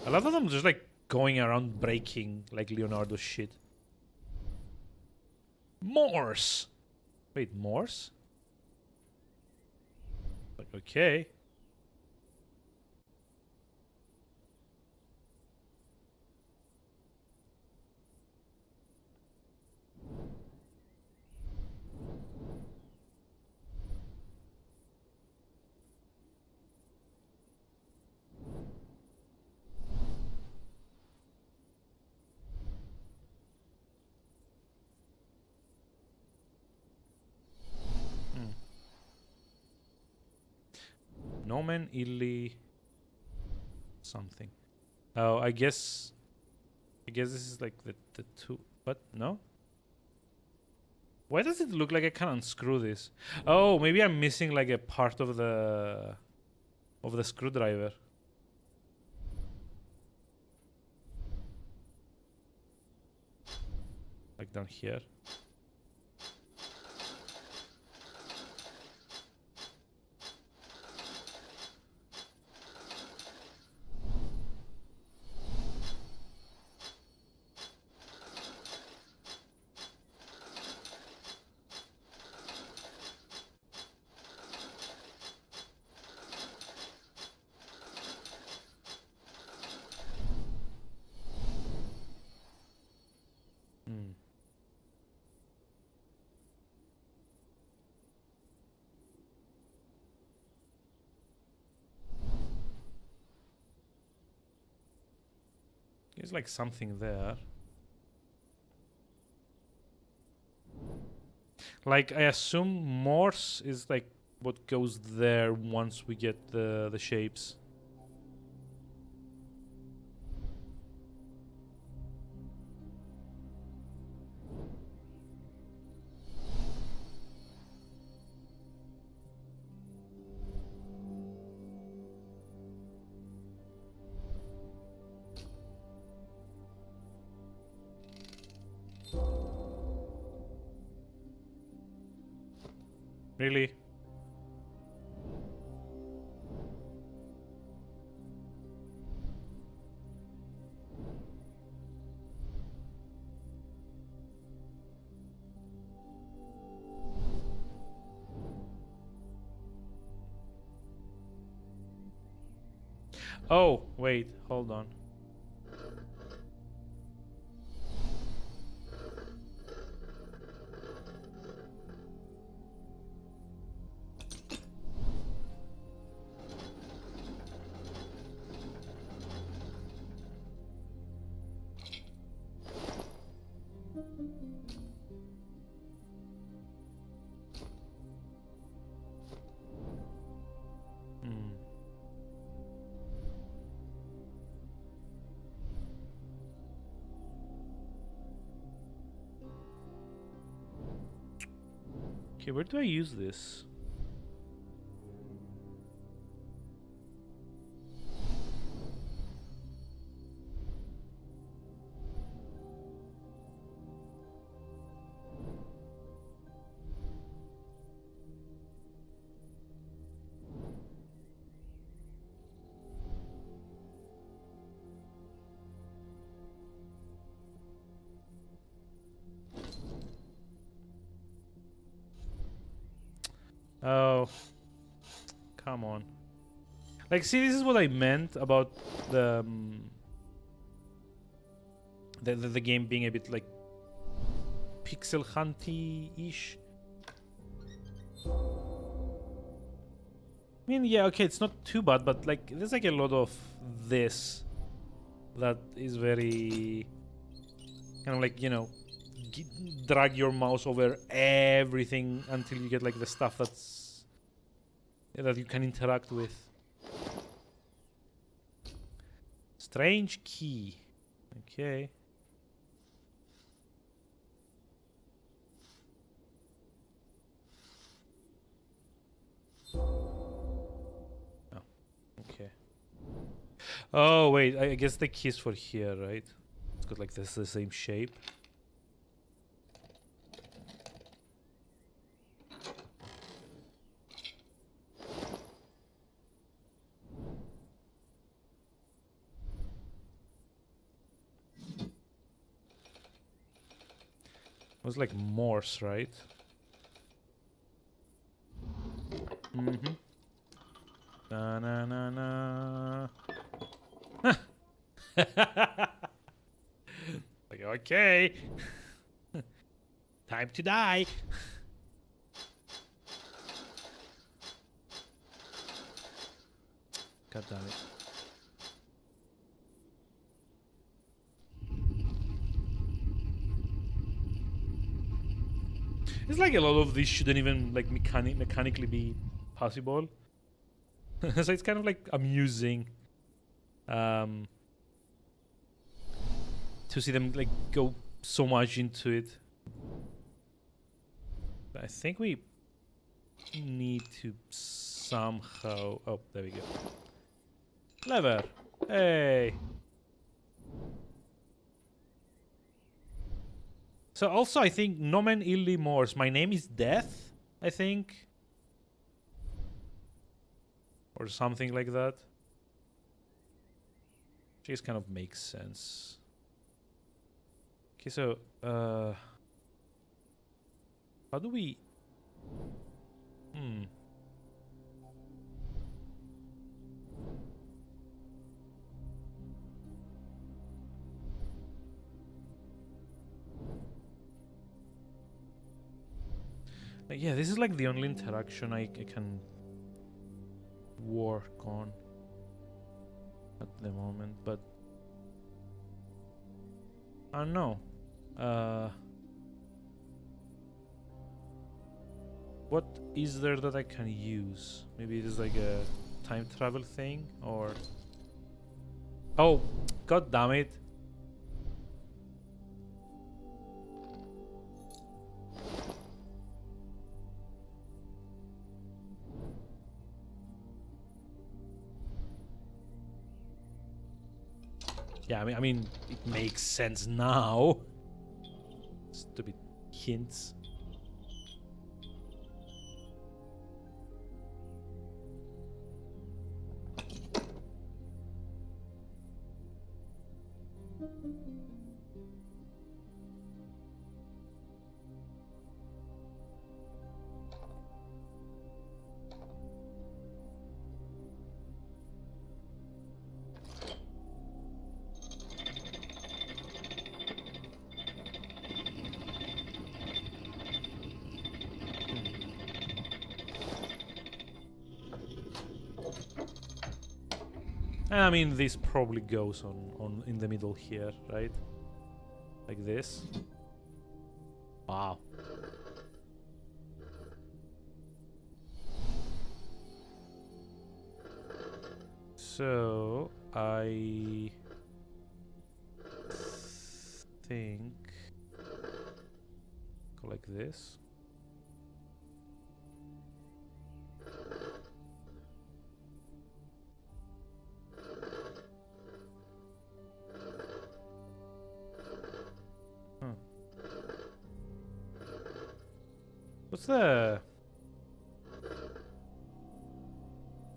A lot of them just like going around breaking like Leonardo shit. Morse. Wait, Morse? Like, okay. Nomen illi something. Oh, I guess this is like the two. What? No? Why does it look like I can unscrew this? Oh, maybe I'm missing like a part of the screwdriver. Like down here. There's like something there. Like, I assume Morse is like what goes there once we get the shapes. Really? Oh, wait, hold on. Okay, where do I use this? Oh, come on. Like, see, this is what I meant about the the game being a bit like pixel hunty-ish. I mean, yeah, okay, it's not too bad, but like, there's like a lot of this that is very kind of like, you know, drag your mouse over everything until you get like the stuff that you can interact with. Strange key. Okay. Oh, okay. Oh, wait, I guess the key is for here, right? It's got like this, the same shape. It was like Morse, right? Mm-hmm. Na na na na. Like, okay. Time to die. God damn it. It's like a lot of these shouldn't even like mechanically be possible. So it's kind of like amusing to see them like go so much into it. But I think we need to somehow... Oh, there we go. Lever. Hey. So also I think Nomen Illi Mors. My name is Death, I think. Or something like that. Just kind of makes sense. Okay, so how do we... Like, yeah, this is like the only interaction I can work on at the moment, but I don't know. What is there that I can use? Maybe it is like a time travel thing, or... Oh, god damn it. Yeah, I mean, it makes sense now. Stupid hints. I mean, this probably goes on in the middle here, right? Like this. Wow. So I think go like this.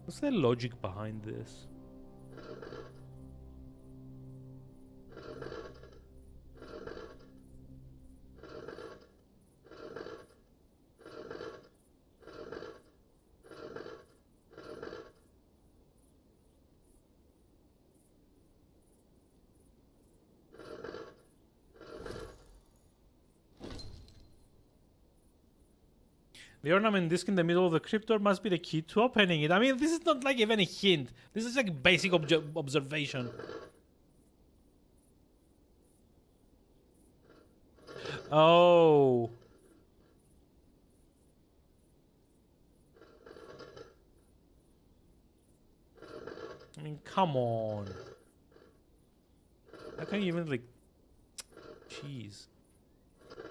What's the logic behind this? The ornament disc in the middle of the cryptor must be the key to opening it. I mean, this is not like even a hint. This is like basic observation. Oh. I mean, come on. How can you even like... Jeez.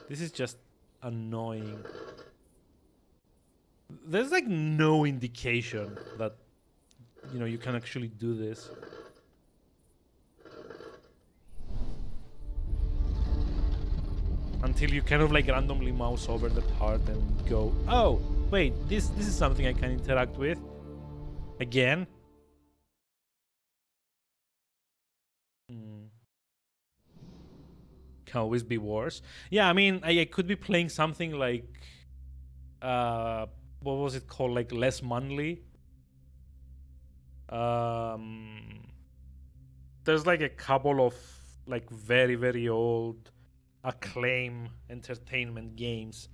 This is just annoying. There's like no indication that, you know, you can actually do this. Until you kind of like randomly mouse over the part and go, oh, wait, this is something I can interact with. Again. Can always be worse. Yeah, I mean, I could be playing something like... what was it called? Like Less Manly. There's like a couple of like very, very old Acclaim Entertainment games.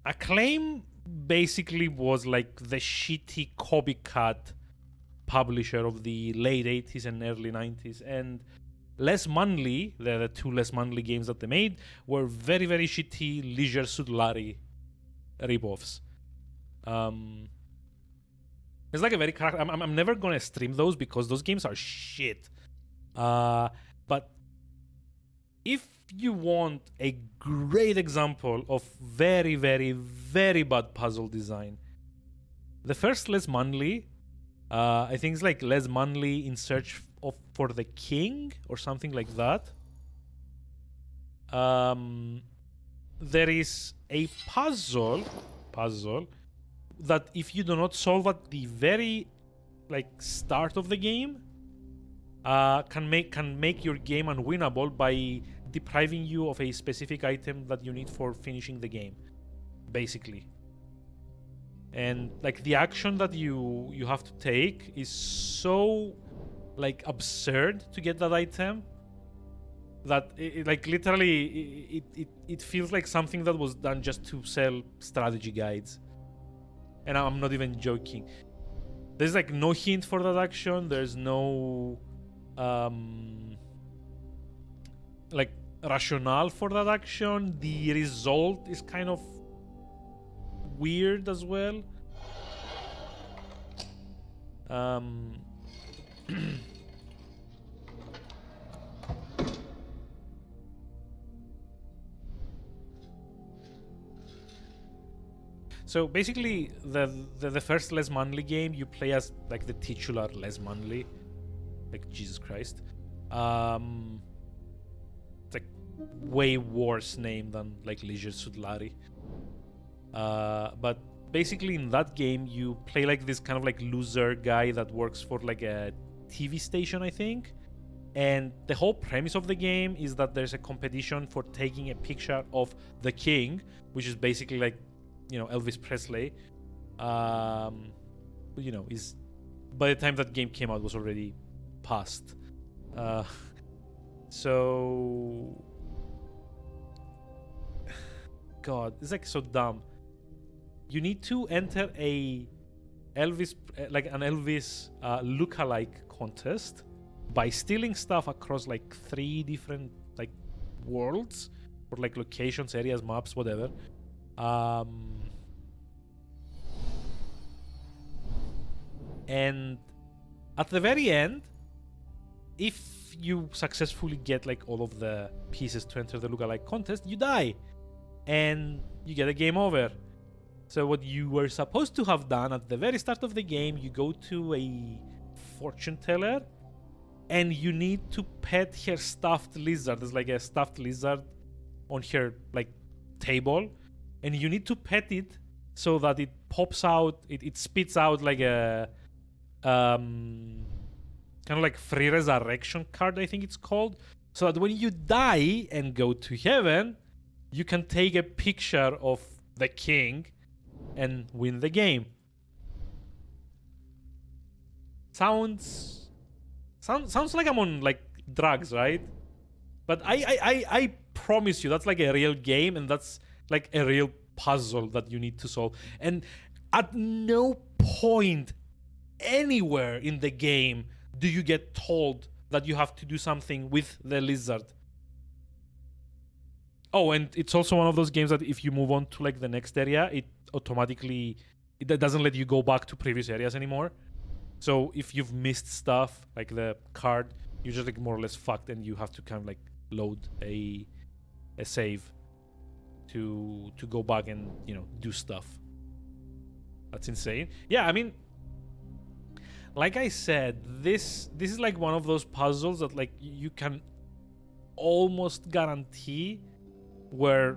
Acclaim basically was like the shitty copycat publisher of the late 80s and early 90s. And Less Manly, the two Less Manly games that they made, were very, very shitty Leisure Suit Larry ripoffs. It's like a very... I'm never gonna stream those because those games are shit. But if you want a great example of very, very, very bad puzzle design, the first Les Manly, I think it's like Les Manly in Search for the King or something like that. There is a puzzle that if you do not solve at the very like start of the game, can make your game unwinnable by depriving you of a specific item that you need for finishing the game, basically. And like the action that you have to take is so like absurd to get that item that it like literally it feels like something that was done just to sell strategy guides. And I'm not even joking. There's like no hint for that action. There's no like rationale for that action. The result is kind of weird as well. So basically, the first Les Manly game, you play as like the titular Les Manly, like Jesus Christ. It's like way worse name than like Leisure Suit Larry. But basically, in that game, you play like this kind of like loser guy that works for like a TV station, I think. And the whole premise of the game is that there's a competition for taking a picture of the king, which is basically like, you know, Elvis Presley. You know, is by the time that game came out was already past. So God, it's like so dumb. You need to enter a Elvis, like an Elvis lookalike contest by stealing stuff across like 3 different like worlds or like locations, areas, maps, whatever. And at the very end, if you successfully get like all of the pieces to enter the lookalike contest, you die and you get a game over. So what you were supposed to have done at the very start of the game, you go to a fortune teller and you need to pet her stuffed lizard. There's like a stuffed lizard on her like table, and you need to pet it so that it pops out, it spits out like a kind of like free resurrection card, I think it's called, so that when you die and go to heaven, you can take a picture of the king and win the game. Sounds like I'm on like drugs, right? But I promise you that's like a real game, and that's like a real puzzle that you need to solve. And at no point anywhere in the game do you get told that you have to do something with the lizard. Oh, and it's also one of those games that if you move on to like the next area, it automatically it doesn't let you go back to previous areas anymore. So if you've missed stuff like the card, you're just like more or less fucked, and you have to kind of like load a save to go back and, you know, do stuff. That's insane. Yeah, I mean, like I said, this is like one of those puzzles that like you can almost guarantee were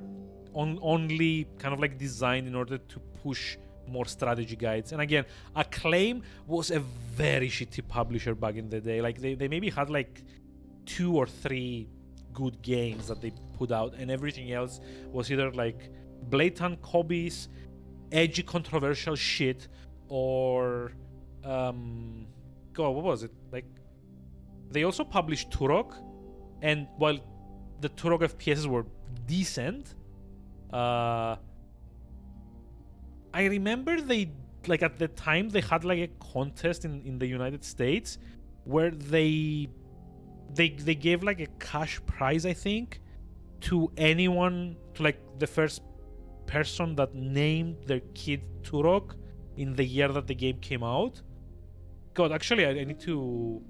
only kind of like designed in order to push more strategy guides. And again, Acclaim was a very shitty publisher back in the day. Like they maybe had like 2 or 3 good games that they put out, and everything else was either like blatant copies, edgy controversial shit, or God, what was it? Like they also published Turok, and while the Turok FPSs were decent, I remember they, like at the time, they had like a contest in the United States where they gave like a cash prize, I think, to anyone, to like the first person that named their kid Turok in the year that the game came out. God, actually, I need to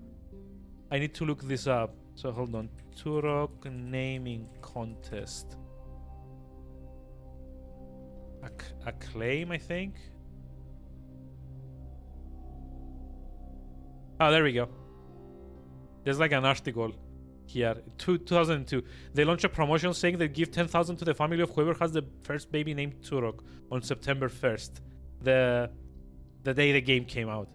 look this up. So hold on, Turok naming contest. Acclaim, I think. Oh, there we go. There's like an article here. 2002. They launched a promotion saying they give 10,000 to the family of whoever has the first baby named Turok on September 1st, the day the game came out.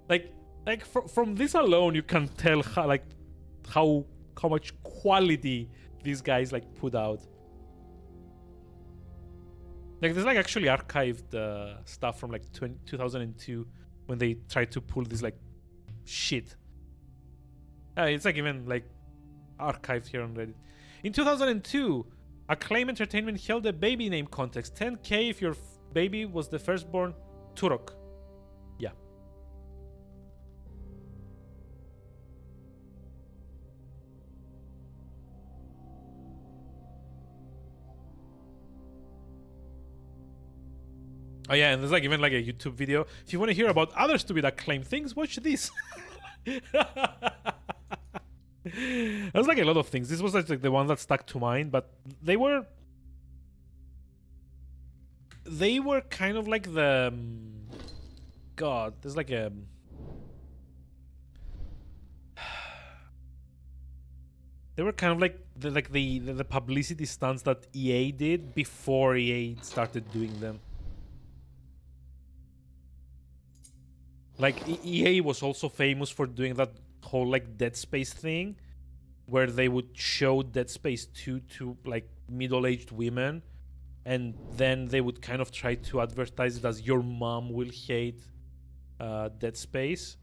Like from this alone, you can tell how much quality these guys like put out. Like there's like actually archived stuff from like 2002 when they tried to pull this like shit. It's like even like archived here on Reddit. In 2002, Acclaim Entertainment held a baby name contest. 10K if your baby was the firstborn Turok. Yeah. Oh yeah, and there's like even like a YouTube video. If you want to hear about other stupid Acclaim things, watch this. There's like a lot of things. This was like the one that stuck to mind, but they were kind of like the God. There's like a they were kind of like the publicity stunts that EA did before EA started doing them. Like EA was also famous for doing that whole like Dead Space thing, where they would show Dead Space 2 to like middle-aged women, and then they would kind of try to advertise it as your mom will hate Dead Space,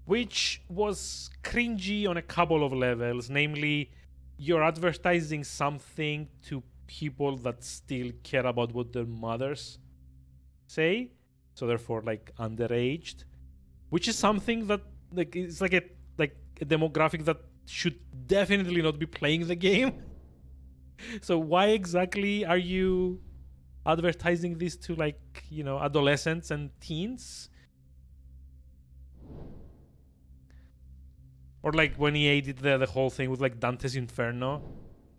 which was cringy on a couple of levels. Namely, you're advertising something to people that still care about what their mothers say, so therefore like underaged, which is something that like it's like a demographic that should definitely not be playing the game. So why exactly are you advertising this to like, you know, adolescents and teens? Or like when EA did the whole thing with like Dante's Inferno,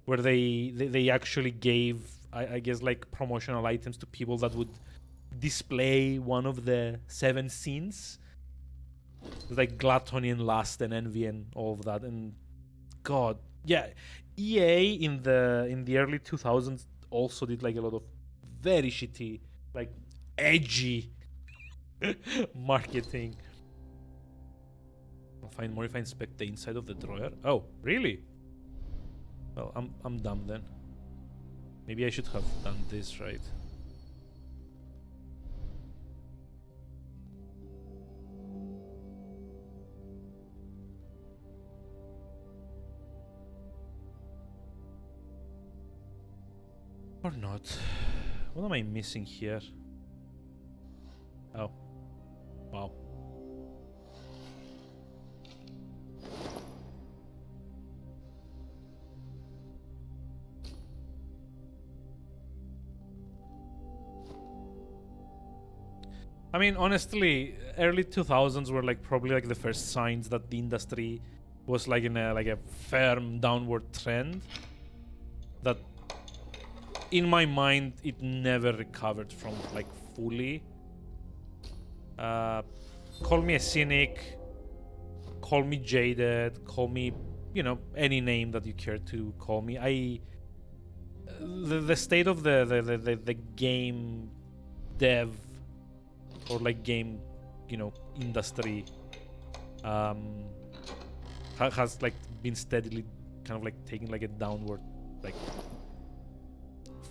where they actually gave I guess like promotional items to people that would display one of the 7 scenes. There's like gluttony and lust and envy and all of that. And God, yeah, EA in the early 2000s also did like a lot of very shitty, like edgy marketing. I'll find more if I inspect the inside of the drawer. Oh, really? Well, I'm dumb then. Maybe I should have done this, right? Or not. What am I missing here? Oh. Wow. I mean, honestly, early 2000s were like probably like the first signs that the industry was like in a firm downward trend. That, in my mind, it never recovered from like fully. Call me a cynic, call me jaded, call me, any name that you care to call me. The state of the game dev or like game, industry has like been steadily kind of like taking like a downward like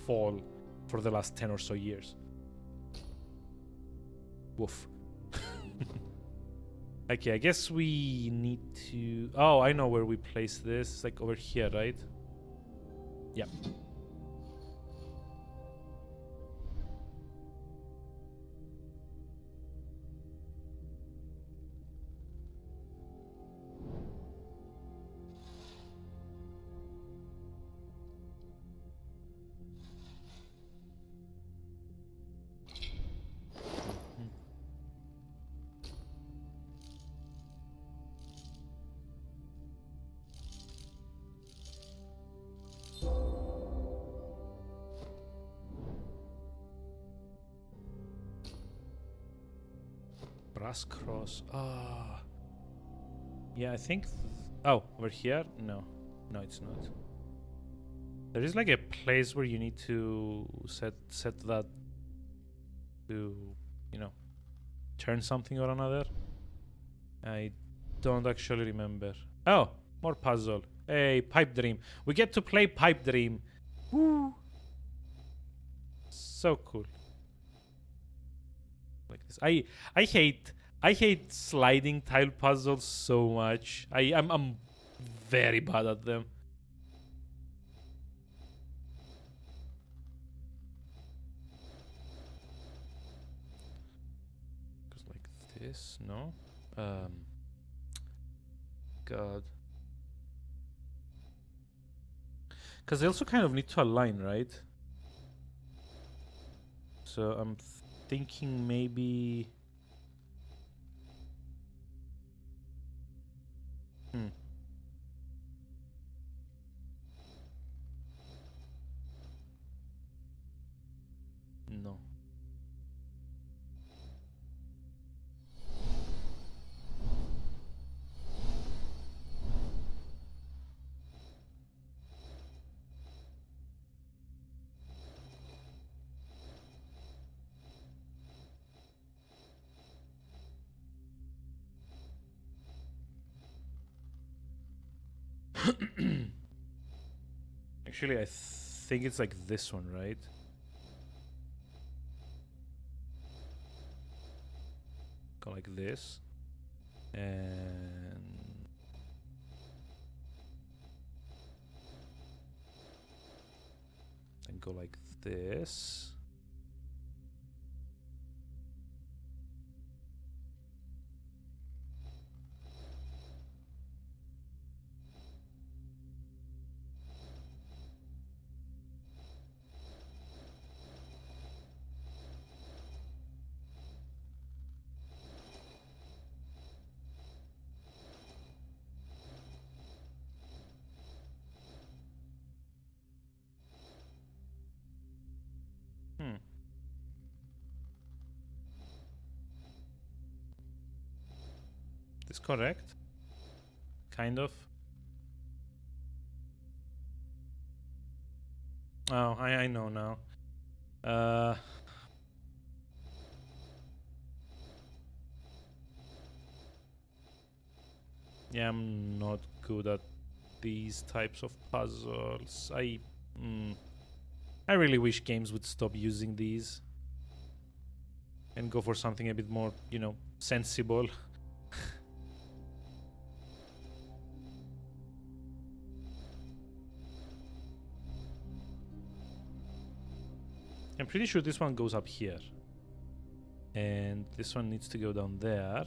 fall for the last 10 or so years. Woof. Okay, I guess we need to... Oh, I know where we place this. It's like over here, right? Yep. Brass cross. Ah. Yeah, I think... Oh, over here? No. No, it's not. There is like a place where you need to set that to, turn something or another. I don't actually remember. Oh, more puzzle. Hey, Pipe Dream. We get to play Pipe Dream. Woo! So cool. Like this. I hate sliding tile puzzles so much. I'm very bad at them. Cause like this, no? God. Cause they also kind of need to align, right? So I'm thinking maybe... No. Actually, I think it's like this one, right? Go like this. And... then go like this. is correct. Kind of. Oh, I know now. Yeah, I'm not good at these types of puzzles. I really wish games would stop using these and go for something a bit more, you know, sensible. I'm pretty sure this one goes up here. And this one needs to go down there.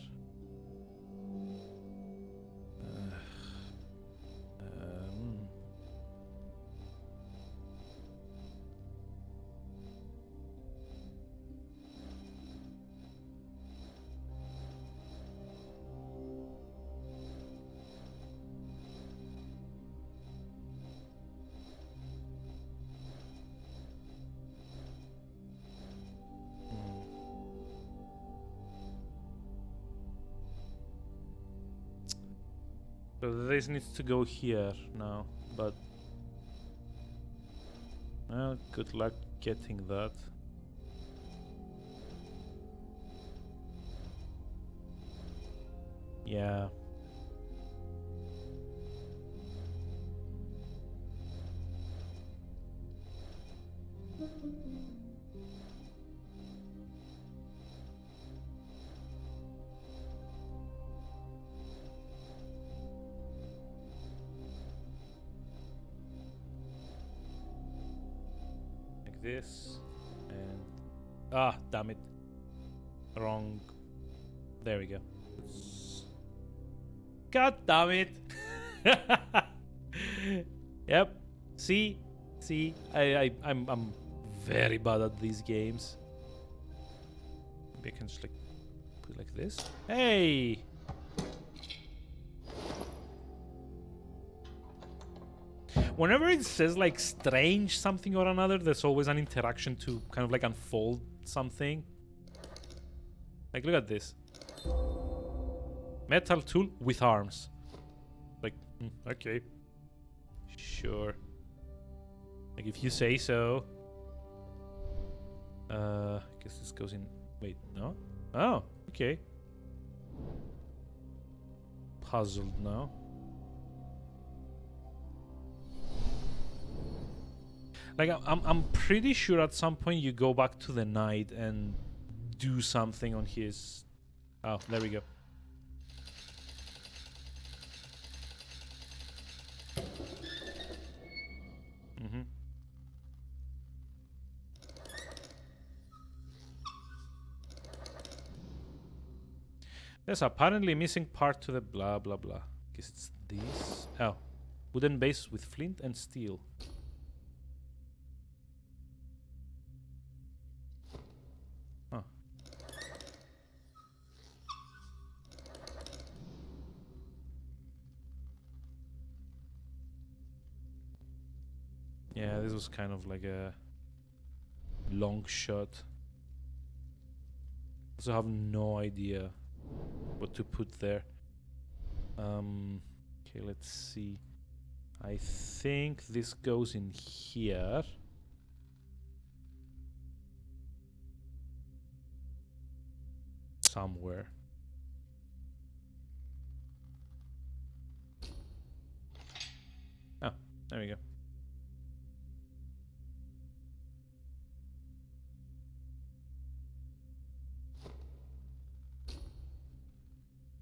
So this needs to go here now, but well, good luck getting that. Yeah. Like this. And damn it. Wrong. There we go. God damn it. Yep. See, I'm very bad at these games. Maybe I can just like put it like this. Hey. Whenever it says like strange something or another, there's always an interaction to kind of like unfold something. Like look at this. Metal tool with arms. Like, okay. Sure. Like if you say so. I guess this goes in. Wait, no? Oh, okay. Puzzled now. Like I'm pretty sure at some point you go back to the knight and do something on his. Oh, there we go. There's apparently a missing part to the blah blah blah. Guess it's this. Oh, wooden base with flint and steel. Huh. Yeah, this was kind of like a long shot. Also have no idea what to put there. Okay, let's see. I think this goes in here. Somewhere. Oh, there we go.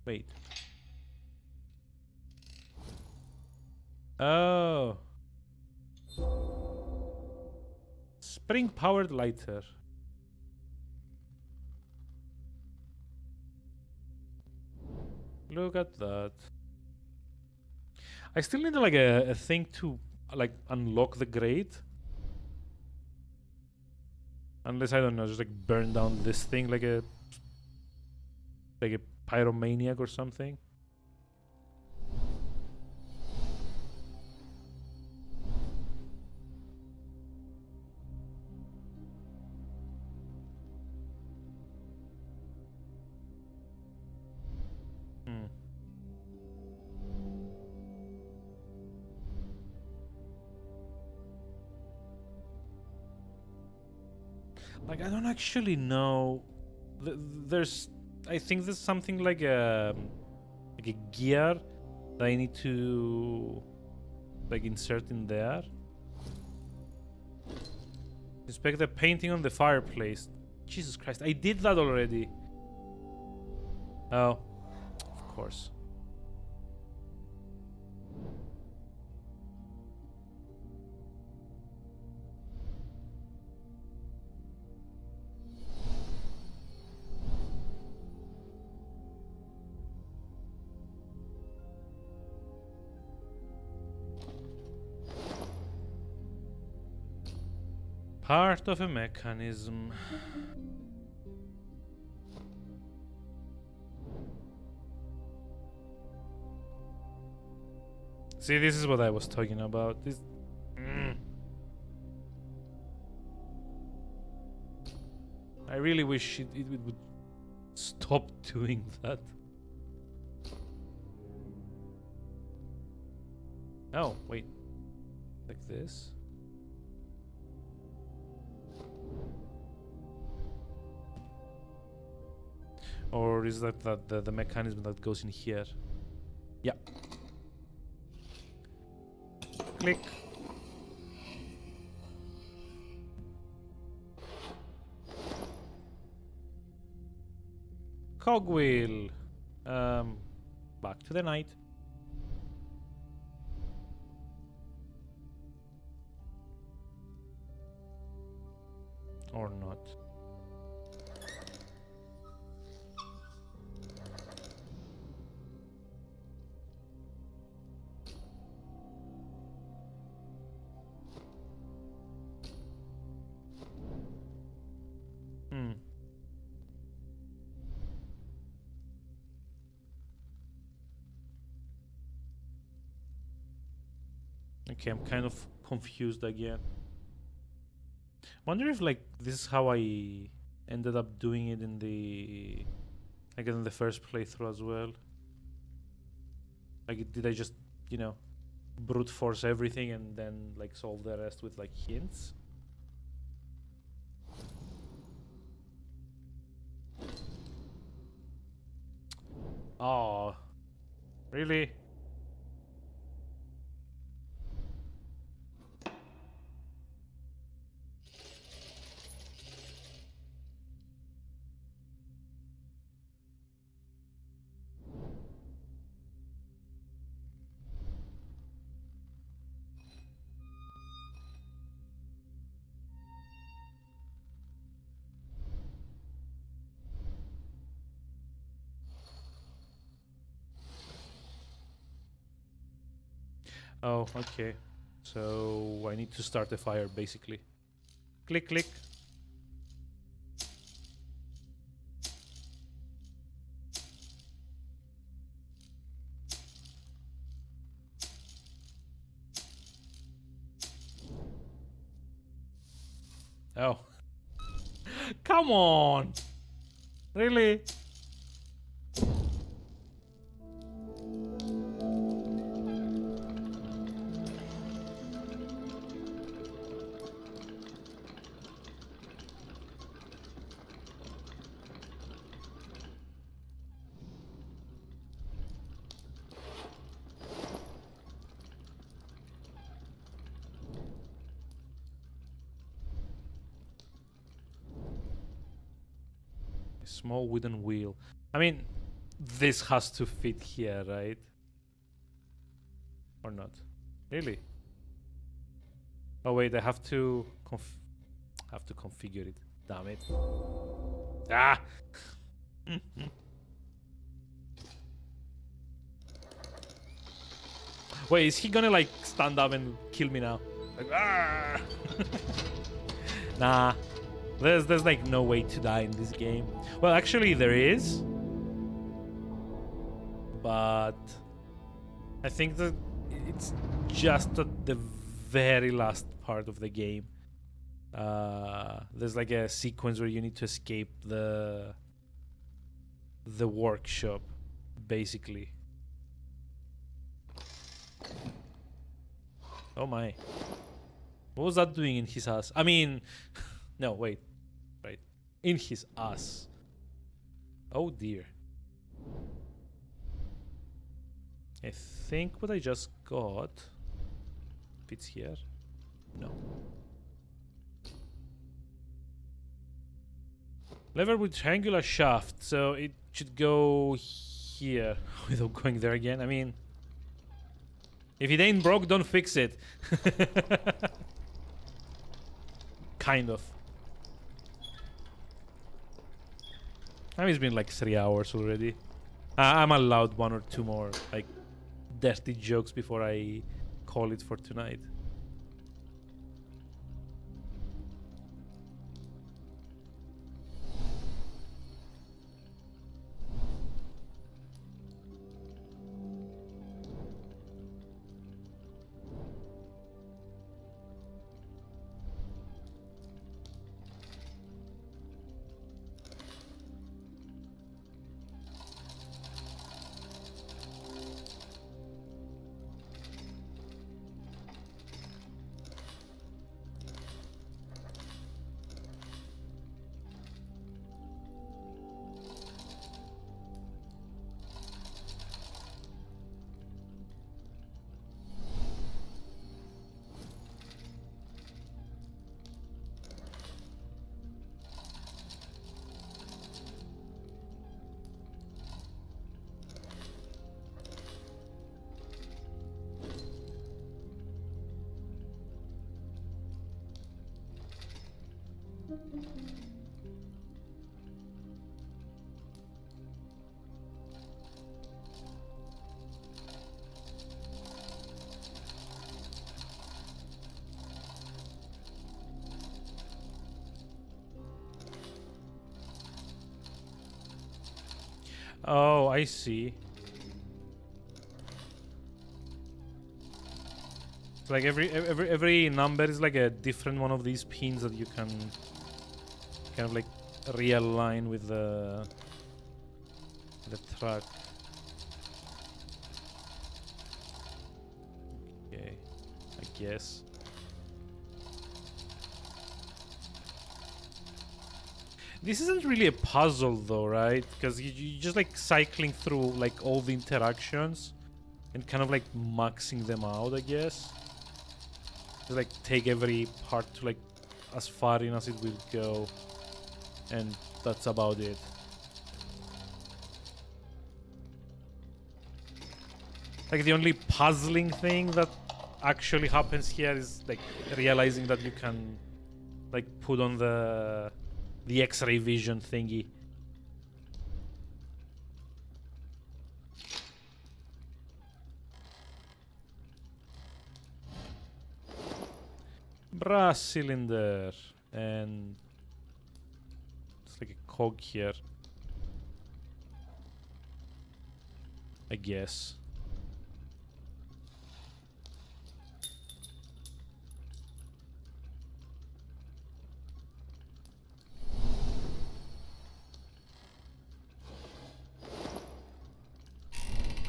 Wait. Oh. Spring-powered lighter. Look at that. I still need like a thing to like unlock the grate. Unless I don't know, just like burn down this thing like a pyromaniac or something. Like, I don't actually know. There's, I think there's something like a gear that I need to like insert in there. Inspect the painting on the fireplace. Jesus Christ, I did that already. Oh, of course. Part of a mechanism. See, this is what I was talking about. This. I really wish it would stop doing that. Oh, wait. Like this? Or is that the mechanism that goes in here? Yeah. Click. Cogwheel. Back to the night. Or not. Okay, I'm kind of confused again. Wonder if like this is how I ended up doing it in the in the first playthrough as well. Like, did I just, you know, brute force everything and then like solve the rest with like hints? Oh, really? Oh, okay. So I need to start the fire, basically. Click, click. Oh. Come on! Really? Small wooden wheel. I mean, this has to fit here, right? Or not? Really? Oh wait, I have to configure it. Damn it! Ah! Wait, is he gonna like stand up and kill me now? Like, ah! Nah. There's like no way to die in this game. Well, actually there is. But I think that it's just at the very last part of the game. There's like a sequence where you need to escape the workshop, basically. Oh my. What was that doing in his house? I mean, no, wait. in his ass. Oh dear. I think what I just got fits here. No. Lever with triangular shaft, so it should go here without going there again. I mean, if it ain't broke, don't fix it. Kind of. I mean, it's been like 3 hours already. I'm allowed 1 or 2 more like dirty jokes before I call it for tonight. Oh, I see. It's like every number is like a different one of these pins that you can kind of like realign with the track. Okay, I guess. This isn't really a puzzle though, right? Because you're just like cycling through like all the interactions and kind of like maxing them out, I guess. Just like take every part to like as far in as it will go, and that's about it. Like the only puzzling thing that actually happens here is like realizing that you can like put on the X-ray vision thingy. Brass cylinder, and it's like a cog here, I guess.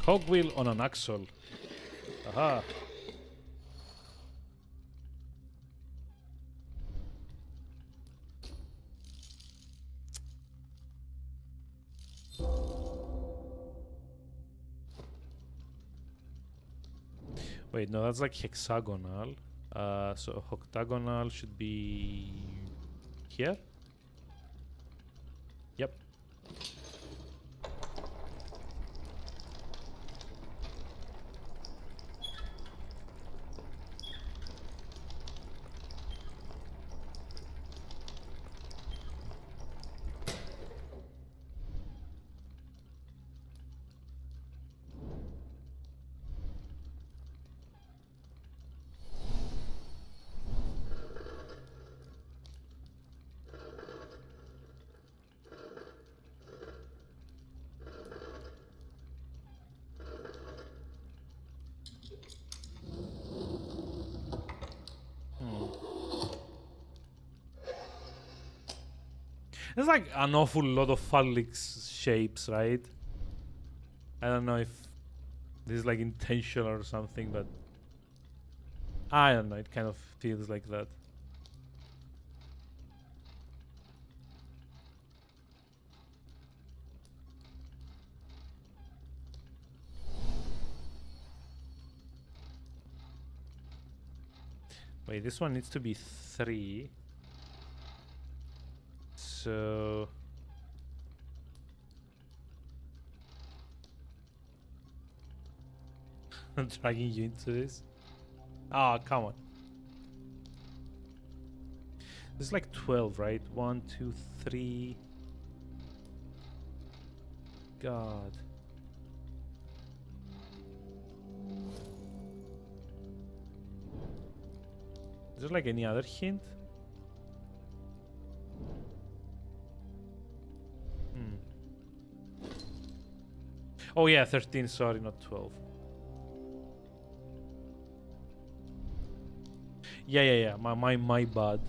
Cogwheel on an axle. Aha. Wait, no, that's like hexagonal. So octagonal should be here. Yep. There's like an awful lot of phallic shapes, right? I don't know if this is like intentional or something, but I don't know, it kind of feels like that. Wait, this one needs to be 3. So... I'm dragging you into this. Ah, come on. This is like 12, right? 1, 2, 3. God. Is there like any other hint? Oh yeah, 13, sorry, not 12. Yeah, my bad.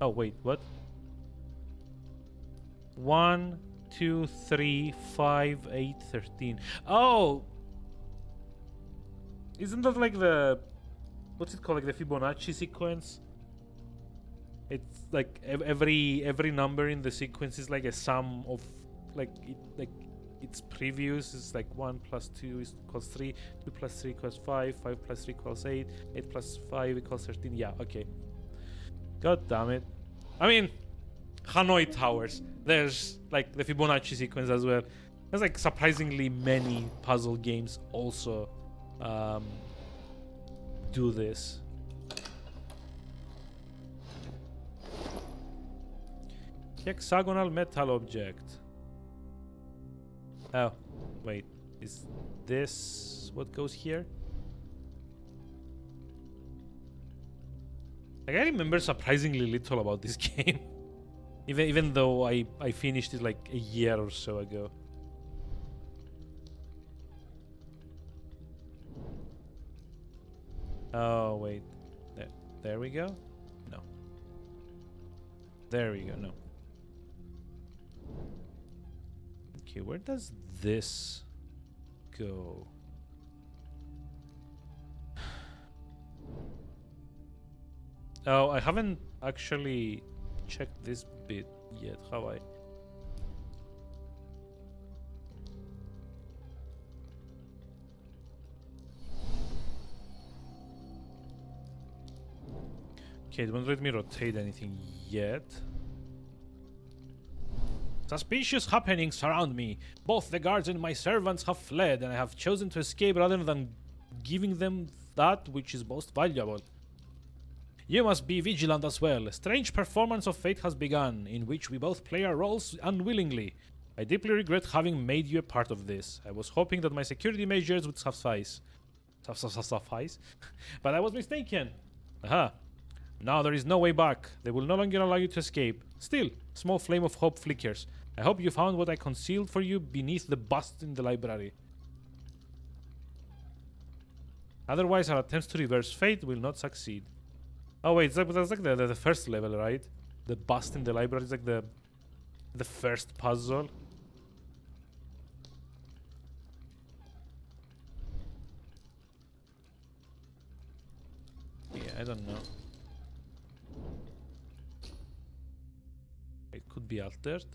Oh wait, what? 1, 2, 3, 5, 8, 13. Oh! Isn't that like the... What's it called? Like the Fibonacci sequence? It's like every number in the sequence is like a sum of like its previous is like 1 plus 2 equals 3, 2 plus 3 equals 5, 5 plus 3 equals 8, 8 plus 5 equals 13. Yeah, okay. God damn it. I mean, Hanoi Towers. There's like the Fibonacci sequence as well. There's like surprisingly many puzzle games also do this. Hexagonal metal object. Oh, wait. Is this what goes here? Like, I remember surprisingly little about this game. Even though I finished it like a year or so ago. Oh, wait. There we go? No. There we go, no. Okay, where does this go? Oh, I haven't actually checked this bit yet, have I? Okay, it won't let me rotate anything yet. Suspicious happenings surround me. Both the guards and my servants have fled, and I have chosen to escape rather than giving them that which is most valuable. You must be vigilant as well. A strange performance of fate has begun, in which we both play our roles unwillingly. I deeply regret having made you a part of this. I was hoping that my security measures would suffice. But I was mistaken. Aha. Now there is no way back. They will no longer allow you to escape. Still, small flame of hope flickers. I hope you found what I concealed for you beneath the bust in the library. Otherwise, our attempts to reverse fate will not succeed. Oh wait, that's like the first level, right? The bust in the library is like the first puzzle. Yeah, I don't know. It could be altered.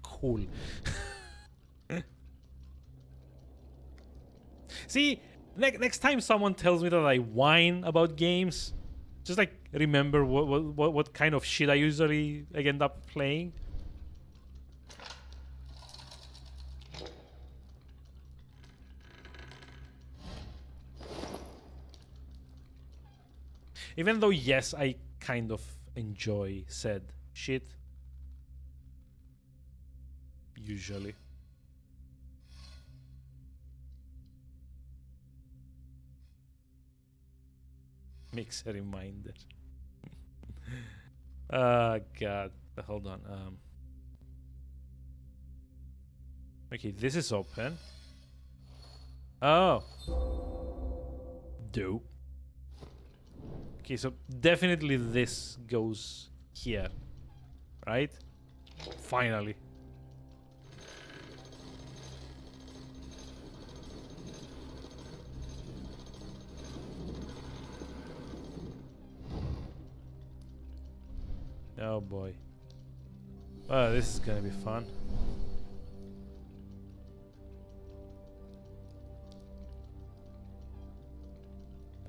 Cool. See, next time someone tells me that I whine about games, just like remember what kind of shit I usually end up playing. Even though, yes, I kind of enjoy said shit. Usually. Makes a reminder. God. Hold on. Okay, this is open. Oh. Dope. Okay, so definitely this goes here. Right? Finally. Oh boy. Oh, this is gonna be fun.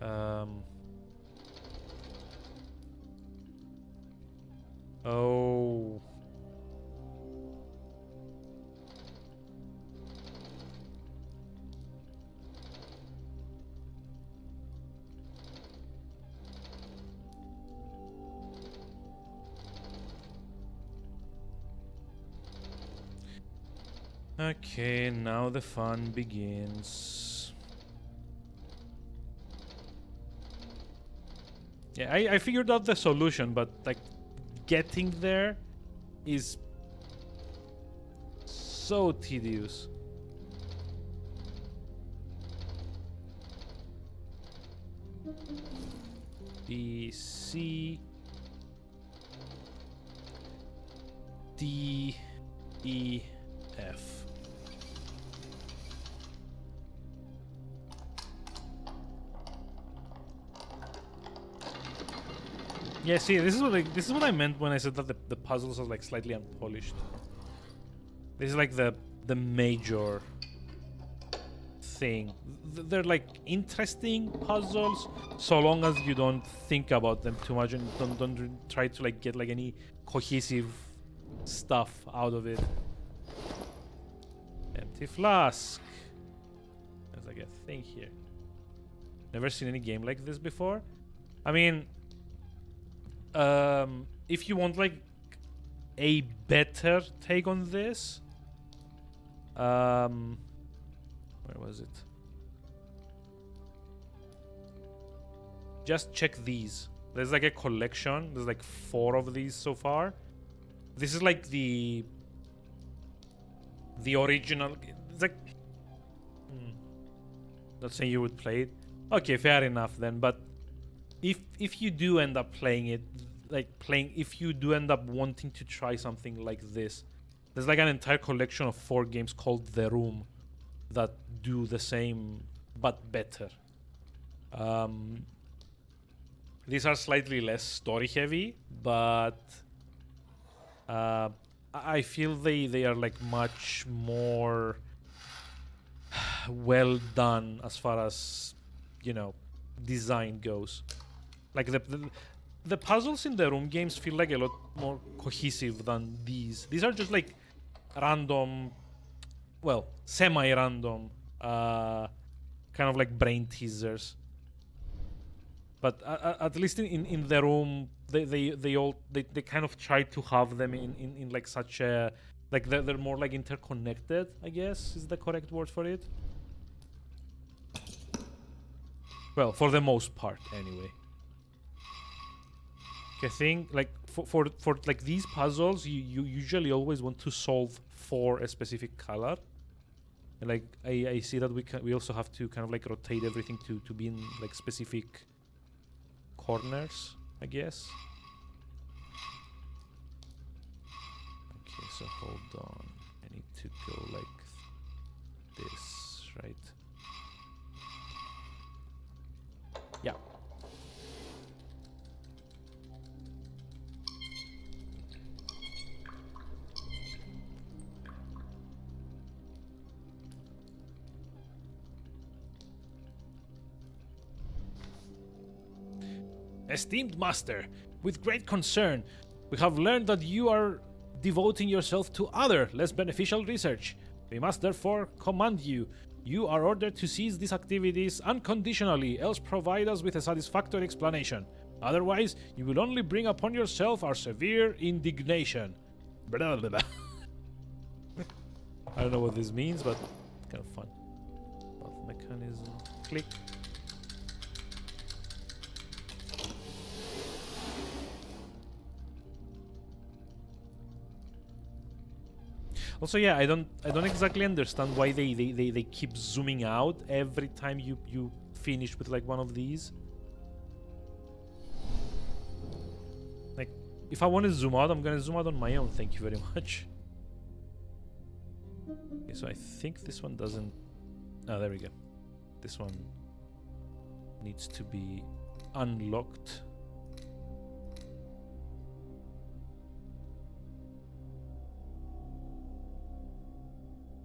Um. Oh. Okay, now the fun begins. Yeah, I figured out the solution, but like getting there is so tedious. B, C, D, E, F. Yeah, see, this is what I meant when I said that the puzzles are like slightly unpolished. This is like the major thing. They're like interesting puzzles, so long as you don't think about them too much and don't try to like get like any cohesive stuff out of it. Empty flask. There's like a thing here. Never seen any game like this before. I mean, if you want like a better take on this, where was it? Just check these. There's like a collection. There's like 4 of these so far. This is like the original. It's like, not saying you would play it. Okay, fair enough then. But if you do end up playing it, if you do end up wanting to try something like this, there's like an entire collection of 4 games called The Room that do the same but better. These are slightly less story heavy, but I feel they are like much more well done as far as, you know, design goes. Like the puzzles in the Room games feel like a lot more cohesive than these. These are just like random, well, semi-random, kind of like brain teasers. But at least in The Room, they kind of try to have them in like such a, like they're more like interconnected, I guess is the correct word for it. Well, for the most part, anyway. I think like for like these puzzles, you usually always want to solve for a specific color. And like I see that we also have to kind of like rotate everything to be in like specific corners, I guess. Okay, so hold on. I need to go like this, right? Yeah. Esteemed master, with great concern, we have learned that you are devoting yourself to other, less beneficial research. We must therefore command you. You are ordered to cease these activities unconditionally, else provide us with a satisfactory explanation. Otherwise, you will only bring upon yourself our severe indignation. Blah, blah, blah. I don't know what this means, but it's kind of fun. Wealth mechanism. Click. Also, yeah, I don't exactly understand why they keep zooming out every time you finish with like one of these. Like, if I want to zoom out, I'm gonna zoom out on my own. Thank you very much. Okay, so I think this one doesn't. Oh, there we go. This one needs to be unlocked.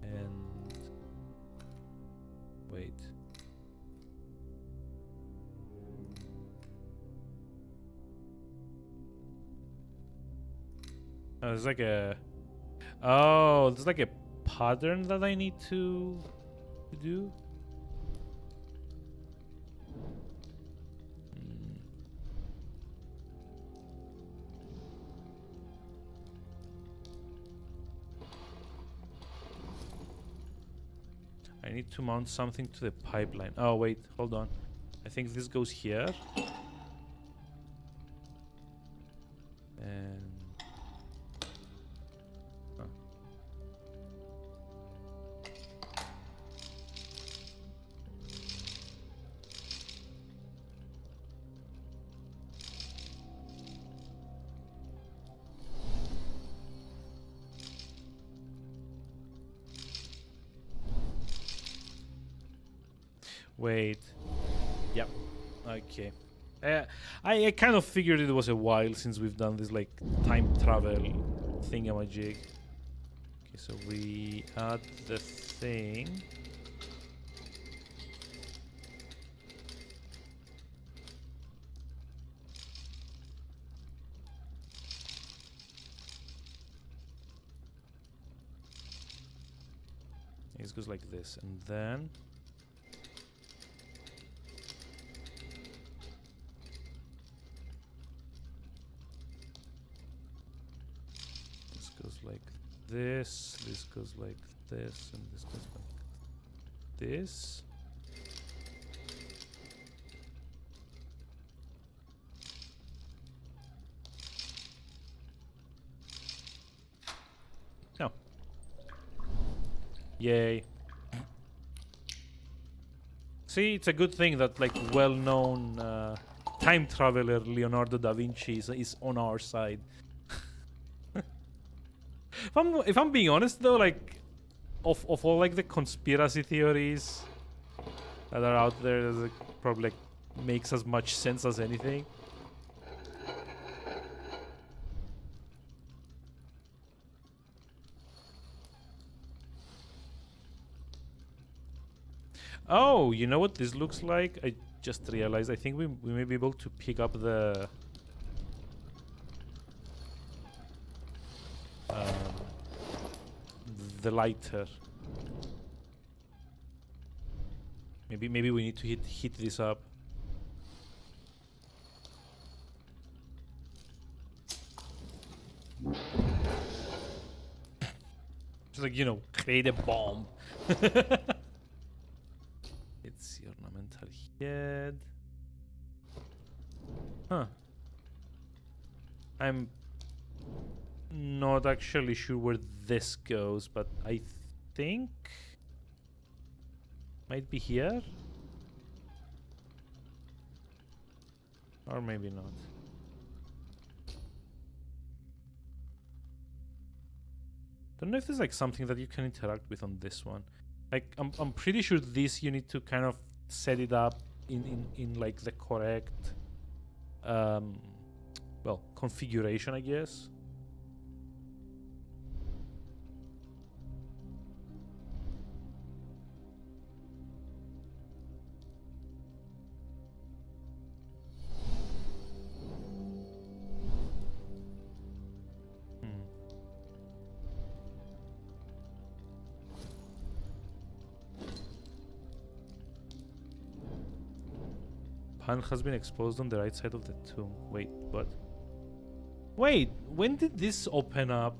And wait. Oh, there's like a... Oh, there's like a pattern that I need to do? I need to mount something to the pipeline. Oh, wait, hold on. I think this goes here. And... Huh. Wait. Yep. Okay. I kind of figured it was a while since we've done this like time travel thingamajig. Okay, so we add the thing. It goes like this, and then this goes like this goes like this, and this goes like this. No. Yay. See, it's a good thing that like well-known time traveler Leonardo da Vinci is on our side. If I'm being honest though, like of all like the conspiracy theories that are out there, that probably like makes as much sense as anything. Oh, you know what this looks like? I just realized. I think we may be able to pick up the lighter. Maybe we need to hit this up. Just like, you know, create a bomb. It's the ornamental head. Huh. I'm not actually sure where this goes, but I think might be here. Or maybe not. Don't know if there's like something that you can interact with on this one. Like I'm pretty sure this you need to kind of set it up in like the correct well, configuration, I guess. Pan has been exposed on the right side of the tomb. Wait, what? Wait, when did this open up?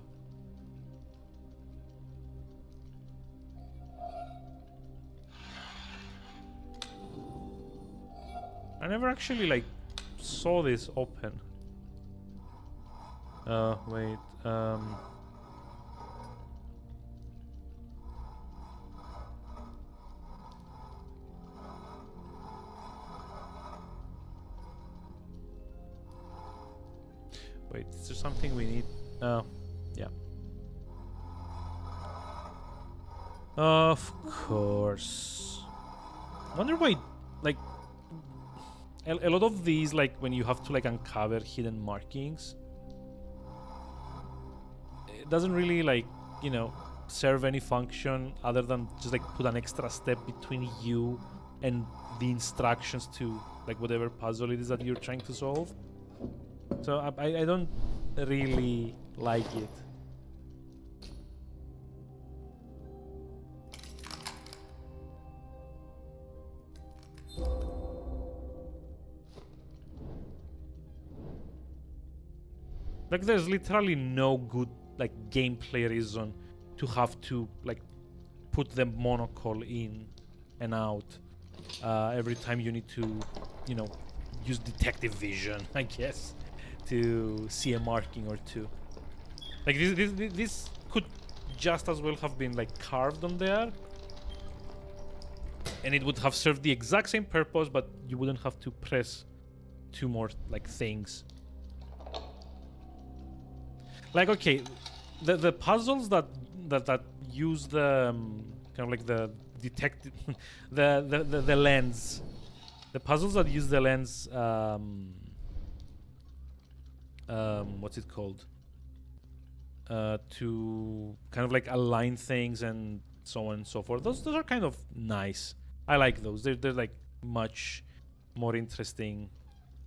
I never actually like saw this open. Wait, wait, is there something we need? Yeah. Of course. Wonder why, like, a lot of these, like, when you have to, like, uncover hidden markings, it doesn't really, like, you know, serve any function other than just, like, put an extra step between you and the instructions to, like, whatever puzzle it is that you're trying to solve. So I don't really like it. Like, there's literally no good like gameplay reason to have to like put the monocle in and out every time you need to, you know, use detective vision, I guess, to see a marking or two. Like this could just as well have been like carved on there, and it would have served the exact same purpose, but you wouldn't have to press two more like things. Like, okay, the puzzles that use the kind of like the detective the lens, the puzzles that use the lens, what's it called, to kind of like align things and so on and so forth. Those are kind of nice. I like those. They're like much more interesting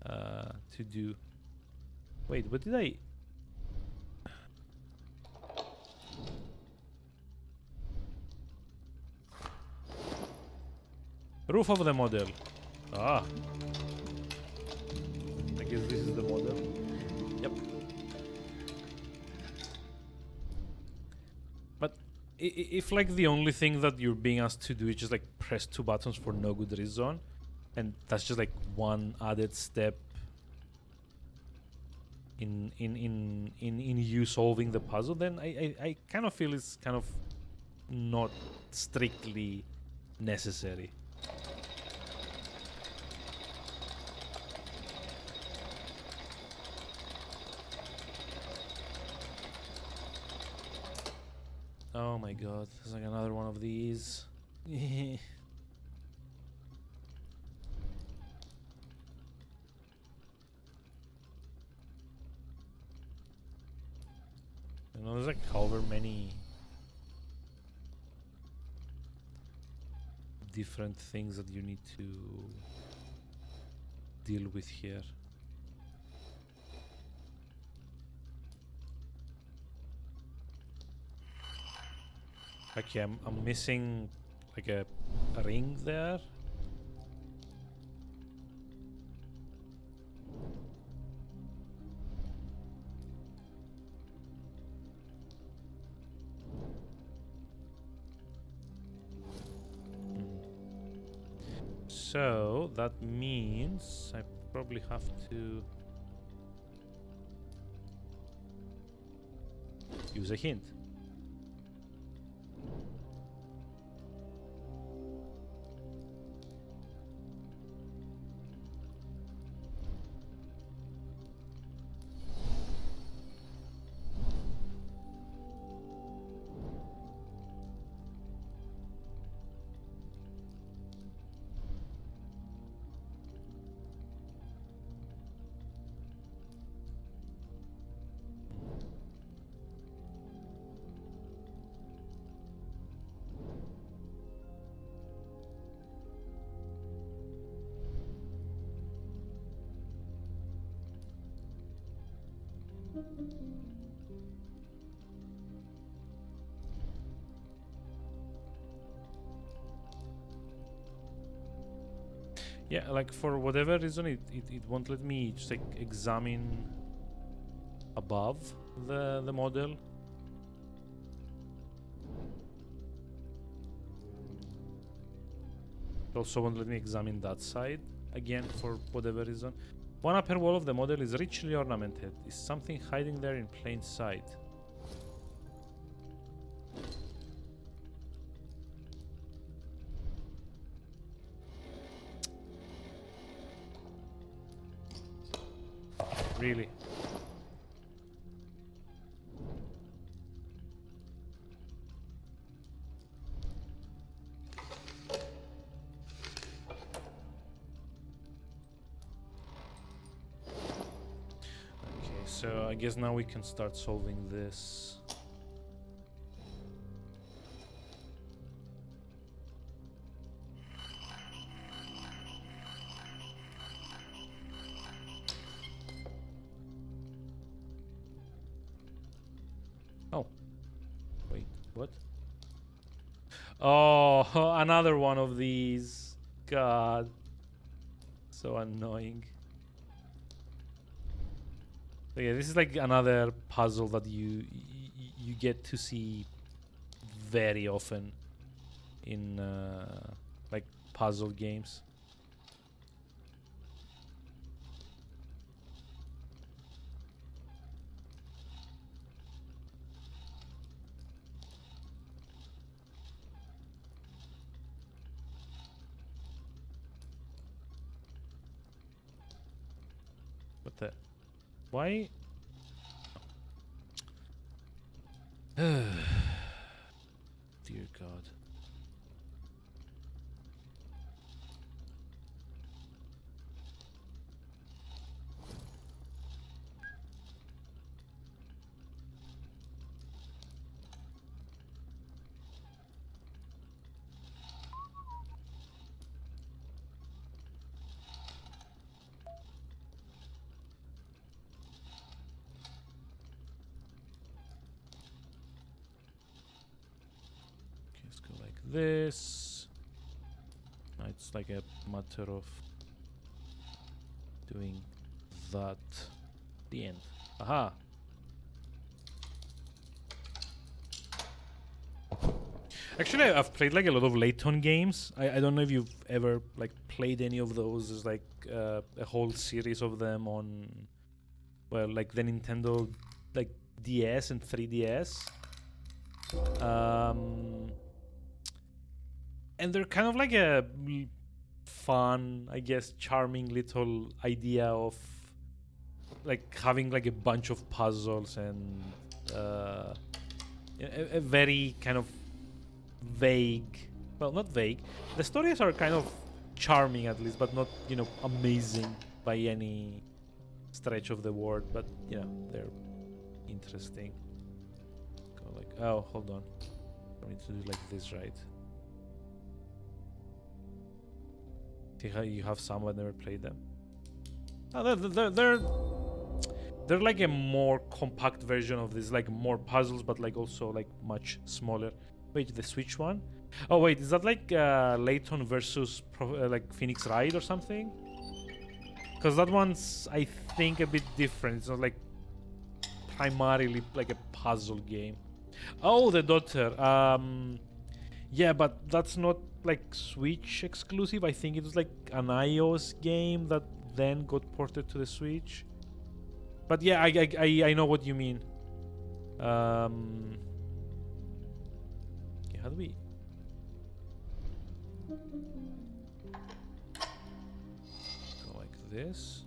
to do. Wait, what did I? Roof of the model. Ah. I guess this is the model. Yep. But if like the only thing that you're being asked to do is just like press two buttons for no good reason, and that's just like one added step in you solving the puzzle, then I kind of feel it's kind of not strictly necessary. Oh my god, there's like another one of these. You know, there's like however many different things that you need to deal with here. Okay, I'm missing like a ring there. So that means I probably have to use a hint. Yeah, like for whatever reason it won't let me just like examine above the model. It also won't let me examine that side again for whatever reason. One upper wall of the model is richly ornamented. Is something hiding there in plain sight? Really? Okay, so I guess now we can start solving this. Oh, another one of these. God. So annoying. So yeah, this is like another puzzle that you get to see very often in like puzzle games. What the? Why? Dear God. Okay, let's go like this. Now it's like a matter of doing that. The end. Aha. Actually, I've played like a lot of Layton games. I don't know if you've ever like played any of those. There's like a whole series of them on, well, like the Nintendo like DS and 3DS. And they're kind of like a fun, I guess, charming little idea of like having like a bunch of puzzles and a very kind of vague, well, not vague, the stories are kind of charming at least, but not, you know, amazing by any stretch of the word, but you know, they're interesting. Go like, oh, hold on, I need to do like this, right? See how you have some, I've never played them. Oh, they're like a more compact version of this, like more puzzles, but like also like much smaller. Wait, the Switch one? Oh wait, is that like Layton versus like Phoenix Wright or something? Because that one's, I think, a bit different. It's not like primarily like a puzzle game. Oh, the daughter. Yeah, but that's not like Switch exclusive. I think it was like an iOS game that then got ported to the Switch. But yeah, I know what you mean. Okay, how do we? Go like this.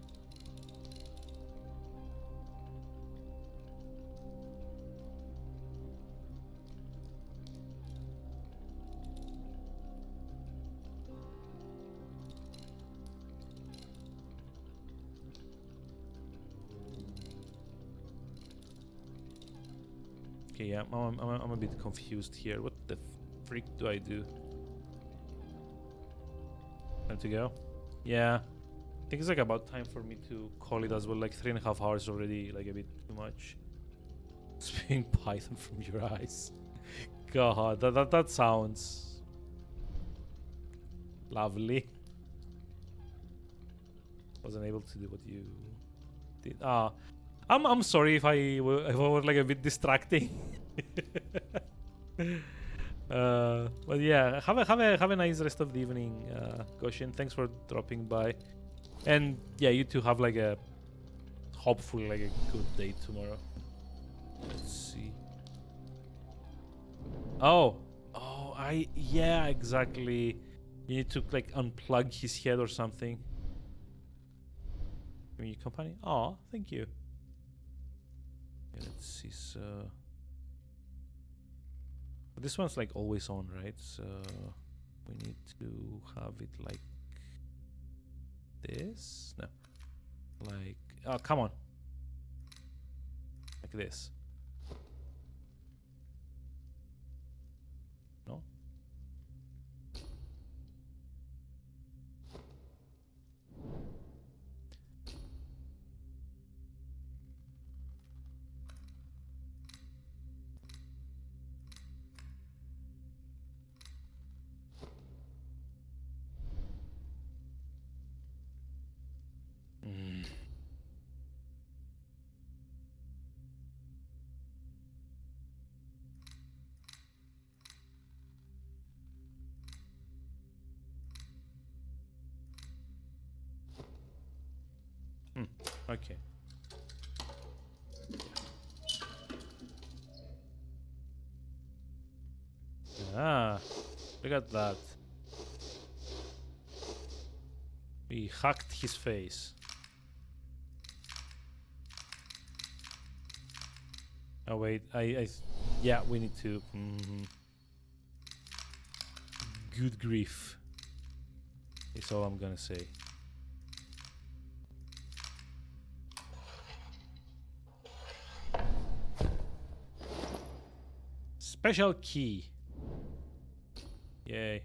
Okay, yeah, I'm a bit confused here. What the freak do I do? Time to go? Yeah. I think it's like about time for me to call it as well. Like 3.5 hours already, like a bit too much. Spewing Python from your eyes. God, that sounds lovely. Wasn't able to do what you did. I'm sorry if I were like a bit distracting. But yeah, have a nice rest of the evening, Goshin. Thanks for dropping by, and yeah, you two have like a hopefully like a good day tomorrow. Let's see. Oh, yeah, exactly. You need to like unplug his head or something. Give me your company. Oh, thank you. Okay, let's see. So this one's like always on, right? So we need to have it like this. No, like, oh, come on, like this. No. Okay. Ah, look at that. We hacked his face. Oh wait, yeah, we need to. Good grief. Is all I'm gonna say. Special key. Yay.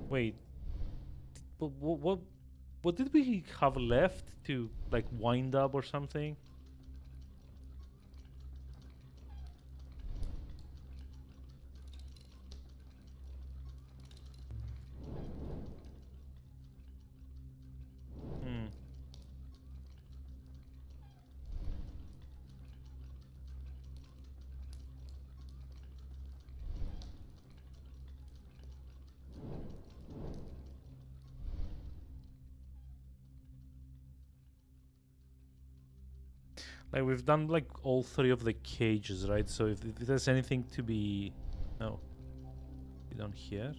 Wait. What did we have left to like wind up or something? Like we've done like all three of the cages, right? So if there's anything to be, no, you don't hear,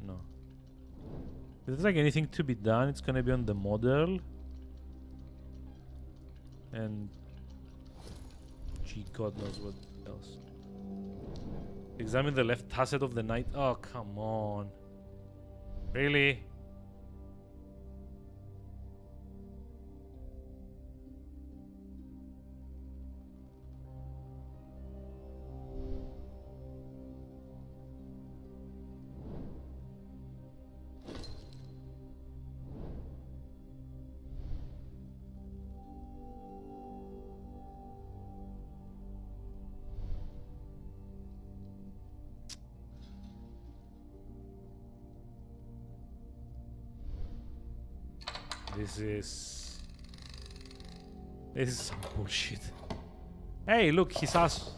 no. If there's like anything to be done, it's gonna be on the model, and gee, God knows what else. Examine the left facet of the night. Oh, come on, really? This is some bullshit. Hey, look, his ass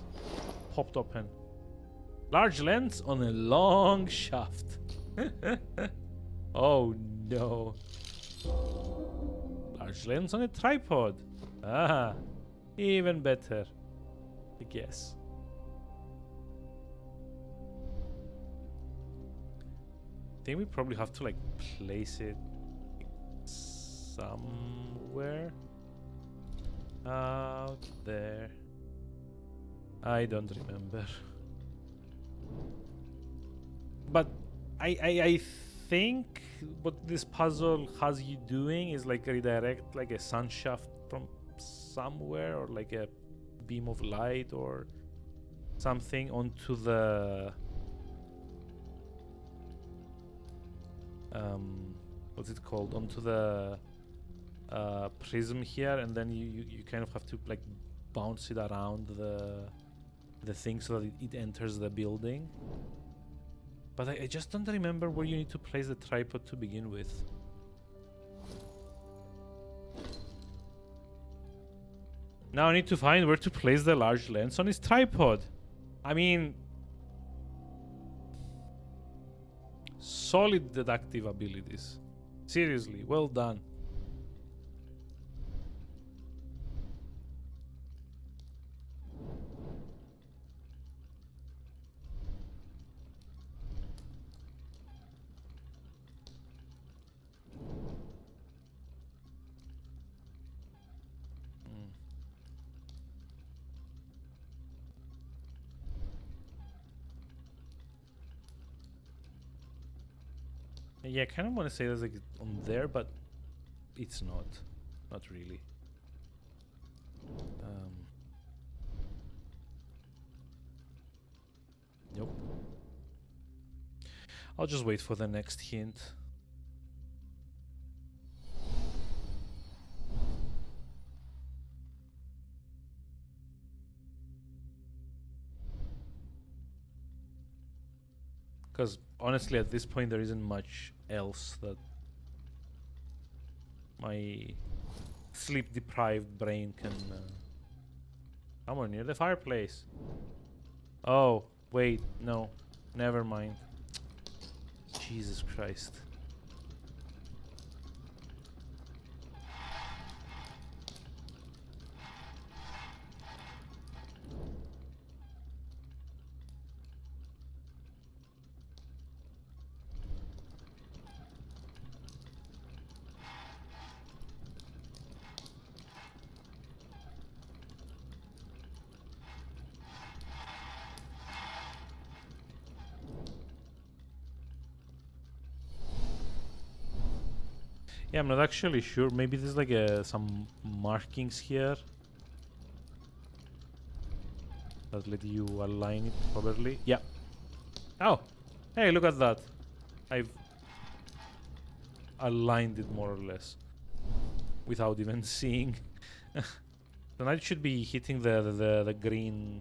popped open. Large lens on a long shaft. Oh no. Large lens on a tripod. Ah, even better, I guess. I think we probably have to like place it somewhere out there. I don't remember. But I think what this puzzle has you doing is like redirect like a sun shaft from somewhere, or like a beam of light or something onto the what's it called, onto the prism here, and then you kind of have to like bounce it around the thing so that it enters the building. But I just don't remember where you need to place the tripod to begin with. Now I need to find where to place the large lens on his tripod. I mean, solid deductive abilities. Seriously, well done. Yeah, I kind of want to say there's like on there, but it's not. Not really. Nope. I'll just wait for the next hint. Because honestly, at this point, there isn't much else that my sleep-deprived brain can... Come on, near the fireplace. Oh, wait, no. Never mind. Jesus Christ. Yeah, I'm not actually sure. Maybe there's like some markings here that let you align it properly. Yeah. Oh, hey, look at that. I've aligned it more or less without even seeing. The knight should be hitting the green.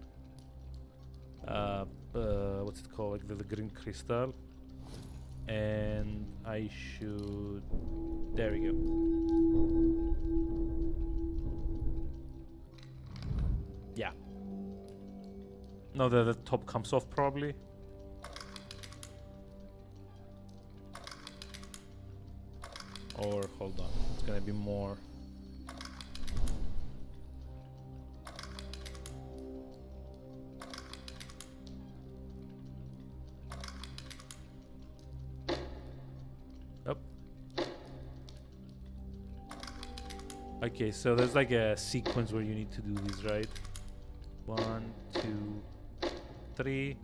What's it called? Like the green crystal. And I should. There we go. Yeah. No, the top comes off probably. Or hold on, it's gonna be more. Up. Okay, so there's like a sequence where you need to do this, right? 1, 2, 3.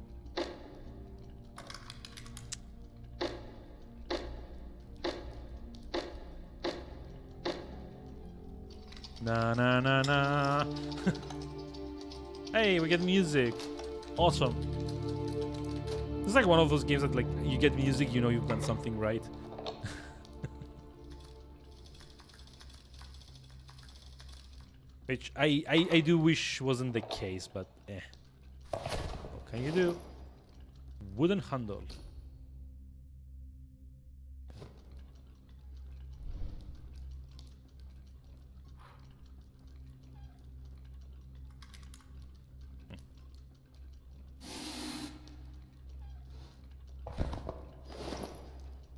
Na na na na. Hey, we get music. Awesome. It's like one of those games that like you get music, you know you've done something right. Which I do wish wasn't the case, but eh. What can you do? Wooden handle.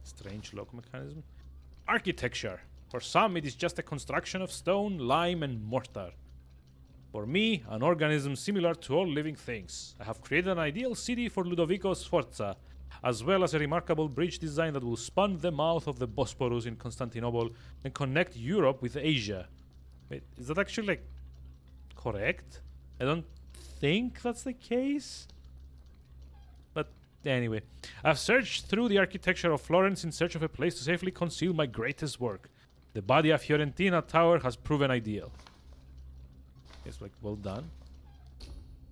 Strange lock mechanism. Architecture. For some, it is just a construction of stone, lime, and mortar. For me, an organism similar to all living things. I have created an ideal city for Ludovico Sforza, as well as a remarkable bridge design that will span the mouth of the Bosporus in Constantinople and connect Europe with Asia. Wait, is that actually like correct? I don't think that's the case. But anyway, I've searched through the architecture of Florence in search of a place to safely conceal my greatest work. The Badia Fiorentina Tower has proven ideal. It's like well done.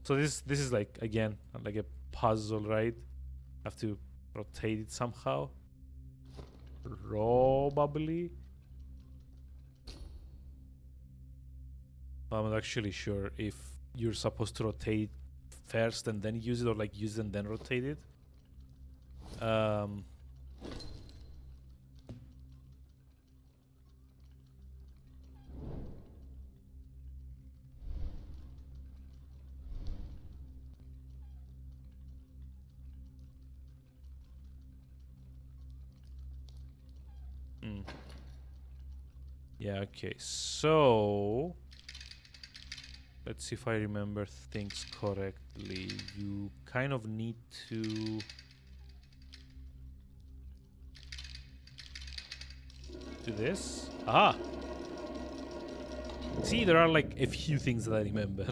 So this is like again like a puzzle, right? Have to rotate it somehow. Probably. I'm not actually sure if you're supposed to rotate first and then use it, or like use it and then rotate it. Yeah, okay. So let's see if I remember things correctly. You kind of need to do this. Aha! See, there are like a few things that I remember.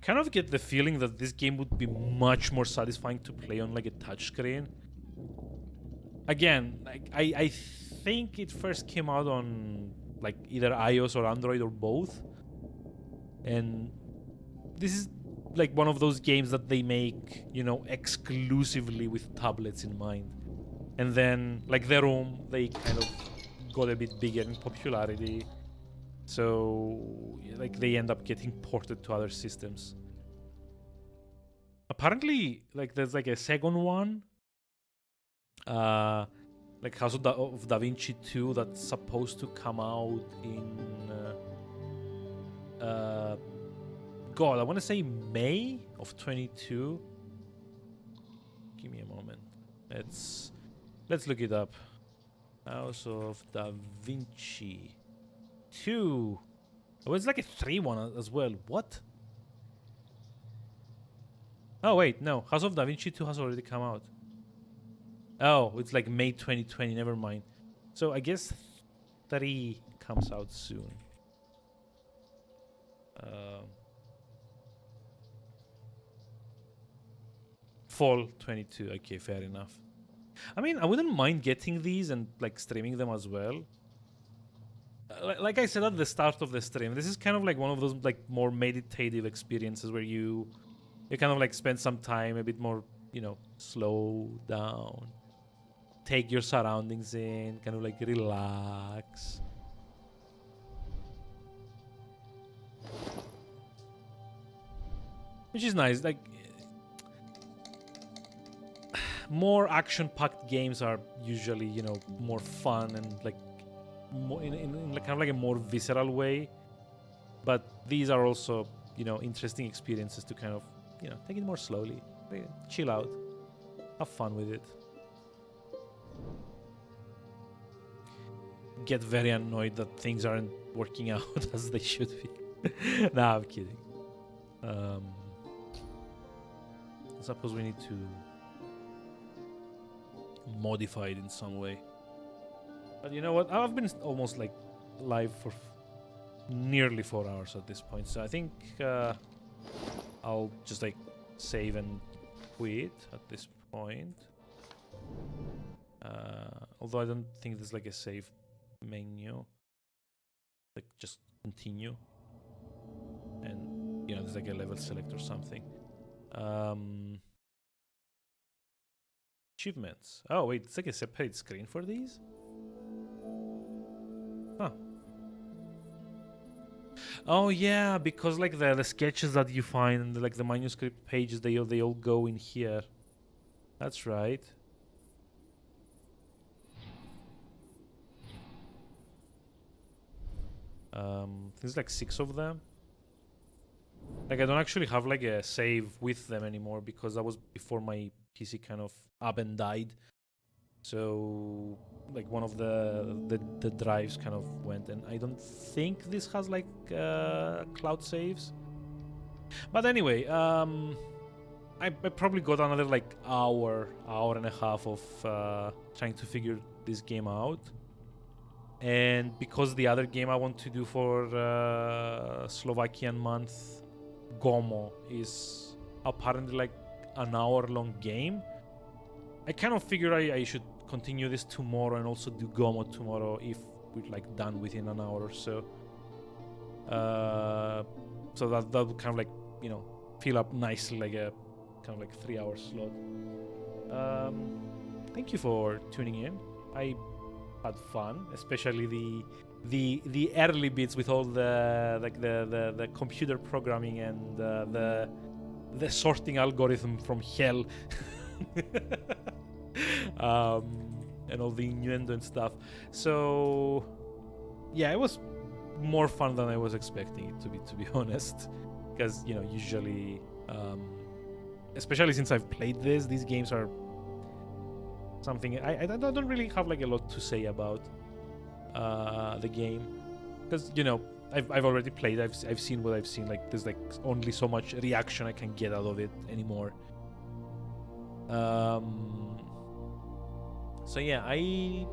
Kind of get the feeling that this game would be much more satisfying to play on like a touchscreen. Again, like I think it first came out on like either iOS or Android or both. And this is like one of those games that they make, you know, exclusively with tablets in mind. And then like The Room, they kind of got a bit bigger in popularity. So like they end up getting ported to other systems. Apparently, like there's like a second one, like House of Da Vinci 2 that's supposed to come out in God, I want to say May of 22. Give me a moment. Let's look it up. House of Da Vinci 2. Oh, it's like a 3 one as well. What? Oh, wait, no. House of Da Vinci 2 has already come out. Oh, it's like May 2020. Never mind. So I guess 3 comes out soon. Fall 22. Okay, fair enough. I mean, I wouldn't mind getting these and like streaming them as well. Like I said at the start of the stream, this is kind of like one of those like more meditative experiences where you kind of like spend some time a bit more, slow down, take your surroundings in, kind of like relax. Which is nice. Like more action-packed games are usually, more fun and like more in like kind of like a more visceral way. But these are also, interesting experiences to kind of, take it more slowly, chill out, have fun with it. Get very annoyed that things aren't working out as they should be. Nah, I'm kidding. I suppose we need to modify it in some way. But you know what? I've been almost like live for nearly 4 hours at this point, so I think I'll just like save and quit at this point. Although I don't think there's like a save menu. Like just continue, and there's like a level select or something. Achievements. Oh wait, it's like a separate screen for these. Huh. Oh yeah, because like the sketches that you find, like the manuscript pages, they all go in here. That's right. There's like 6 of them. Like I don't actually have like a save with them anymore because that was before my PC kind of up and died. So like one of the drives kind of went, and I don't think this has like cloud saves. But anyway, I probably got another like hour and a half of trying to figure this game out. And because the other game I want to do for Slovakian month, Gomo, is apparently like an hour-long game, I kind of figured I should continue this tomorrow and also do Gomo tomorrow if we're like done within an hour or so. So that would kind of like fill up nicely, like a kind of like 3-hour slot. Thank you for tuning in. I had fun, especially the early bits with all the like the computer programming and the sorting algorithm from hell. And all the innuendo and stuff. So yeah, it was more fun than I was expecting it to be honest. Because usually, especially since I've played these games are something I don't really have like a lot to say about the game, because I've already played. I've seen what I've seen. Like there's like only so much reaction I can get out of it anymore. So yeah, I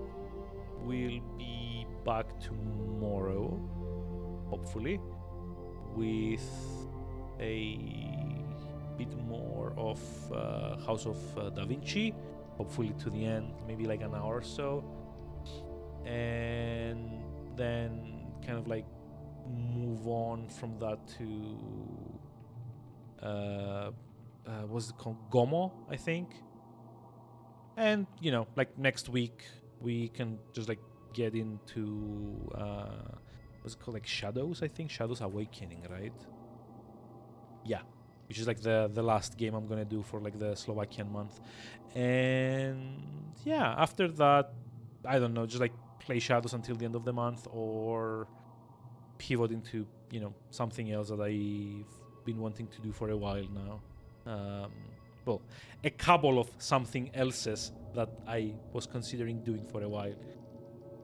will be back tomorrow, hopefully, with a bit more of House of Da Vinci, hopefully to the end, maybe like an hour or so, and then kind of like move on from that to what's it called, Gomo, I think. And like next week we can just like get into what's it called, like Shadows, I think, Shadows Awakening, right? Yeah, which is like the last game I'm gonna do for like the Slovakian month. And yeah, after that, I don't know, just like play Shadows until the end of the month, or pivot into something else that I've been wanting to do for a while now. Well, a couple of something else's that I was considering doing for a while.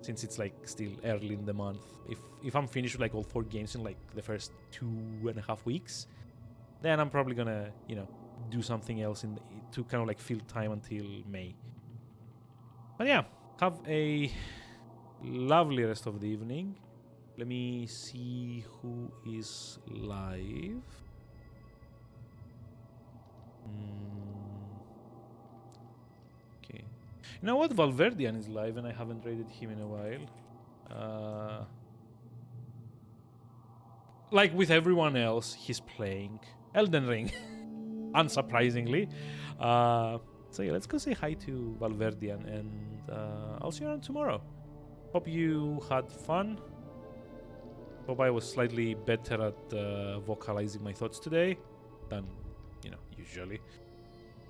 since it's like still early in the month. If I'm finished with like all 4 games in like the first 2.5 weeks, then I'm probably gonna, you know, do something else to kind of like fill time until May. But yeah, have a lovely rest of the evening. Let me see who is live. Okay. You know what? Valverdian is live and I haven't raided him in a while. Like with everyone else, he's playing Elden Ring. Unsurprisingly. So yeah, let's go say hi to Valverdian and I'll see you around tomorrow. Hope you had fun. Hope I was slightly better at vocalizing my thoughts today than, you know, usually.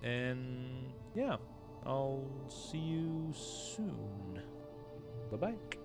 And yeah, I'll see you soon. Bye-bye.